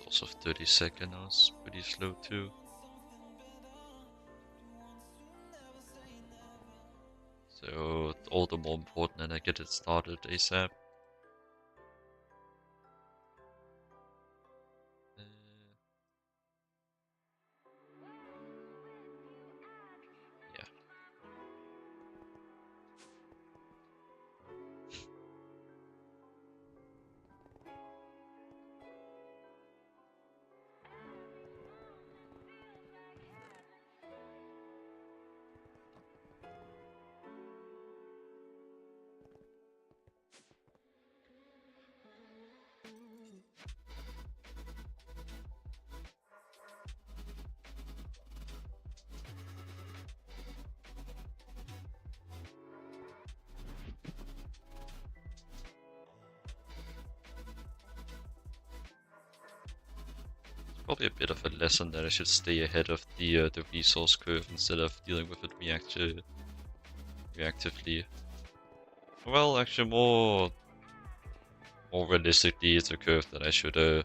Also 30 seconds now, it's pretty slow too. So all the more important that I get it started ASAP. Yeah. Probably a bit of a lesson that I should stay ahead of the resource curve instead of dealing with it reactively. Well, actually, more realistically, it's a curve that I should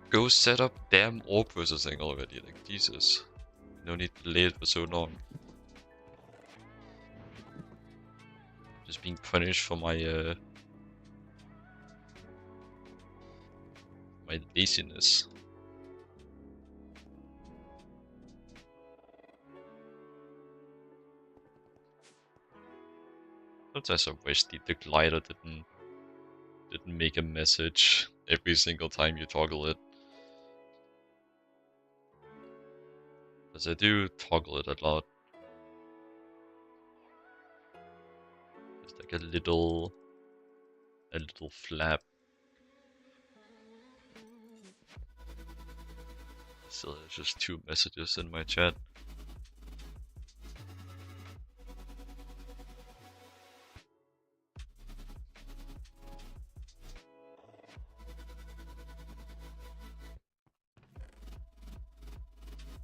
Go set up damn ore processing already, like Jesus. No need to delay it for so long. Just being punished for my my laziness. Sometimes I wish the glider didn't make a message every single time you toggle it. Because I do toggle it a lot. Just like a little flap. Still, there's just 2 messages in my chat.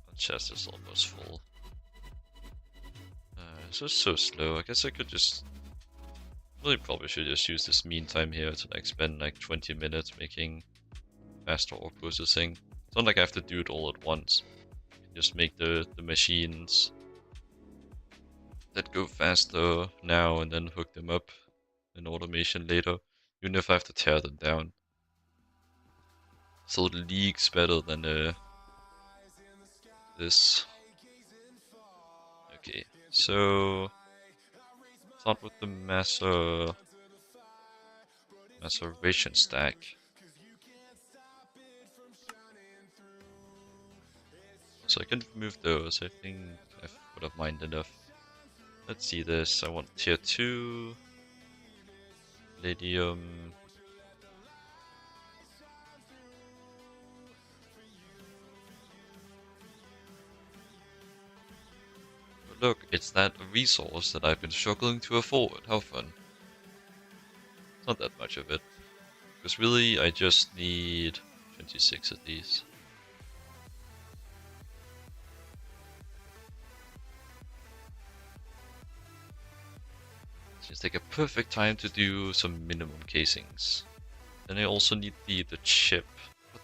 My chest is almost full. It's just so slow. I guess I could just... Really probably should just use this meantime here to like spend like 20 minutes making faster ore processing. It's not like I have to do it all at once. Just make the machines that go faster now and then hook them up in automation later, even if I have to tear them down. So it leaks better than this. Okay, so start with the maceration stack. So I can remove those. I think I would have mined enough. Let's see this. I want tier 2 palladium. Look, it's that resource that I've been struggling to afford. How fun. It's not that much of it. Because really, I just need 26 of these. Seems like a perfect time to do some minimum casings. Then I also need the chip. What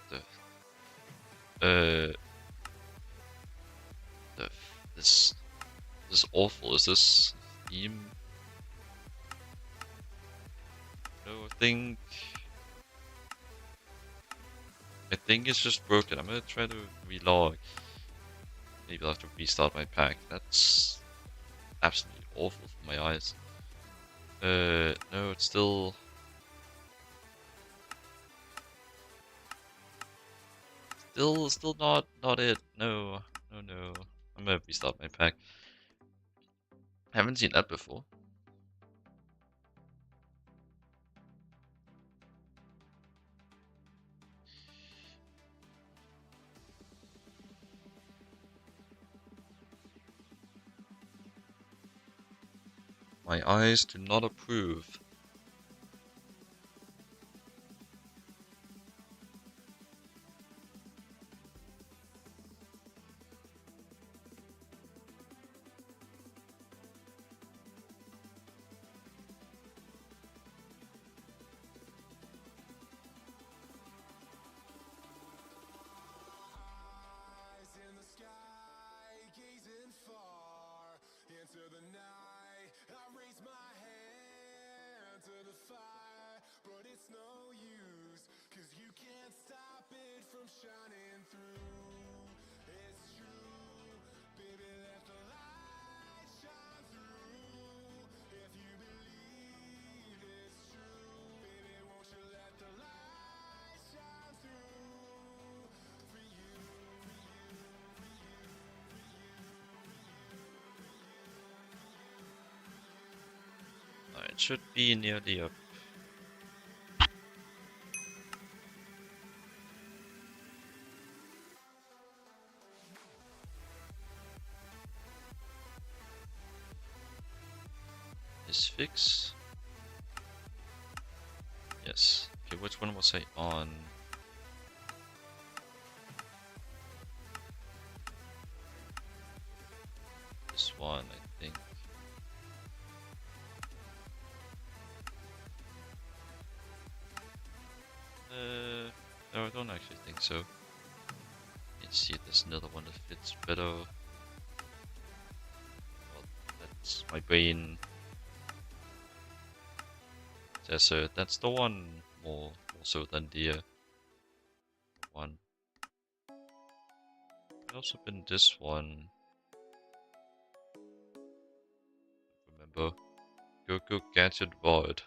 the... This is awful. Is this theme? No, I think it's just broken. I'm gonna try to relog. Maybe I'll have to restart my pack. That's absolutely awful for my eyes. No, it's still not it. No. I'm gonna restart my pack. I haven't seen that before. My eyes do not approve. It should be nearly up. Is fix? Yes. Okay, which one was I on? This one, I think. No, I don't actually think so. Let's see if there's another one that fits better. Well, that's my brain. That's the one more so than the one. Could also been this one. Remember, go gadget void.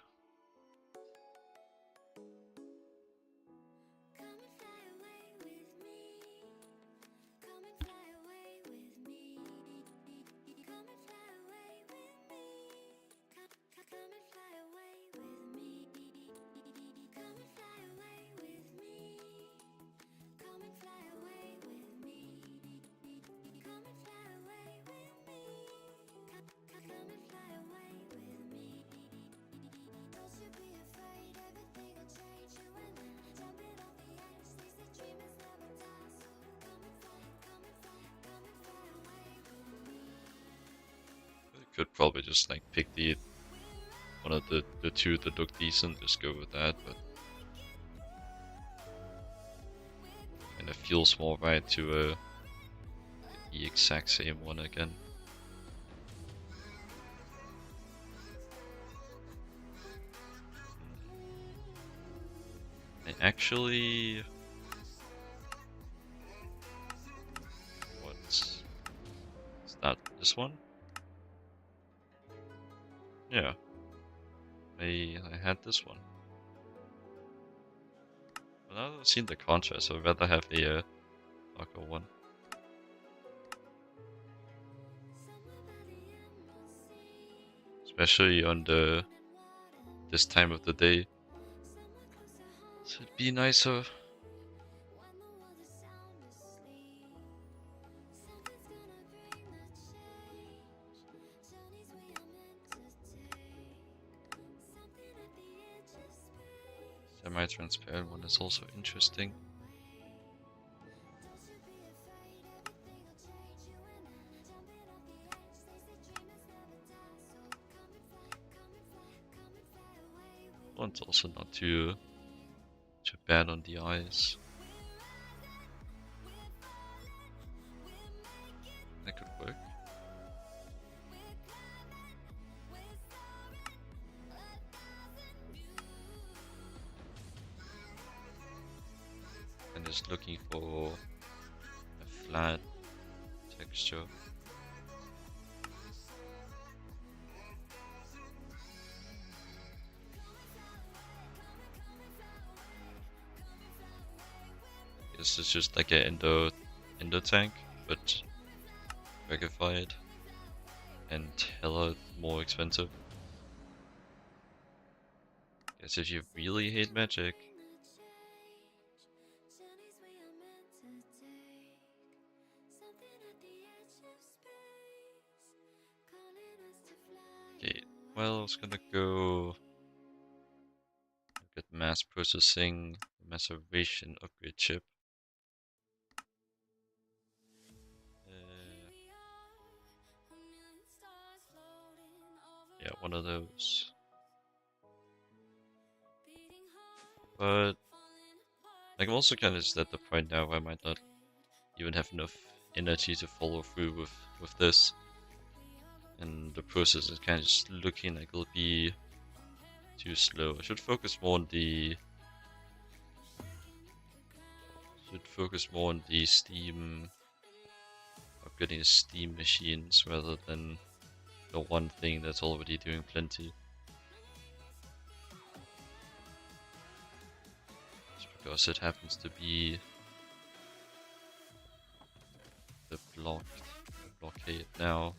Could probably just like pick the one of the two that look decent, just go with that, but and it feels more right to get the exact same one again. I actually what's is that this one? Yeah. I had this one. But now that I've seen the contrast, I'd rather have a darker one. Especially on this time of the day. So it'd be nicer. Semi-transparent one is also interesting. One's also not too bad on the eyes. That could work. And just looking for a flat texture. This is just like a endo tank, but ragified and hella more expensive. Guess if you really hate magic, okay, well, I was gonna go get mass processing, maceration upgrade chip. Yeah, one of those. But like, I'm also kind of just at the point now where I might not even have enough energy to follow through with this. And the process is kind of just looking like it'll be too slow. I should focus more on the Steam, upgrading the Steam machines rather than the one thing that's already doing plenty. Just because it happens to be the blockade now.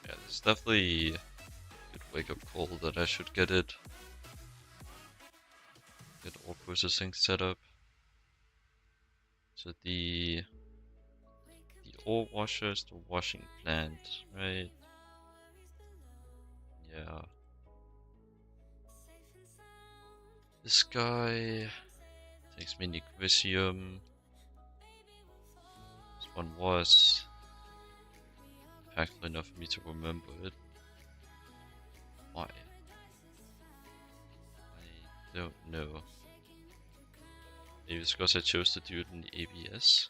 Yeah, this is definitely a good wake-up call that I should get all processing set up. So the ore washer is the washing plant, right? Yeah. This guy takes mini Quisium. This one was impactful enough for me to remember it. Why? I don't know. Maybe it's because I chose to do it in the ABS.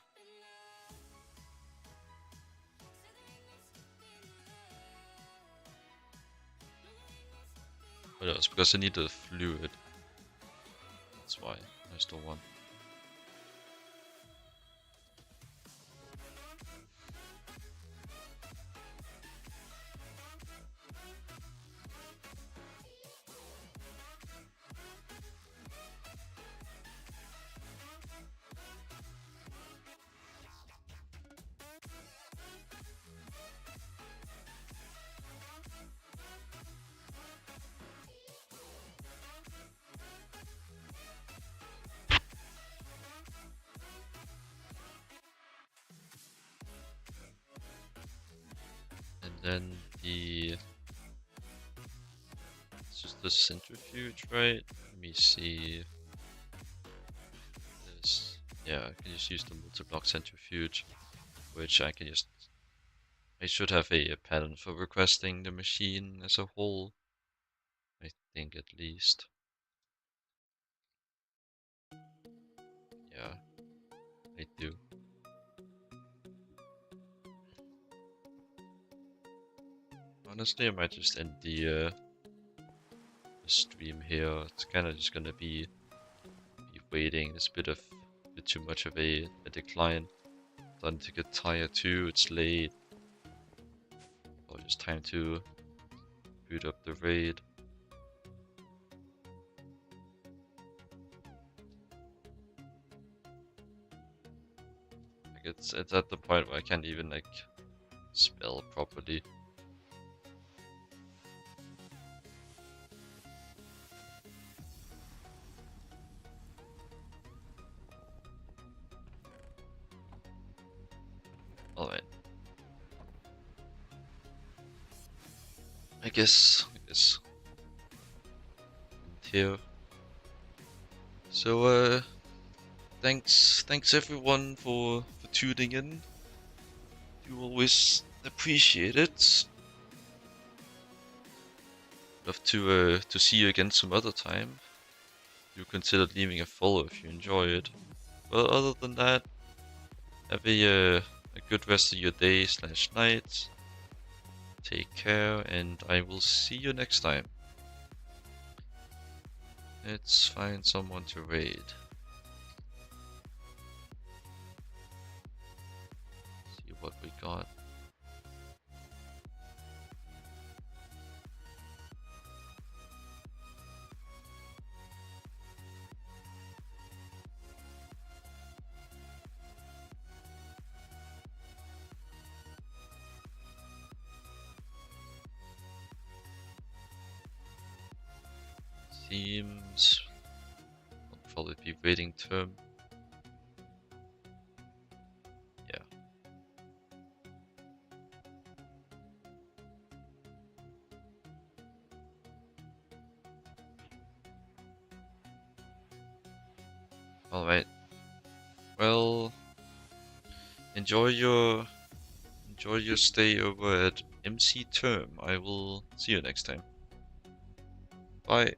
But it's because I need the fluid. That's why I still want. And then it's just the centrifuge, right? Let me see. This, yeah, I can just use the multi-block centrifuge, which I can just. I should have a pattern for requesting the machine as a whole. I think at least. Yeah, I do. Honestly, I might just end the stream here. It's kind of just gonna be waiting. It's a bit too much of a decline. Starting to get tired too. It's late. Or just time to boot up the raid. Like it's at the point where I can't even like spell properly. Alright. I guess here. So thanks everyone for tuning in. You always appreciate it. Love to see you again some other time. Do consider leaving a follow if you enjoy it. Well, other than that, have a good rest of your day / night. Take care, and I will see you next time. Let's find someone to raid. See what we got. Themes. I'll probably be waiting term. Yeah. Alright. Well, enjoy your stay over at MC Term. I will see you next time. Bye.